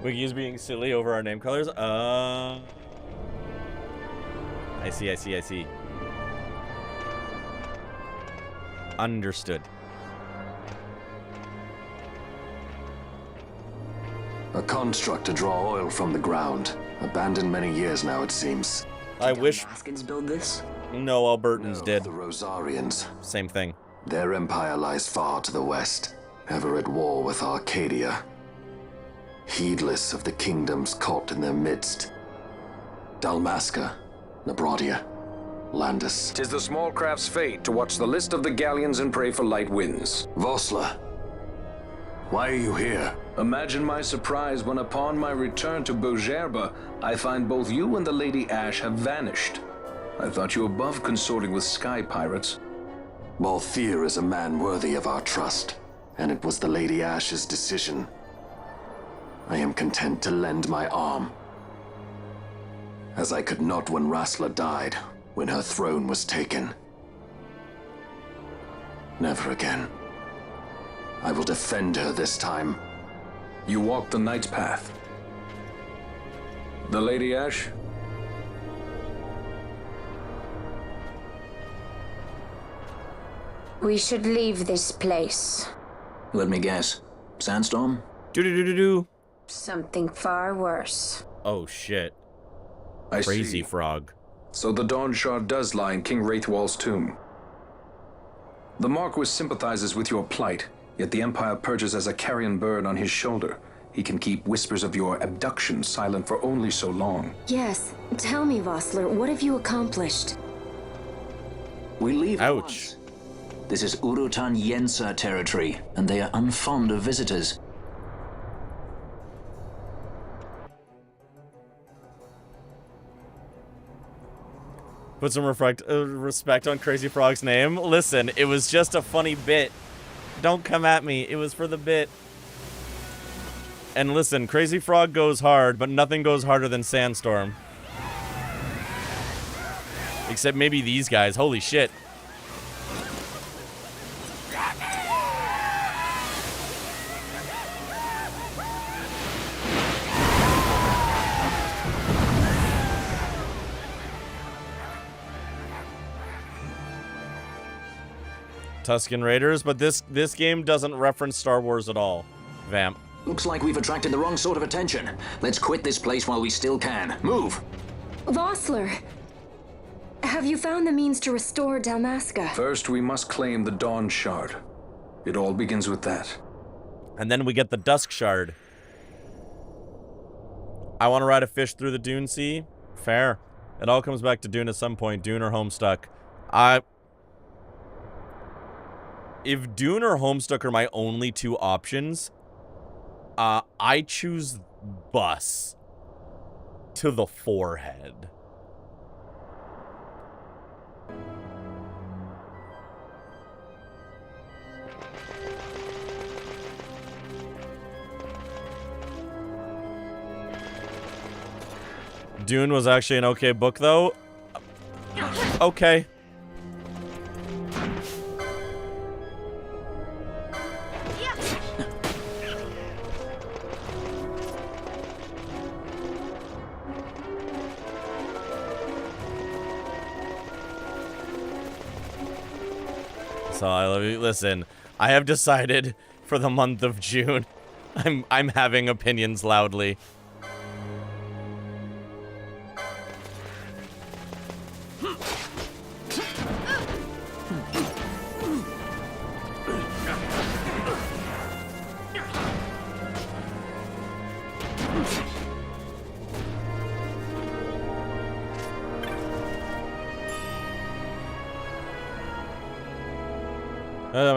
Wiki is being silly over our name colors. I see. Understood. A construct to draw oil from the ground. Abandoned many years now, it seems. I wish. Baskins build this? No, Albertans did. The Rosarians. Same thing. Their empire lies far to the west, ever at war with Arcadia. Heedless of the kingdoms caught in their midst. Dalmasca, Nabrodia, Landis. 'Tis the small craft's fate to watch the list of the galleons and pray for light winds. Vossler, why are you here? Imagine my surprise when upon my return to Beaugerbe, I find both you and the Lady Ash have vanished. I thought you above consorting with sky pirates. Balthier is a man worthy of our trust, and it was the Lady Ash's decision. I am content to lend my arm, as I could not when Rassler died, when her throne was taken. Never again. I will defend her this time. You walk the Knight's path. The Lady Ash? We should leave this place. Let me guess. Sandstorm? Do. Something far worse. Oh shit. I Crazy see. frog. So the Dawn Shard does lie in King Wraithwall's tomb. The Marquis sympathizes with your plight, yet the Empire purges as a carrion bird on his shoulder. He can keep whispers of your abduction silent for only so long. Yes. Tell me, Vossler, what have you accomplished? We leave at Ouch. once. This is Urutan Yensa territory, and they are unfond of visitors. Put some respect on Crazy Frog's name. Listen, it was just a funny bit. Don't come at me. It was for the bit. And listen, Crazy Frog goes hard, but nothing goes harder than Sandstorm. Except maybe these guys. Holy shit. Tusken Raiders, but this game doesn't reference Star Wars at all. Vamp. Looks like we've attracted the wrong sort of attention. Let's quit this place while we still can. Move! Vossler! Have you found the means to restore Dalmasca? First, we must claim the Dawn Shard. It all begins with that. And then we get the Dusk Shard. I want to ride a fish through the Dune Sea. Fair. It all comes back to Dune at some point. Dune or Homestuck. If Dune or Homestuck are my only two options, I choose bus to the forehead. Dune was actually an okay book, though. Okay. So listen, I have decided for the month of June, I'm having opinions loudly.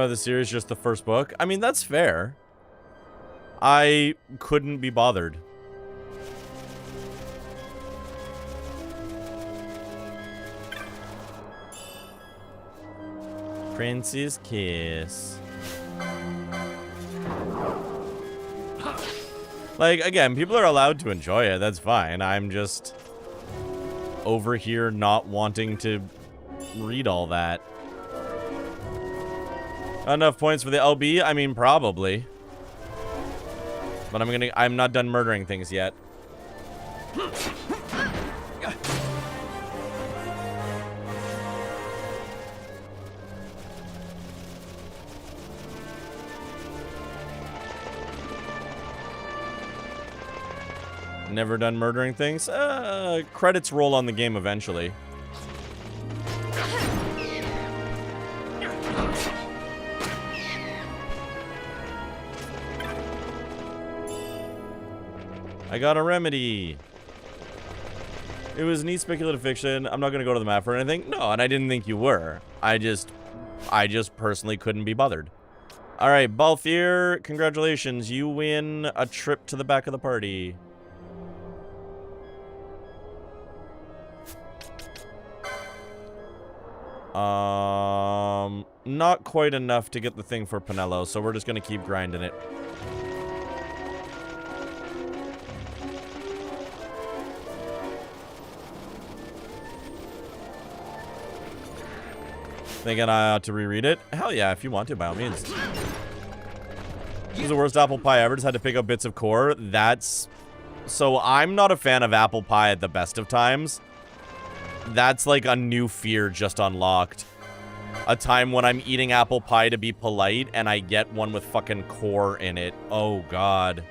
The series, just the first book. I mean, that's fair. I couldn't be bothered. Prince's Kiss. Like, again, people are allowed to enjoy it. That's fine. I'm just over here not wanting to read all that. Enough points for the LB? I mean, probably. But I'm not done murdering things yet. Never done murdering things? Credits roll on the game eventually. I got a remedy. It was neat speculative fiction. I'm not going to go to the map for anything. No, and I didn't think you were. I just personally couldn't be bothered. All right, Balthier, congratulations. You win a trip to the back of the party. Not quite enough to get the thing for Pinello, so we're just going to keep grinding it. Thinking I ought to reread it? Hell yeah, if you want to, by all means. This is the worst apple pie ever. Just had to pick up bits of core. That's... So I'm not a fan of apple pie at the best of times. That's like a new fear just unlocked. A time when I'm eating apple pie to be polite and I get one with fucking core in it. Oh, God.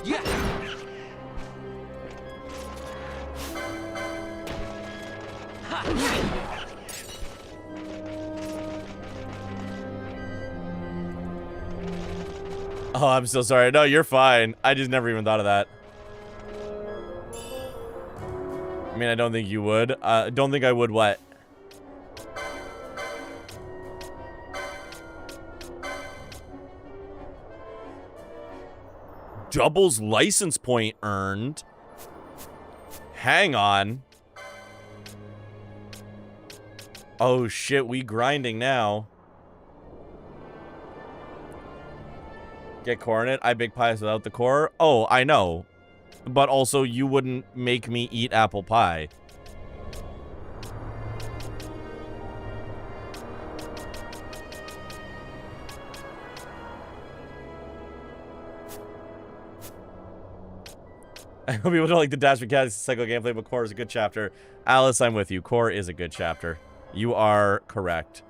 Yeah. Oh, I'm so sorry. No, you're fine. I just never even thought of that. I mean, I don't think you would. Don't think I would what? Doubles license point earned. Hang on. Oh shit, we grinding now. Get core in it. I bake pies without the core. Oh, I know. But also, you wouldn't make me eat apple pie. I hope people don't like the Dash Mechanics Cycle gameplay, but Core is a good chapter. Alice, I'm with you. Core is a good chapter. You are correct.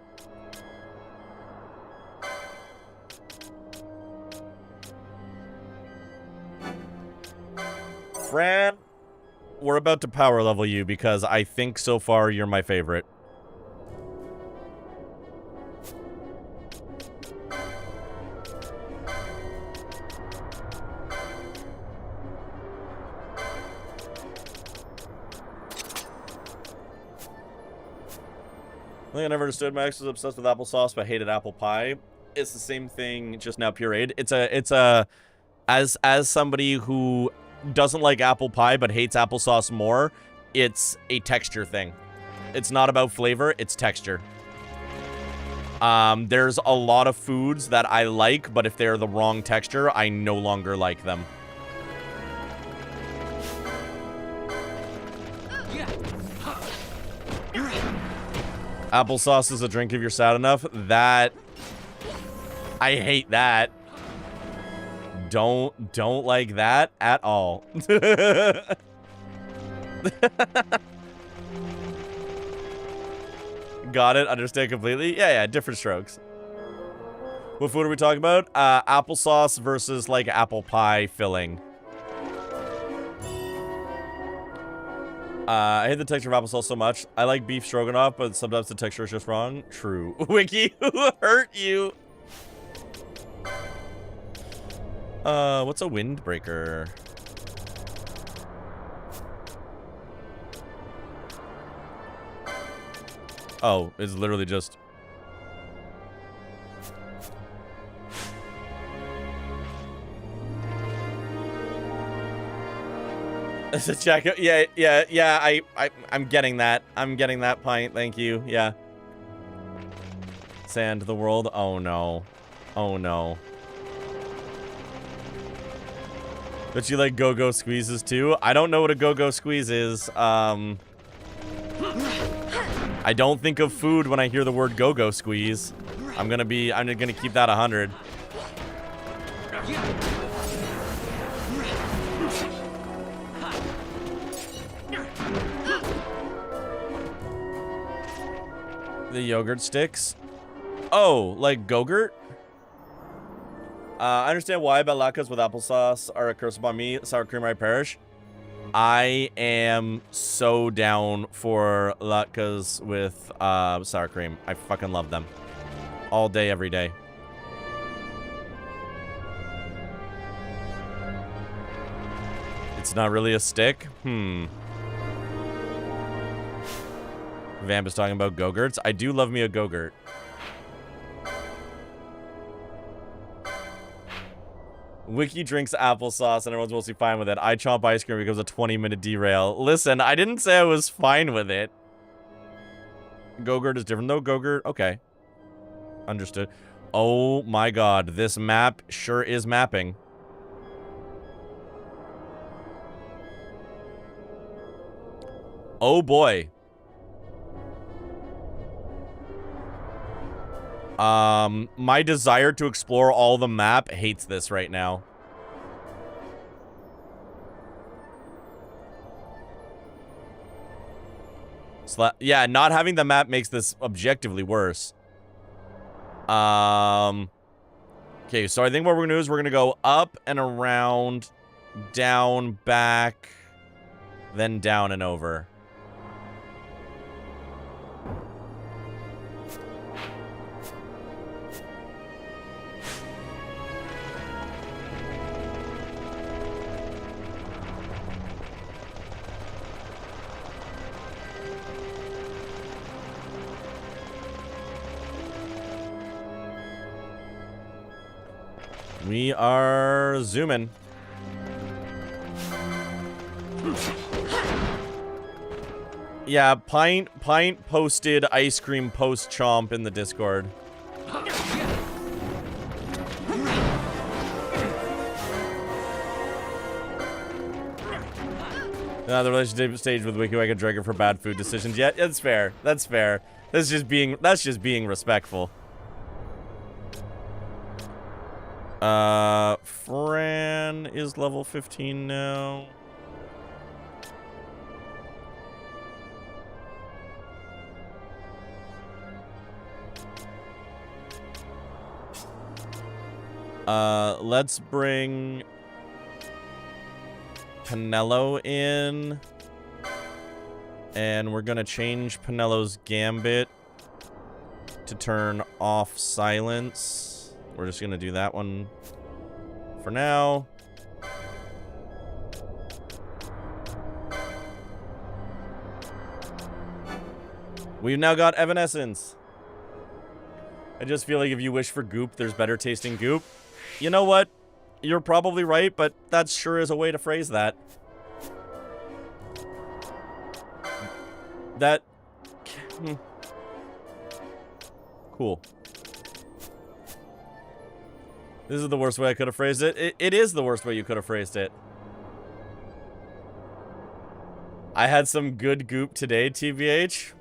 Fran, we're about to power level you because I think so far you're my favorite. I think I never understood. My ex was obsessed with applesauce but hated apple pie. It's the same thing, just now pureed. As somebody who doesn't like apple pie but hates applesauce more, it's a texture thing. It's not about flavor, it's texture. There's a lot of foods that I like, but if they're the wrong texture, I no longer like them. Applesauce is a drink if you're sad enough. That... I hate that. Don't like that at all. Got it. Understand completely. Yeah, different strokes. What food are we talking about? Applesauce versus, like, apple pie filling. I hate the texture of applesauce so much. I like beef stroganoff, but sometimes the texture is just wrong. True. Wiki, who hurt you? What's a windbreaker? Oh, it's literally just... It's a check. Yeah, I'm getting that. I'm getting that pint. Thank you. Yeah. Sand the world. Oh no. Oh no. But you like go-go squeezes too? I don't know what a go-go squeeze is. I don't think of food when I hear the word go-go squeeze. I'm gonna keep that 100. The yogurt sticks. Oh, like Go-Gurt? I understand why, but latkes with applesauce are a curse upon me. Sour cream, I perish. I am so down for latkes with sour cream. I fucking love them. All day, every day. It's not really a stick? Vamp is talking about Go-Gurts. I do love me a Go-Gurt. Wiki drinks applesauce and everyone's mostly fine with it. I chomp ice cream because a 20-minute derail. Listen, I didn't say I was fine with it. Go-Gurt is different though. Go-Gurt, okay. Understood. Oh my god, this map sure is mapping. Oh boy. My desire to explore all the map hates this right now. Yeah, not having the map makes this objectively worse. Okay, so I think what we're gonna do is we're gonna go up and around, down, back, then down and over. We are zooming. Yeah, Pint posted ice cream post chomp in the Discord. The relationship stage with Wiki, I can drag her for bad food decisions. Yeah, that's fair. That's fair. That's just being respectful. Fran is level 15 now. Let's bring Pinello in. And we're gonna change Pinello's gambit to turn off silence. We're just gonna do that one for now. We've now got Evanescence. I just feel like if you wish for goop, there's better tasting goop. You know what? You're probably right, but that sure is a way to phrase that. That... Cool. This is the worst way I could have phrased it. It is the worst way you could have phrased it. I had some good goop today, TBH.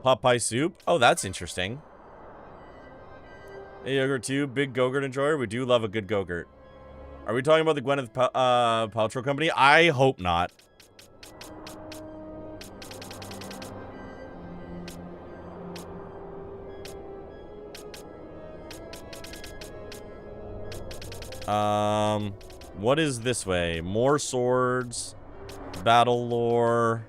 Popeye soup? Oh, that's interesting. Hey, Yogurt 2, big Go-Gurt enjoyer. We do love a good Go-Gurt. Are we talking about the Gwyneth Paltrow company? I hope not. What is this way? More swords. Battle lore.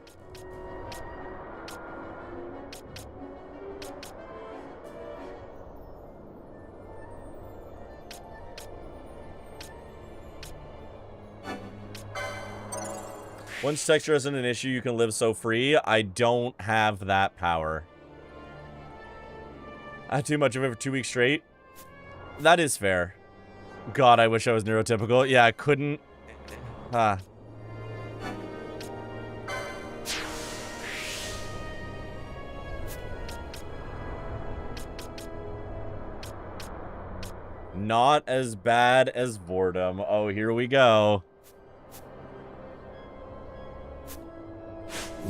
Once texture isn't an issue, you can live so free. I don't have that power. I had too much of it for 2 weeks straight. That is fair. God, I wish I was neurotypical. Yeah, I couldn't. Not as bad as boredom. Oh, here we go.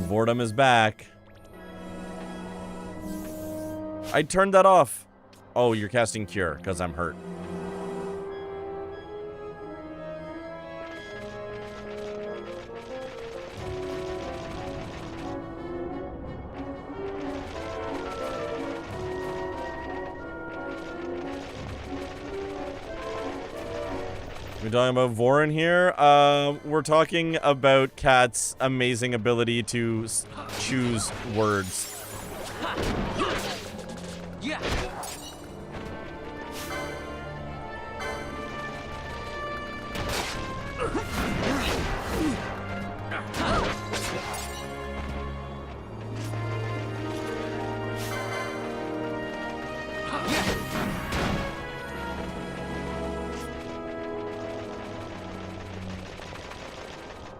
Boredom is back. I turned that off. Oh, you're casting Cure, because I'm hurt. We're talking about Vorin here. We're talking about Kat's amazing ability to choose words. Yeah.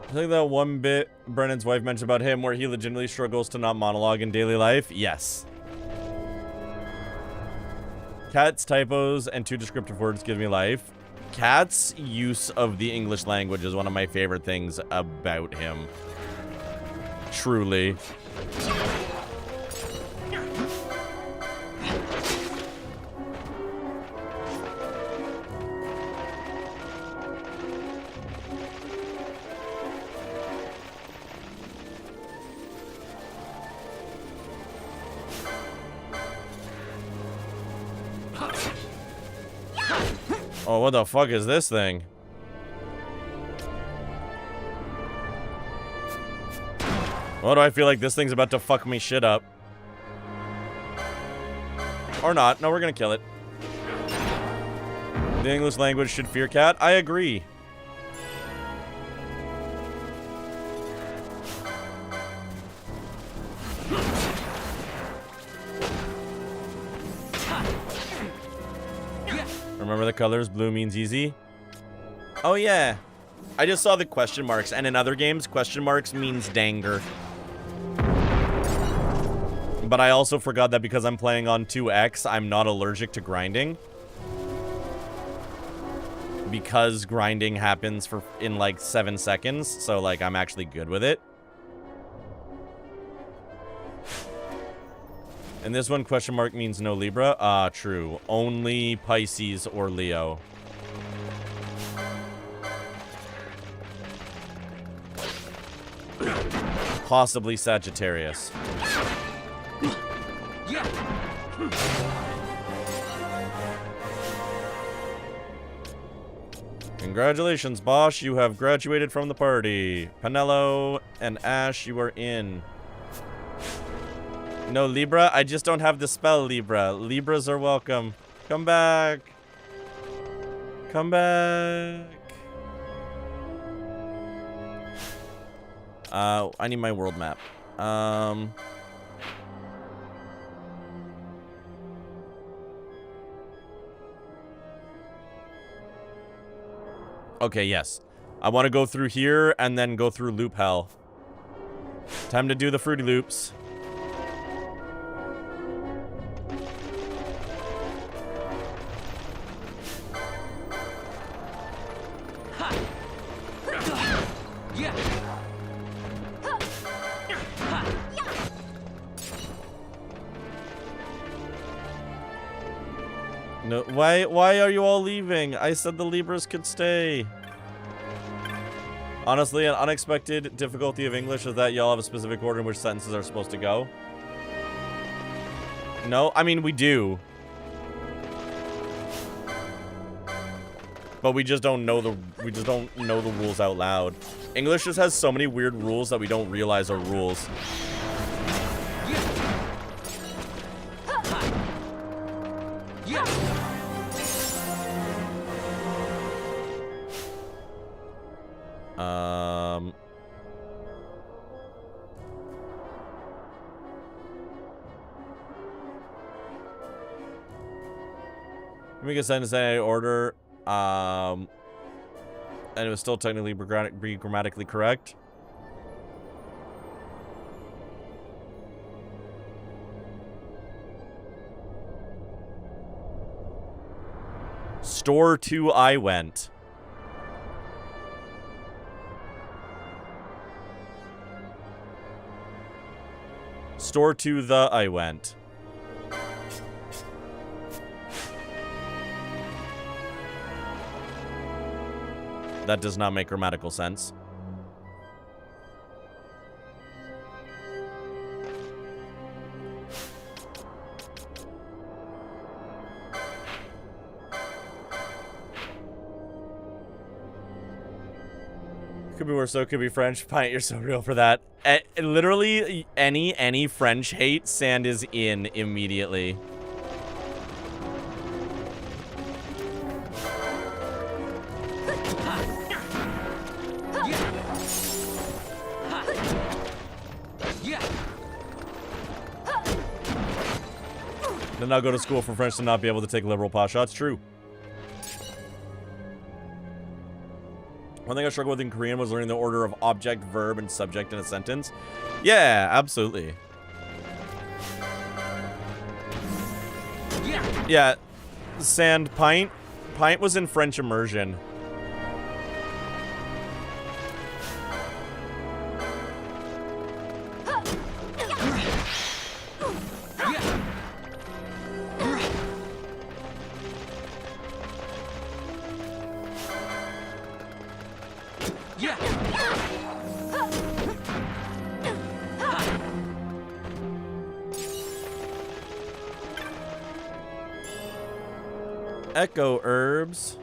I think that one bit Brennan's wife mentioned about him where he legitimately struggles to not monologue in daily life. Yes. Kat's typos and 2 descriptive words give me life. Kat's use of the English language is one of my favorite things about him. Truly. Oh, what the fuck is this thing? Why do I feel like this thing's about to fuck me shit up? Or not. No, we're gonna kill it. The English language should fear Cat. I agree. Remember the colors? Blue means easy. Oh, yeah. I just saw the question marks, and in other games, question marks means danger. But I also forgot that because I'm playing on 2X, I'm not allergic to grinding. Because grinding happens in like 7 seconds, so like I'm actually good with it. And this one, question mark, means no Libra. Ah, true. Only Pisces or Leo. Possibly Sagittarius. Congratulations, Bosch. You have graduated from the party. Penelo and Ash, you are in. No, Libra? I just don't have the spell, Libra. Libras are welcome. Come back. Come back. I need my world map. Okay, yes. I want to go through here and then go through Loop Hell. Time to do the Fruity Loops. No, why are you all leaving? I said the Libras could stay. Honestly, an unexpected difficulty of English is that y'all have a specific order in which sentences are supposed to go. No, I mean we do. But we just don't know the rules out loud. English just has so many weird rules that we don't realize are rules. We can send in any order, and it was still technically grammatically correct. Store to I went. Store to the I went. That does not make grammatical sense. Could be worse, so could be French. Pint, you're so real for that. Literally, any French hate, Sand is in immediately. Did not go to school for French to not be able to take liberal pot shots. True. One thing I struggled with in Korean was learning the order of object, verb, and subject in a sentence. Yeah, absolutely. Yeah, Sand, Pint. Pint was in French immersion. Echo herbs.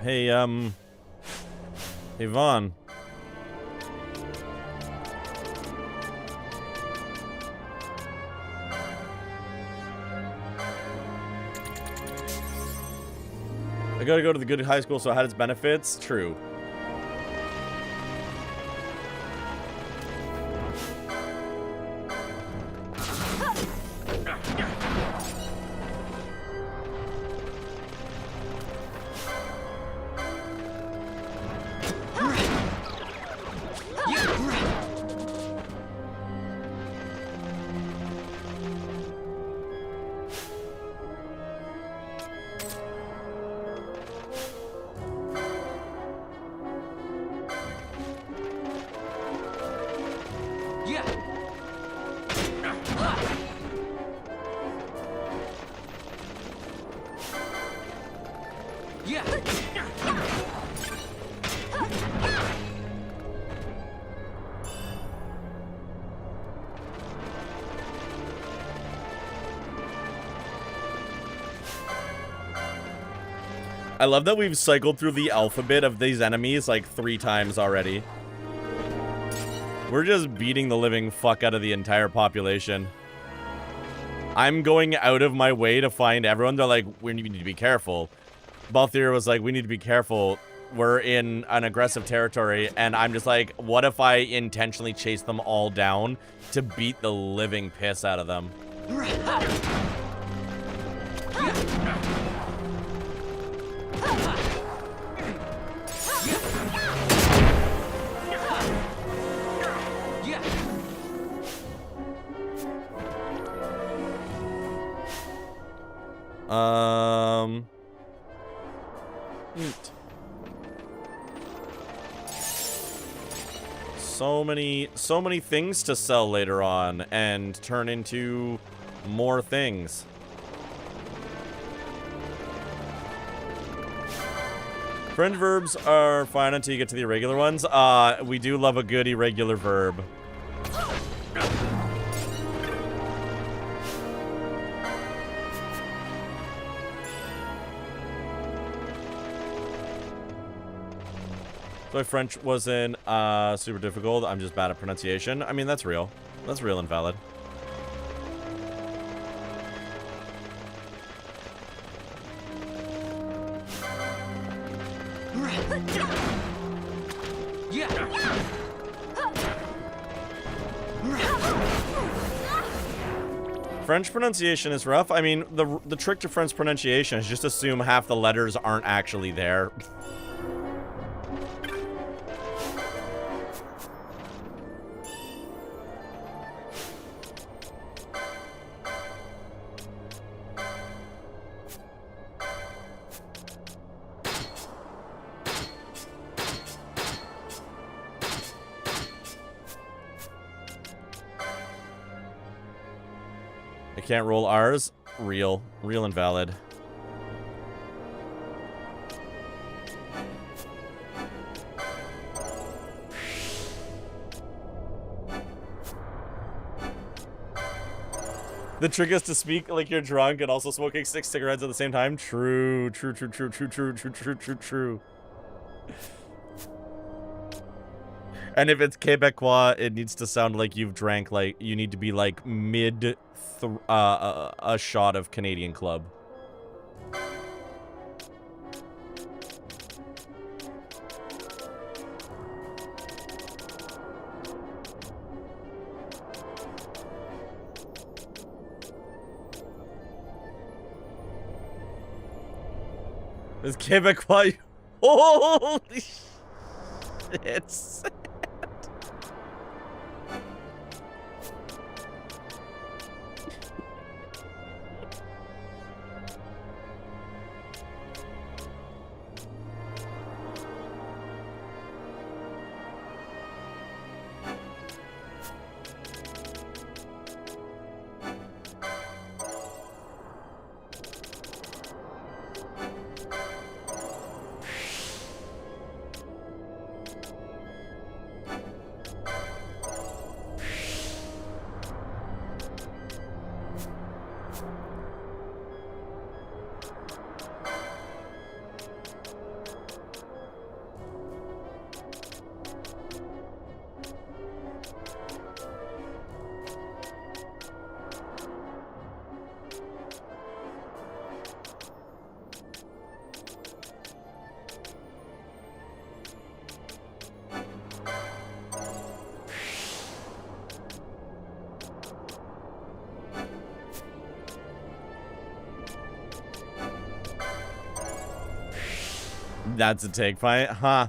Hey, hey, Vaughn. I gotta go to the good high school, so it had its benefits. True. I love that we've cycled through the alphabet of these enemies like 3 times already. We're just beating the living fuck out of the entire population. I'm going out of my way to find everyone. They're like, we need to be careful. Balthier was like, we need to be careful. We're in an aggressive territory. And I'm just like, what if I intentionally chase them all down to beat the living piss out of them? So many things to sell later on and turn into more things. Fringe verbs are fine until you get to the irregular ones. We do love a good irregular verb. So French wasn't super difficult. I'm just bad at pronunciation. I mean, that's real. That's real and valid. French pronunciation is rough. I mean, the trick to French pronunciation is just assume half the letters aren't actually there. Can't roll R's. Real and valid. The trick is to speak like you're drunk and also smoking 6 cigarettes at the same time. True. And if it's Quebecois, it needs to sound like you've drank, like, you need to be, like, mid a shot of Canadian Club. Is Quebecois... Holy shit. That's a take fight, huh?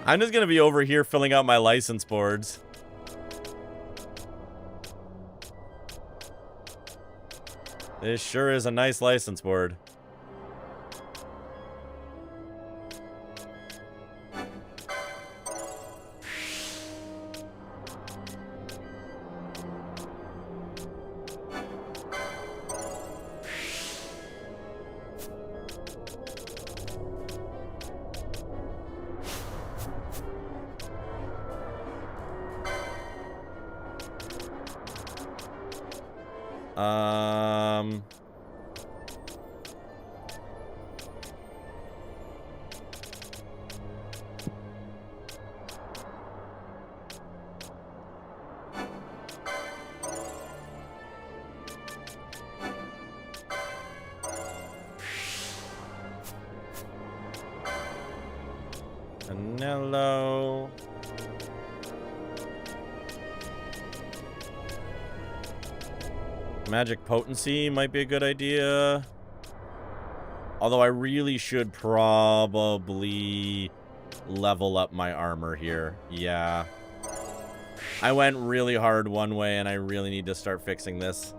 I'm just gonna be over here filling out my license boards. This sure is a nice license board. Anello. Magic potency might be a good idea. Although I really should probably level up my armor here. Yeah. I went really hard one way and I really need to start fixing this.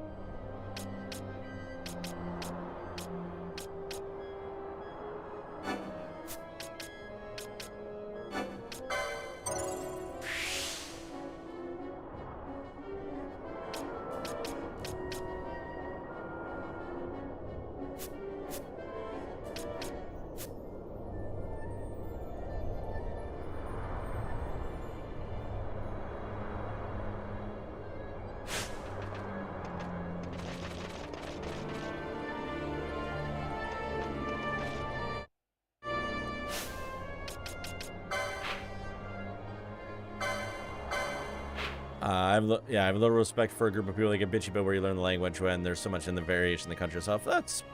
I have a little respect for a group of people that get bitchy about where you learn the language when there's so much in the variation in the country itself. That's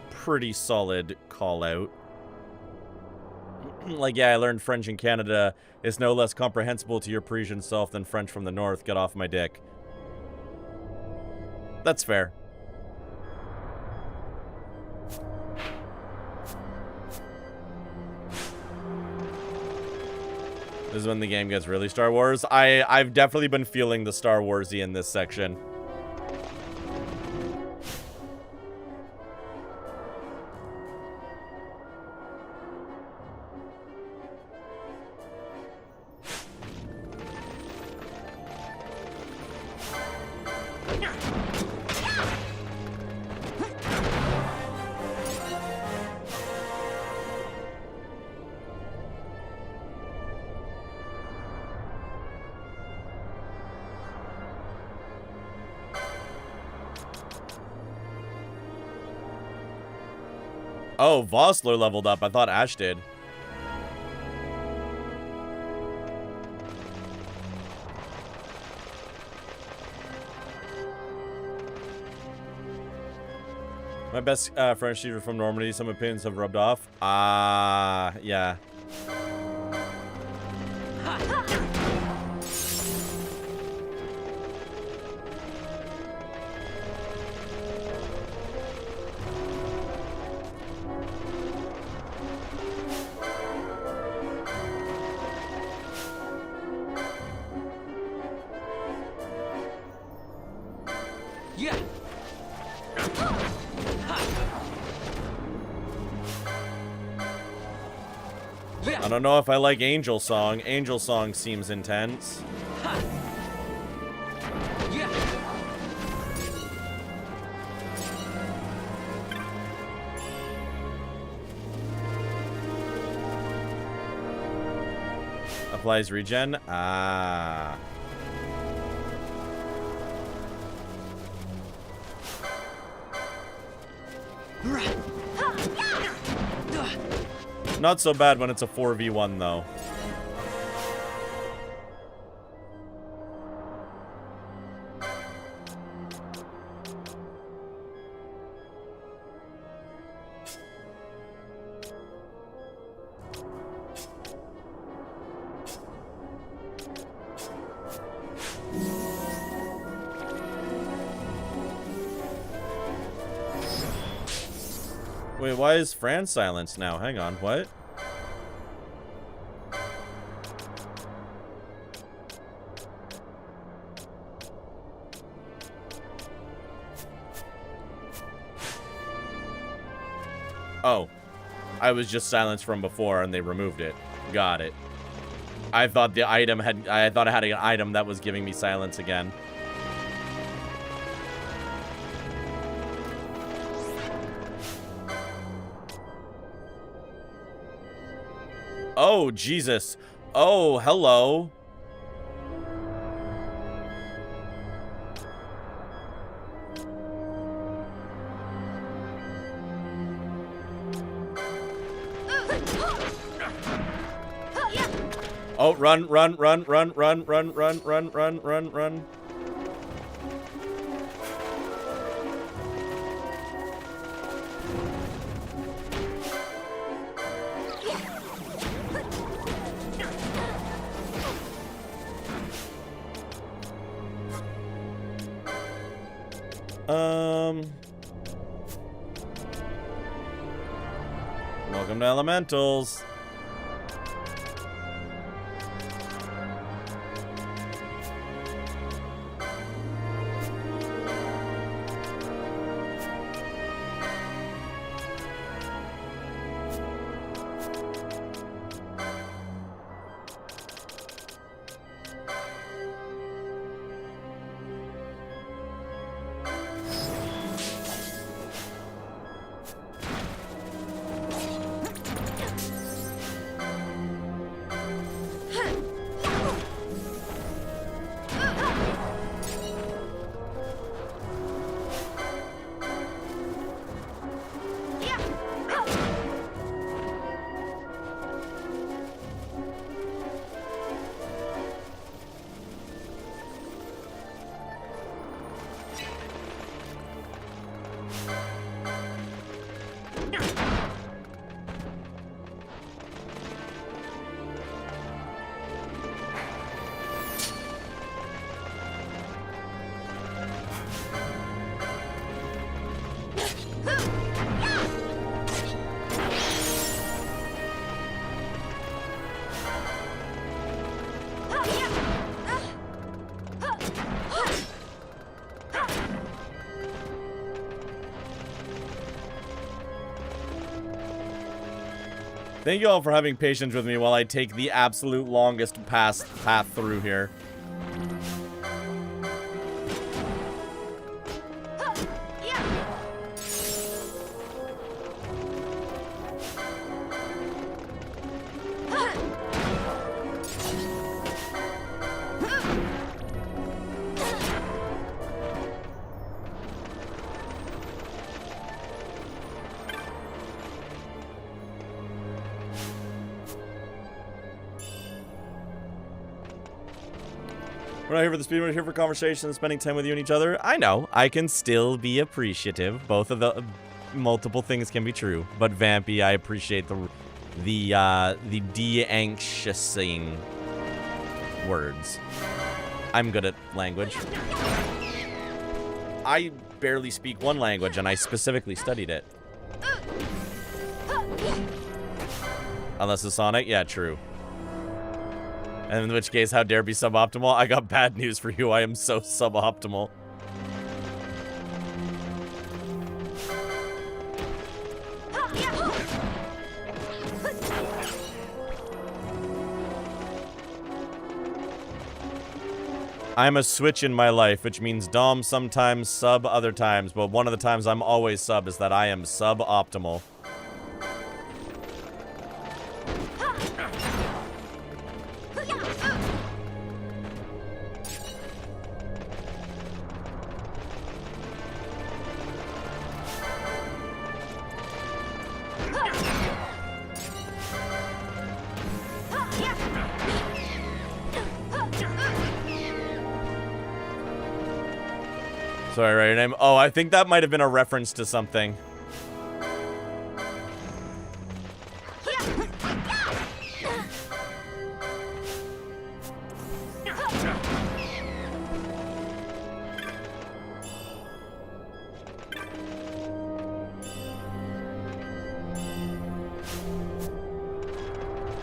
pretty solid call out. Like, yeah, I learned French in Canada. It's no less comprehensible to your Parisian self than French from the north. Get off my dick. That's fair. This is when the game gets really Star Wars. I've definitely been feeling the Star Wars-y in this section. Oh, Vossler leveled up. I thought Ash did. My best French teacher from Normandy. Some opinions have rubbed off. Yeah. I don't know if I like Angel Song. Angel Song seems intense. Applies regen. Ah. Not so bad when it's a 4v1 though. Wait, why is Fran silenced now? Hang on, what? Oh, I was just silenced from before and they removed it. Got it. I thought the item had, I thought I had an item that was giving me silence again. Oh, Jesus. Oh, hello. Oh, run, run, run, run, run, run, run, run, run, run, run. Welcome to Elementals. Thank you all for having patience with me while I take the absolute longest path through here. We're not here for the speed, we're here for conversation, spending time with you and each other. I know, I can still be appreciative. Both of the multiple things can be true. But Vampy, I appreciate the de-anxiousing words. I'm good at language. I barely speak one language, and I specifically studied it. Unless it's Sonic? Yeah, true. And in which case, how dare be suboptimal? I got bad news for you. I am so suboptimal. I'm a switch in my life, which means Dom sometimes, sub other times, but one of the times I'm always sub is that I am suboptimal. Sorry, right name. Oh, I think that might have been a reference to something.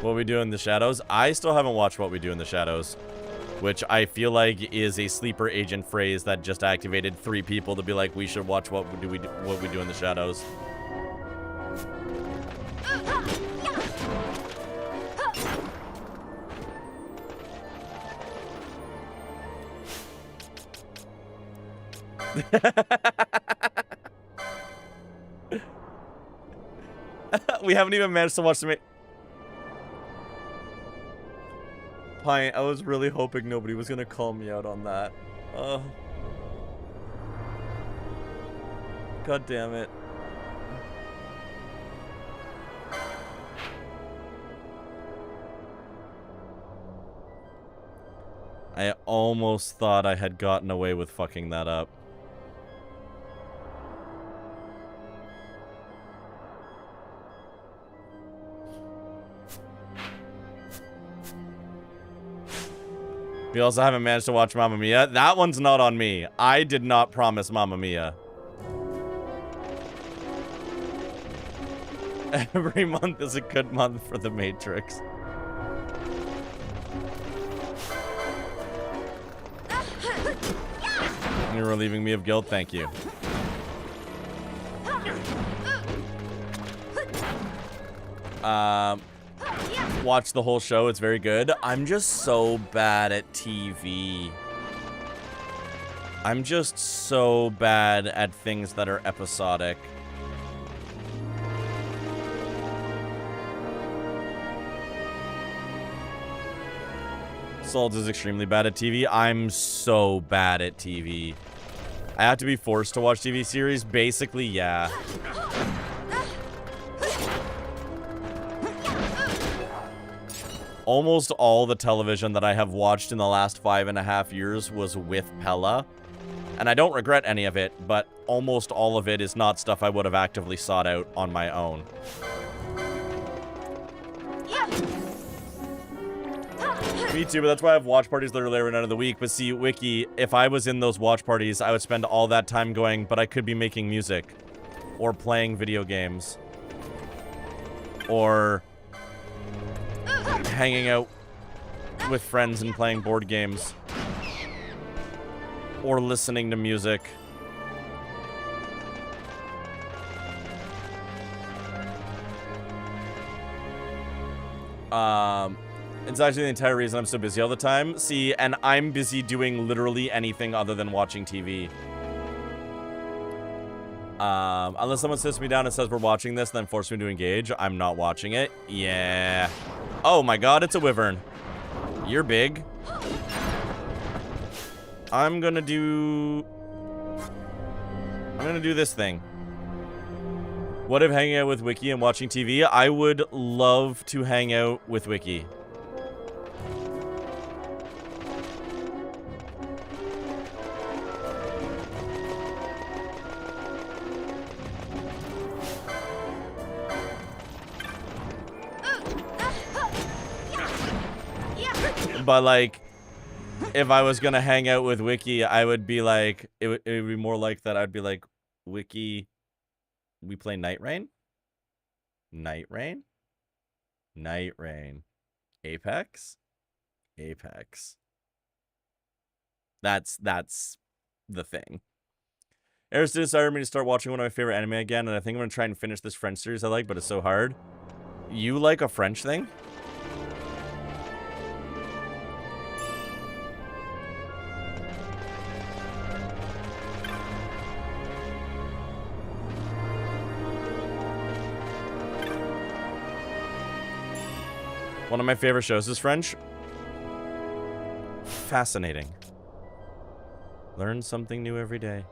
What We Do in the Shadows? I still haven't watched What We Do in the Shadows, which I feel like is a sleeper agent phrase that just activated 3 people to be like, we should watch What We Do in the Shadows. We haven't even managed to watch the Pine, I was really hoping nobody was gonna call me out on that. God damn it. almost thought I had gotten away with fucking that up. We also haven't managed to watch Mamma Mia. That one's not on me. I did not promise Mamma Mia. Every month is a good month for The Matrix. You're relieving me of guilt, thank you. Watch the whole show, it's very good. I'm just so bad at TV. I'm just so bad at things that are episodic. Salt is extremely bad at TV. I'm so bad at TV. I have to be forced to watch TV series? Basically, yeah. Almost all the television that I have watched in the last 5.5 years was with Pella. And I don't regret any of it, but almost all of it is not stuff I would have actively sought out on my own. Me too, but that's why I have watch parties literally every night of the week. But see, Wiki, if I was in those watch parties, I would spend all that time going, but I could be making music. Or playing video games. Or hanging out with friends and playing board games. Or listening to music. It's actually the entire reason I'm so busy all the time. See, and I'm busy doing literally anything other than watching TV. Unless someone sits me down and says we're watching this, then force me to engage, I'm not watching it. Yeah. Oh my god, it's a wyvern. You're big. I'm gonna do this thing. What if hanging out with Wiki and watching TV? I would love to hang out with Wiki. But like, if I was gonna hang out with Wiki, I would be like, it would be more like that. I'd be like, Wiki, we play Night Rain? Night Rain? Night Rain. Apex? Apex. That's the thing. Eris decided me to start watching one of my favorite anime again, and I think I'm gonna try and finish this French series I like, but it's so hard. You like a French thing? One of my favorite shows is French. Fascinating. Learn something new every day.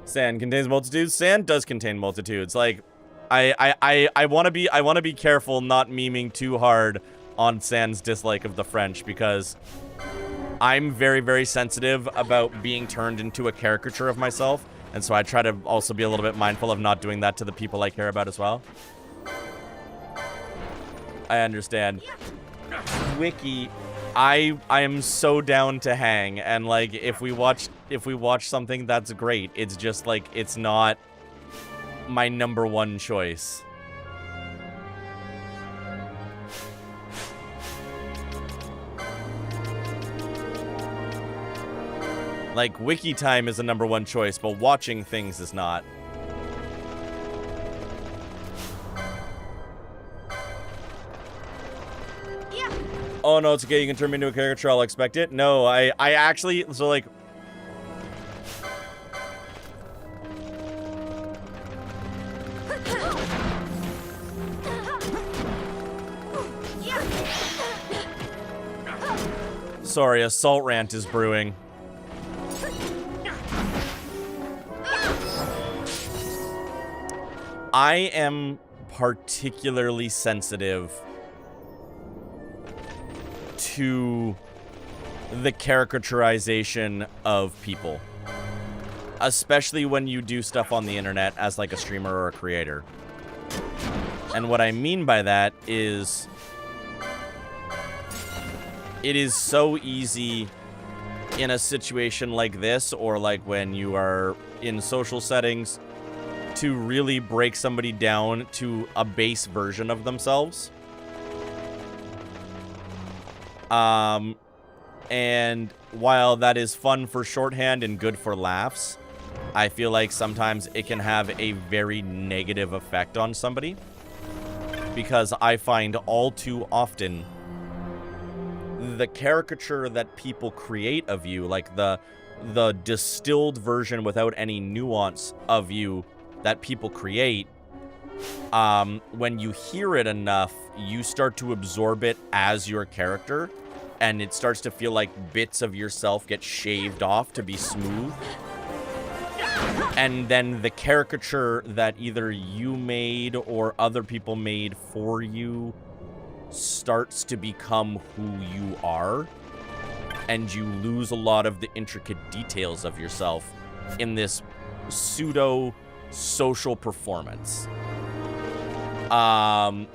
Sand contains multitudes. Sand does contain multitudes. Like, I want to be careful not memeing too hard on Sand's dislike of the French, because I'm very, very sensitive about being turned into a caricature of myself, and so I try to also be a little bit mindful of not doing that to the people I care about as well. I understand. Wiki, I am so down to hang, and like if we watch something, that's great. It's just like it's not my #1 choice. Like, wiki time is a #1 choice, but watching things is not. Yeah. Oh, no, it's okay. You can turn me into a caricature. I'll expect it. No, I actually... So, like... Sorry, a salt rant is brewing. I am particularly sensitive to the caricaturization of people, especially when you do stuff on the internet as like a streamer or a creator. And what I mean by that is it is so easy in a situation like this, or like when you are in social settings, to really break somebody down to a base version of themselves. And while that is fun for shorthand and good for laughs, I feel like sometimes it can have a very negative effect on somebody. Because I find all too often the caricature that people create of you, like the distilled version without any nuance of you that people create, when you hear it enough, you start to absorb it as your character, and it starts to feel like bits of yourself get shaved off to be smooth. And then the caricature that either you made or other people made for you starts to become who you are, and you lose a lot of the intricate details of yourself in this pseudo social performance. And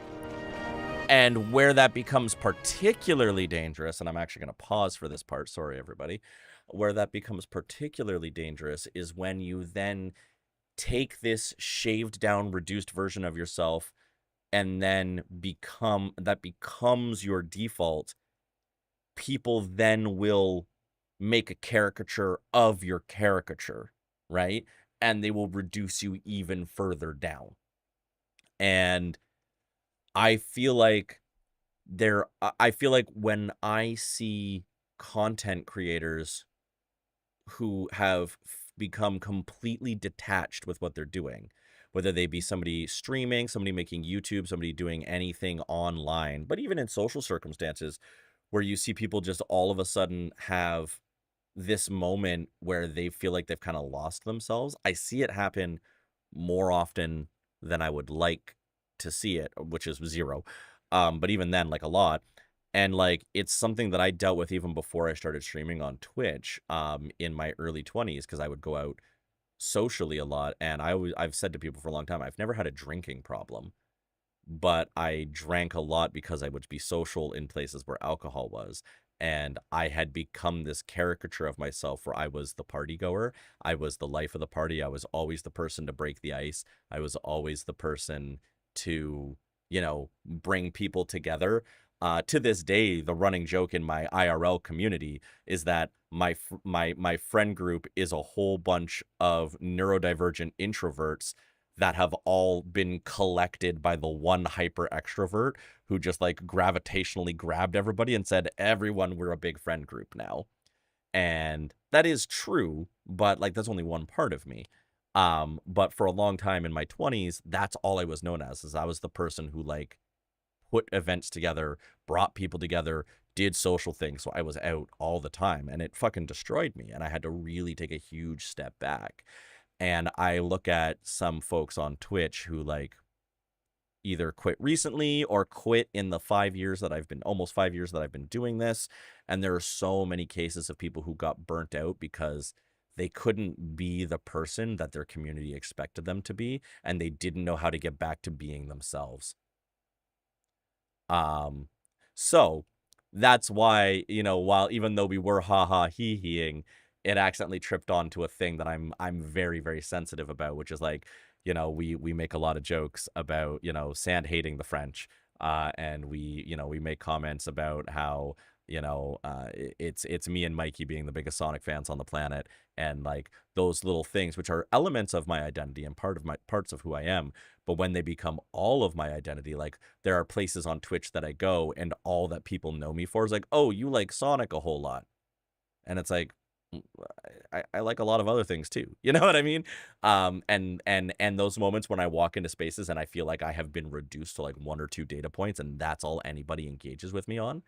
where that becomes particularly dangerous, and I'm actually going to pause for this part, sorry everybody, where that becomes particularly dangerous is when you then take this shaved down, reduced version of yourself and then that becomes your default. People then will make a caricature of your caricature, right? And they will reduce you even further down. And I feel like when I see content creators who have become completely detached with what they're doing, whether they be somebody streaming, somebody making YouTube, somebody doing anything online, but even in social circumstances where you see people just all of a sudden have this moment where they feel like they've kind of lost themselves. I see it happen more often than I would like to see it, which is zero. But even then, like, a lot. And like, it's something that I dealt with even before I started streaming on Twitch, in my early 20s, because I would go out socially a lot. And I've said to people for a long time, I've never had a drinking problem, but I drank a lot because I would be social in places where alcohol was. And I had become this caricature of myself where I was the party goer. I was the life of the party. I was always the person to break the ice. I was always the person to, bring people together. To this day, the running joke in my IRL community is that my friend group is a whole bunch of neurodivergent introverts that have all been collected by the one hyper extrovert who just like gravitationally grabbed everybody and said, everyone, we're a big friend group now. And that is true, but like, that's only one part of me. But for a long time in my 20s, that's all I was known as, is I was the person who like put events together, brought people together, did social things. So I was out all the time, and it fucking destroyed me. And I had to really take a huge step back. And I look at some folks on Twitch who like either quit recently or quit in the 5 years that almost 5 years that I've been doing this. And there are so many cases of people who got burnt out because they couldn't be the person that their community expected them to be, and they didn't know how to get back to being themselves. So that's why, while even though we were hee-heeing, it accidentally tripped onto a thing that I'm very, very sensitive about, which is like, we make a lot of jokes about, Sand hating the French, and we make comments about how, it's me and Mikey being the biggest Sonic fans on the planet, and like those little things, which are elements of my identity and parts of who I am. But when they become all of my identity, like there are places on Twitch that I go and all that people know me for is like, oh, you like Sonic a whole lot. And it's like, I like a lot of other things too. You know what I mean? And those moments when I walk into spaces and I feel like I have been reduced to like 1 or 2 data points and that's all anybody engages with me on.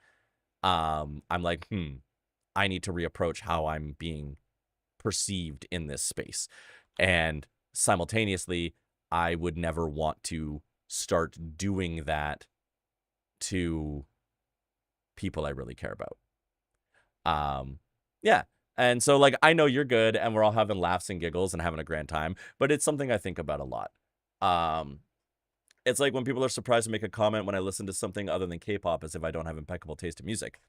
I'm like, I need to reapproach how I'm being perceived in this space. And simultaneously, I would never want to start doing that to people I really care about. Yeah. And so, like, I know you're good and we're all having laughs and giggles and having a grand time, but it's something I think about a lot. It's like when people are surprised to make a comment when I listen to something other than K-pop as if I don't have impeccable taste in music.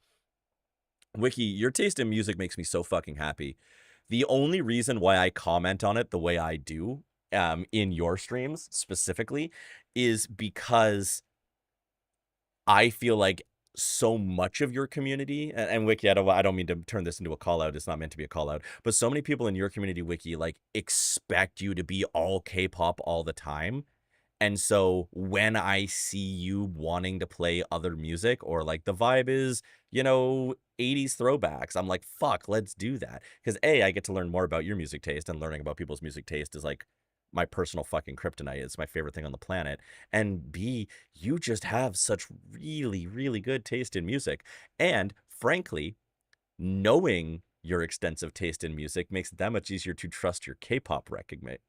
Wiki, your taste in music makes me so fucking happy. The only reason why I comment on it the way I do, in your streams specifically, is because I feel like so much of your community, and Wiki, I don't mean to turn this into a call out. It's not meant to be a call out, but so many people in your community, Wiki, like expect you to be all K-pop all the time. And so when I see you wanting to play other music, or like the vibe is, 80s throwbacks, I'm like, fuck, let's do that. Because A, I get to learn more about your music taste, and learning about people's music taste is like my personal fucking kryptonite. It's my favorite thing on the planet. And B, you just have such really, really good taste in music. And frankly, knowing your extensive taste in music makes it that much easier to trust your K-pop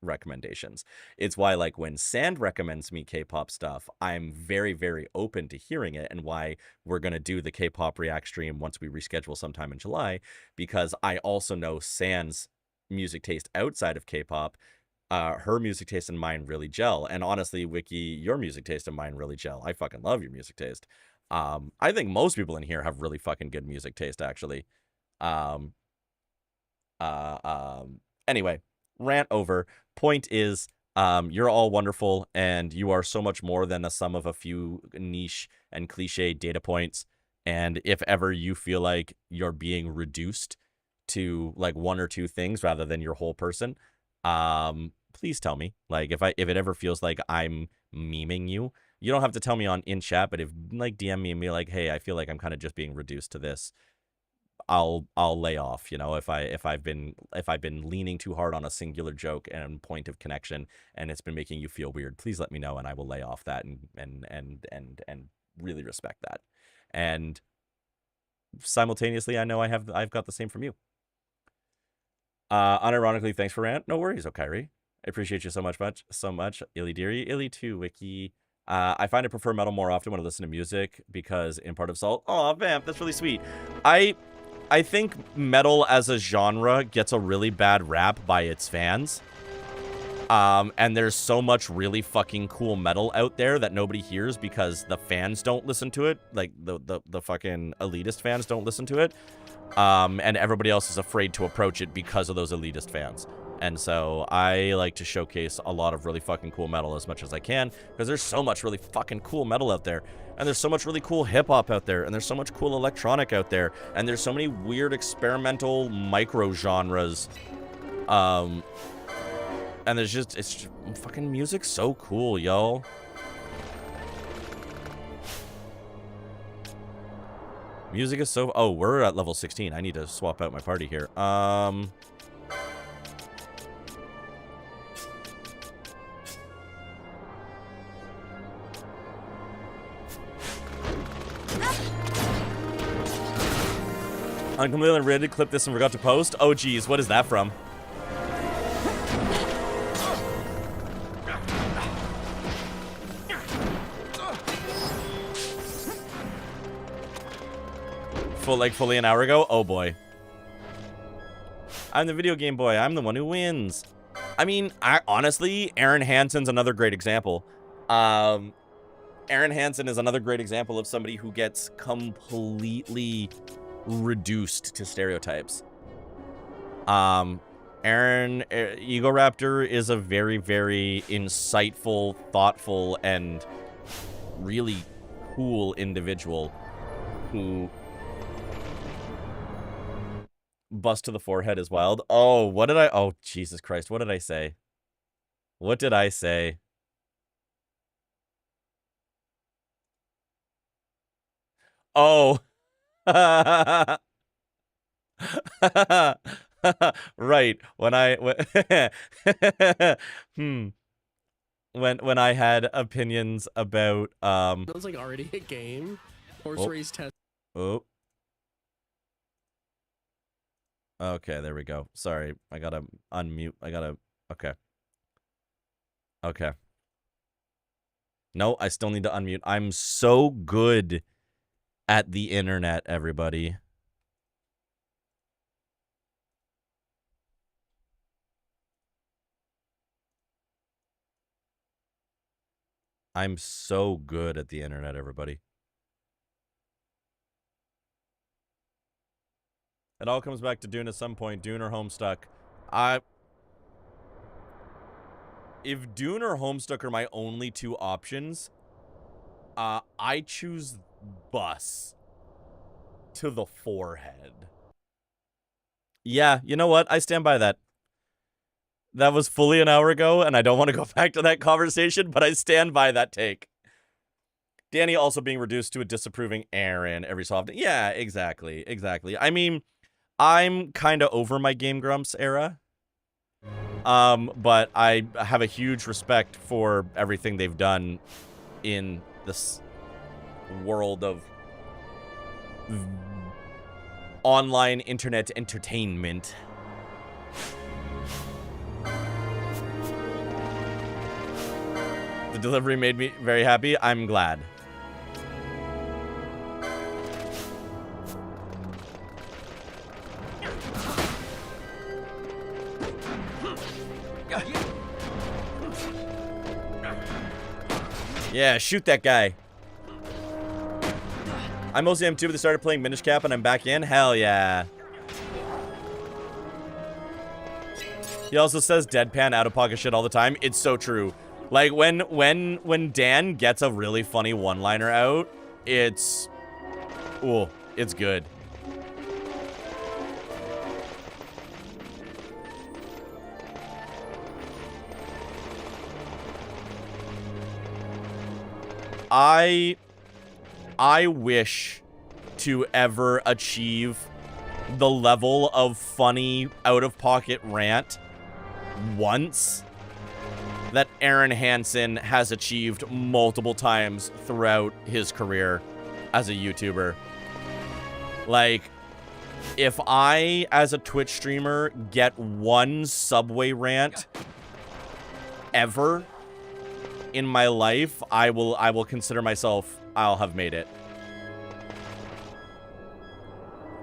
recommendations. It's why, like, when Sand recommends me K-pop stuff, I'm very, very open to hearing it, and why we're going to do the K-pop react stream once we reschedule sometime in July, because I also know Sand's music taste outside of K-pop. Her music taste and mine really gel. And honestly, Wiki, your music taste and mine really gel. I fucking love your music taste. I think most people in here have really fucking good music taste, actually. Anyway, rant over. Point is, you're all wonderful, and you are so much more than the sum of a few niche and cliche data points. And if ever you feel like you're being reduced to like one or two things rather than your whole person, please tell me. Like, if it ever feels like I'm memeing you, you don't have to tell me in chat, but if like DM me and be like, hey, I feel like I'm kind of just being reduced to this, I'll lay off. If I've been leaning too hard on a singular joke and point of connection, and it's been making you feel weird, please let me know, and I will lay off that and really respect that. And simultaneously, I know I've got the same from you. Unironically, thanks for rant. No worries, Okairi. I appreciate you so much. Illy Deary, Illy too, Wiki. I find I prefer metal more often when I listen to music because in part of salt. Oh, vamp, that's really sweet. I think metal as a genre gets a really bad rap by its fans. And there's so much really fucking cool metal out there that nobody hears because the fans don't listen to it. Like the fucking elitist fans don't listen to it. And everybody else is afraid to approach it because of those elitist fans. And so I like to showcase a lot of really fucking cool metal as much as I can, because there's so much really fucking cool metal out there. And there's so much really cool hip-hop out there. And there's so much cool electronic out there. And there's so many weird experimental micro-genres. And it's just fucking music's so cool, yo. Music is so... Oh, we're at level 16. I need to swap out my party here. I'm completely ready to clip this and forgot to post. Oh, geez. What is that from? Fully an hour ago? Oh, boy. I'm the video game boy. I'm the one who wins. I mean, honestly, Aaron Hansen's another great example. Aaron Hansen is another great example of somebody who gets completely reduced to stereotypes. Ego Raptor is a very, very insightful, thoughtful, and really cool individual who... Bust to the forehead is wild. Oh, what did I... Oh, Jesus Christ. What did I say? What did I say? Oh. Right. When I... When I had opinions about... Sounds like already a game. Horse race test. Oh. Okay, there we go. Sorry, I gotta unmute. Okay. Okay. No, I still need to unmute. I'm so good at the internet, everybody. I'm so good at the internet, everybody. It all comes back to Dune at some point. Dune or Homestuck. If Dune or Homestuck are my only two options, I choose bus to the forehead. Yeah, you know what? I stand by that. That was fully an hour ago, and I don't want to go back to that conversation, but I stand by that take. Danny also being reduced to a disapproving Aaron every so often. Yeah, exactly. I mean, I'm kind of over my Game Grumps era. But I have a huge respect for everything they've done in this world of online internet entertainment. The delivery made me very happy. I'm glad. Yeah, shoot that guy. I mostly am too, but they started playing Minish Cap and I'm back in. Hell yeah. He also says deadpan out-of-pocket shit all the time. It's so true. Like, when Dan gets a really funny one-liner out, it's... Ooh, it's good. I wish to ever achieve the level of funny out-of-pocket rant once that Aaron Hansen has achieved multiple times throughout his career as a YouTuber. Like, if I, as a Twitch streamer, get one Subway rant ever in my life, I will consider myself, I'll have made it.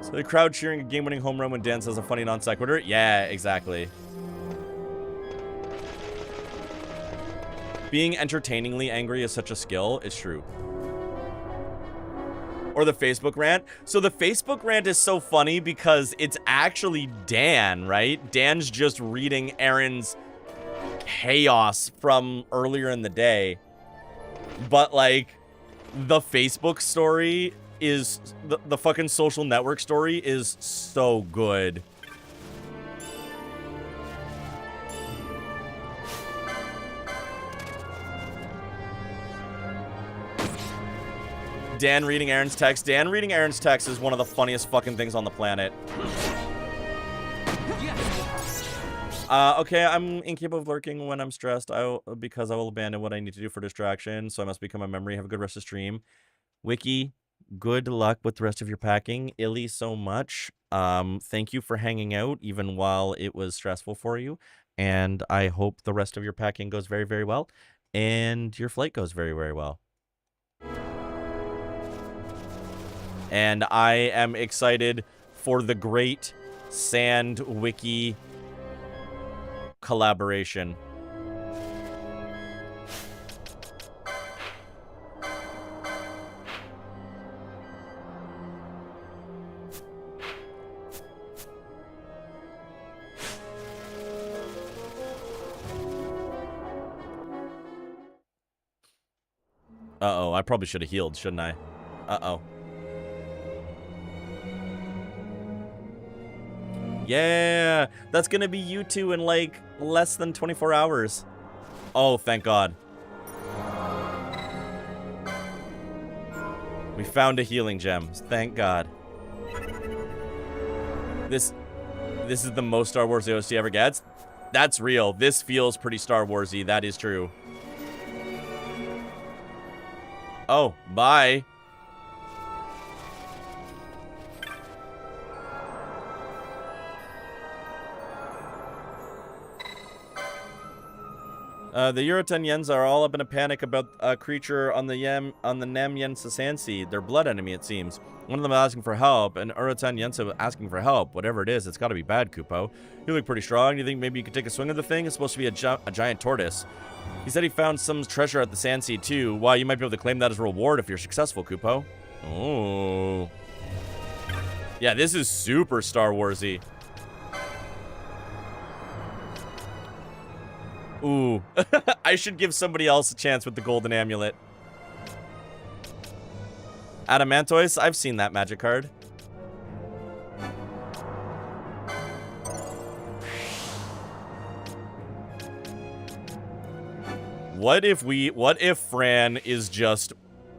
So the crowd cheering a game-winning home run when Dan says a funny non sequitur? Yeah, exactly. Being entertainingly angry is such a skill. It's true. Or the Facebook rant. So the Facebook rant is so funny because it's actually Dan, right? Dan's just reading Aaron's chaos from earlier in the day. But, like, the Facebook story is... The fucking social network story is so good. Dan reading Aaron's text. Dan reading Aaron's text is one of the funniest fucking things on the planet. Okay, I'm incapable of lurking when I'm stressed because I will abandon what I need to do for distraction, so I must become a memory. Have a good rest of stream. Wiki, good luck with the rest of your packing. Illy, so much. Thank you for hanging out, even while it was stressful for you, and I hope the rest of your packing goes very, very well, and your flight goes very, very well. And I am excited for the great Sand Wiki collaboration. Uh-oh, I probably should have healed, shouldn't I? Uh-oh. Yeah, that's gonna be you two in like less than 24 hours. Oh, thank God. We found a healing gem. Thank God. This is the most Star Wars OST ever gets. That's real. This feels pretty Star Wars-y. That is true. Oh, bye. The Eurotenyens are all up in a panic about a creature on the Namyen Sasansi, their blood enemy, it seems. One of them is asking for help, and Eurotenyens is asking for help. Whatever it is, it's got to be bad, Kupo. You look pretty strong. Do you think maybe you could take a swing at the thing? It's supposed to be a giant tortoise. He said he found some treasure at the Sansea, too. Wow, you might be able to claim that as a reward if you're successful, Kupo. Oh. Yeah, this is super Star Wars-y. Ooh. I should give somebody else a chance with the golden amulet. Adamantoise? I've seen that magic card. What if Fran is just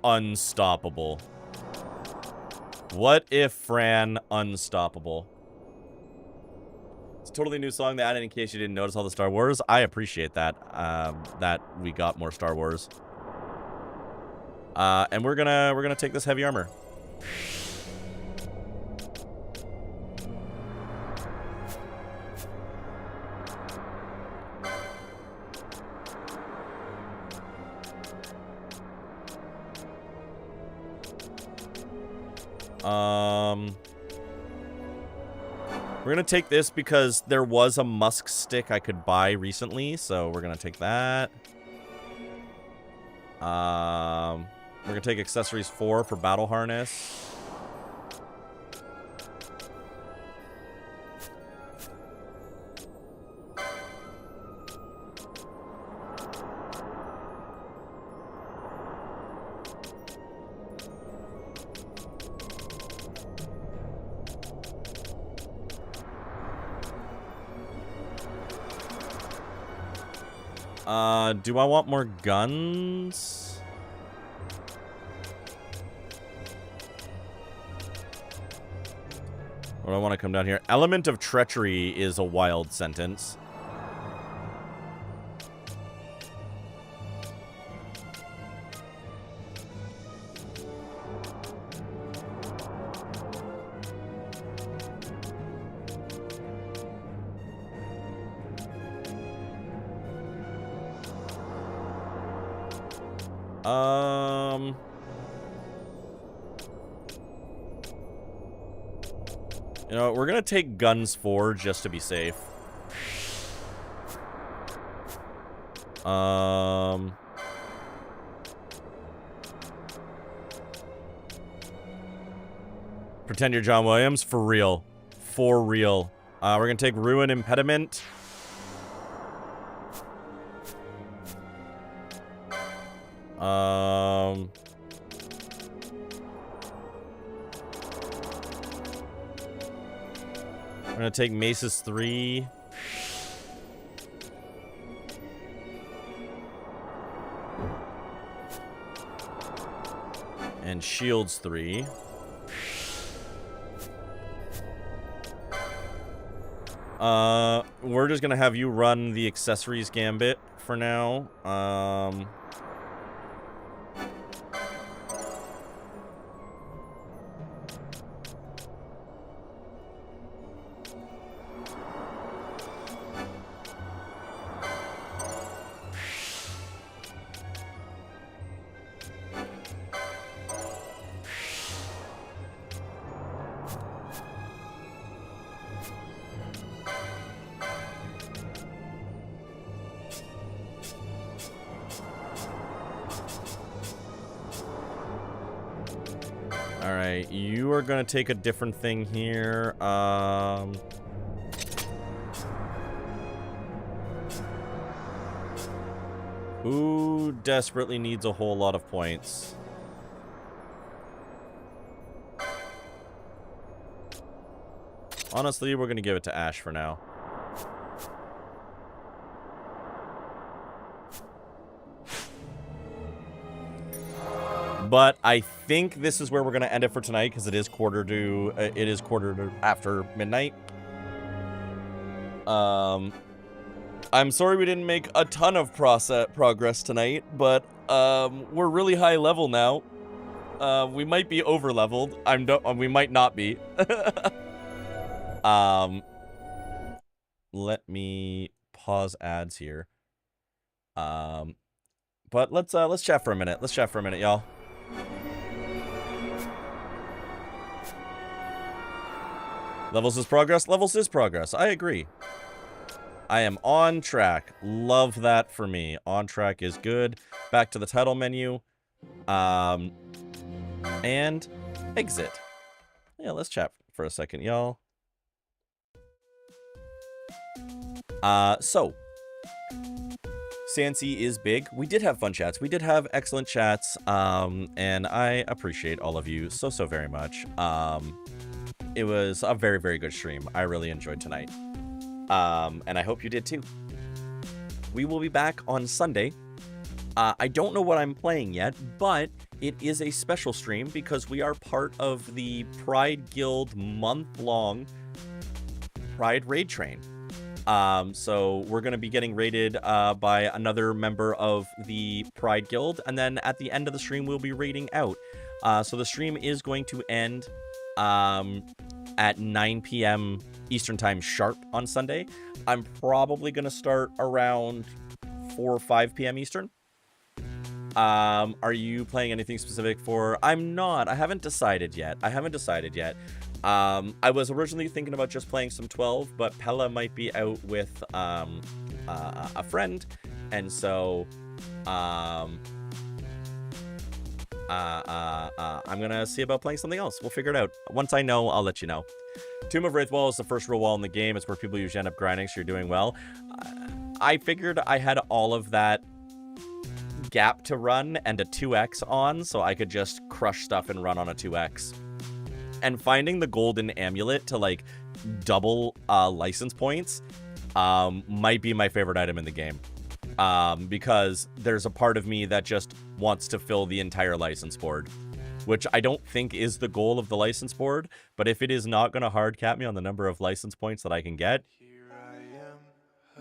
unstoppable? What if Fran unstoppable? It's a totally new song they added in case you didn't notice all the Star Wars. I appreciate that, that we got more Star Wars. And we're gonna take this heavy armor. We're gonna take this because there was a musk stick I could buy recently, so we're gonna take that. We're gonna take accessories 4 for battle harness. Do I want more guns? Or do I want to come down here? Element of treachery is a wild sentence. You know, we're gonna take guns 4 just to be safe. Pretend you're John Williams? For real. For real. We're gonna take Ruin Impediment. We're gonna take Maces 3. And Shields 3. We're just gonna have you run the accessories gambit for now. Alright, you are gonna take a different thing here. Who desperately needs a whole lot of points? Honestly, we're gonna give it to Ash for now. But I think this is where we're gonna end it for tonight because it is quarter to after midnight. I'm sorry we didn't make a ton of progress tonight, but we're really high level now. We might be over leveled. We might not be. Let me pause ads here. But let's chat for a minute. Let's chat for a minute, y'all. Levels is progress. Levels is progress. I agree. I am on track. Love that for me. On track is good. Back to the title menu. And exit. Yeah, let's chat for a second, y'all. So Sansi is big. We did have fun chats. We did have excellent chats. And I appreciate all of you so very much. It was a very, very good stream. I really enjoyed tonight. And I hope you did too. We will be back on Sunday. I don't know what I'm playing yet, but it is a special stream because we are part of the Pride Guild month-long Pride Raid Train. So we're going to be getting raided by another member of the Pride Guild, and then at the end of the stream, we'll be raiding out. So the stream is going to end at 9 p.m. Eastern Time sharp on Sunday. I'm probably going to start around 4 or 5 p.m. Eastern. Are you playing anything specific for... I'm not. I haven't decided yet. I was originally thinking about just playing some 12, but Pella might be out with a friend, and so I'm gonna see about playing something else. We'll figure it out. Once I know, I'll let you know. Tomb of Wraithwall is the first real wall in the game. It's where people usually end up grinding, so you're doing well. I figured I had all of that gap to run and a 2x on, so I could just crush stuff and run on a 2x. And finding the golden amulet to like double license points might be my favorite item in the game, because there's a part of me that just wants to fill the entire license board, which I don't think is the goal of the license board, but if it is not going to hard cap me on the number of license points that I can get,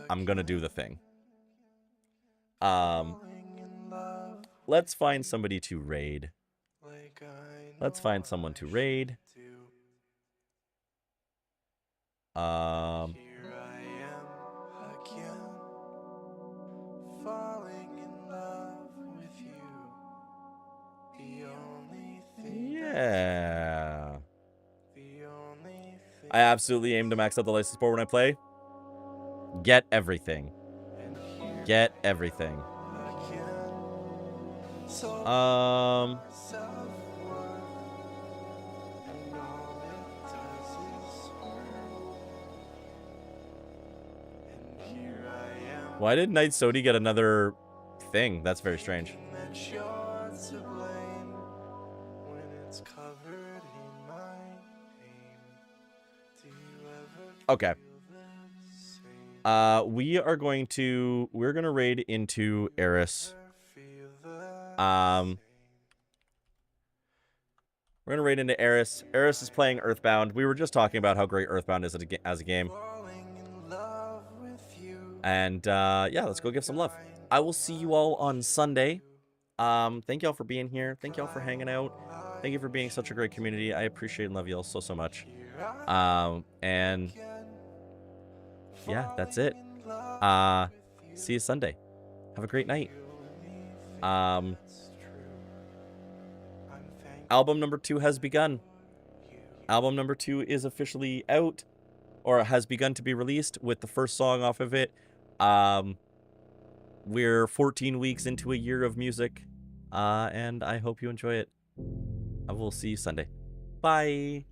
I'm gonna do the thing. Let's find somebody to raid. Let's find someone to raid. Yeah. I absolutely aim to max out the license board when I play. Get everything. Get everything. Why did Knight Sodi get another thing? That's very strange. Okay. We're gonna raid into Eris. We're gonna raid into Eris. Eris is playing Earthbound. We were just talking about how great Earthbound is as a game. And yeah, let's go give some love. I will see you all on Sunday. Thank y'all for being here. Thank y'all for hanging out. Thank you for being such a great community. I appreciate and love y'all so much. And yeah, that's it. See you Sunday. Have a great night. Album number 2 has begun. Album number 2 is officially out, or has begun to be released with the first song off of it. We're 14 weeks into a year of music, and I hope you enjoy it. I will see you Sunday. Bye.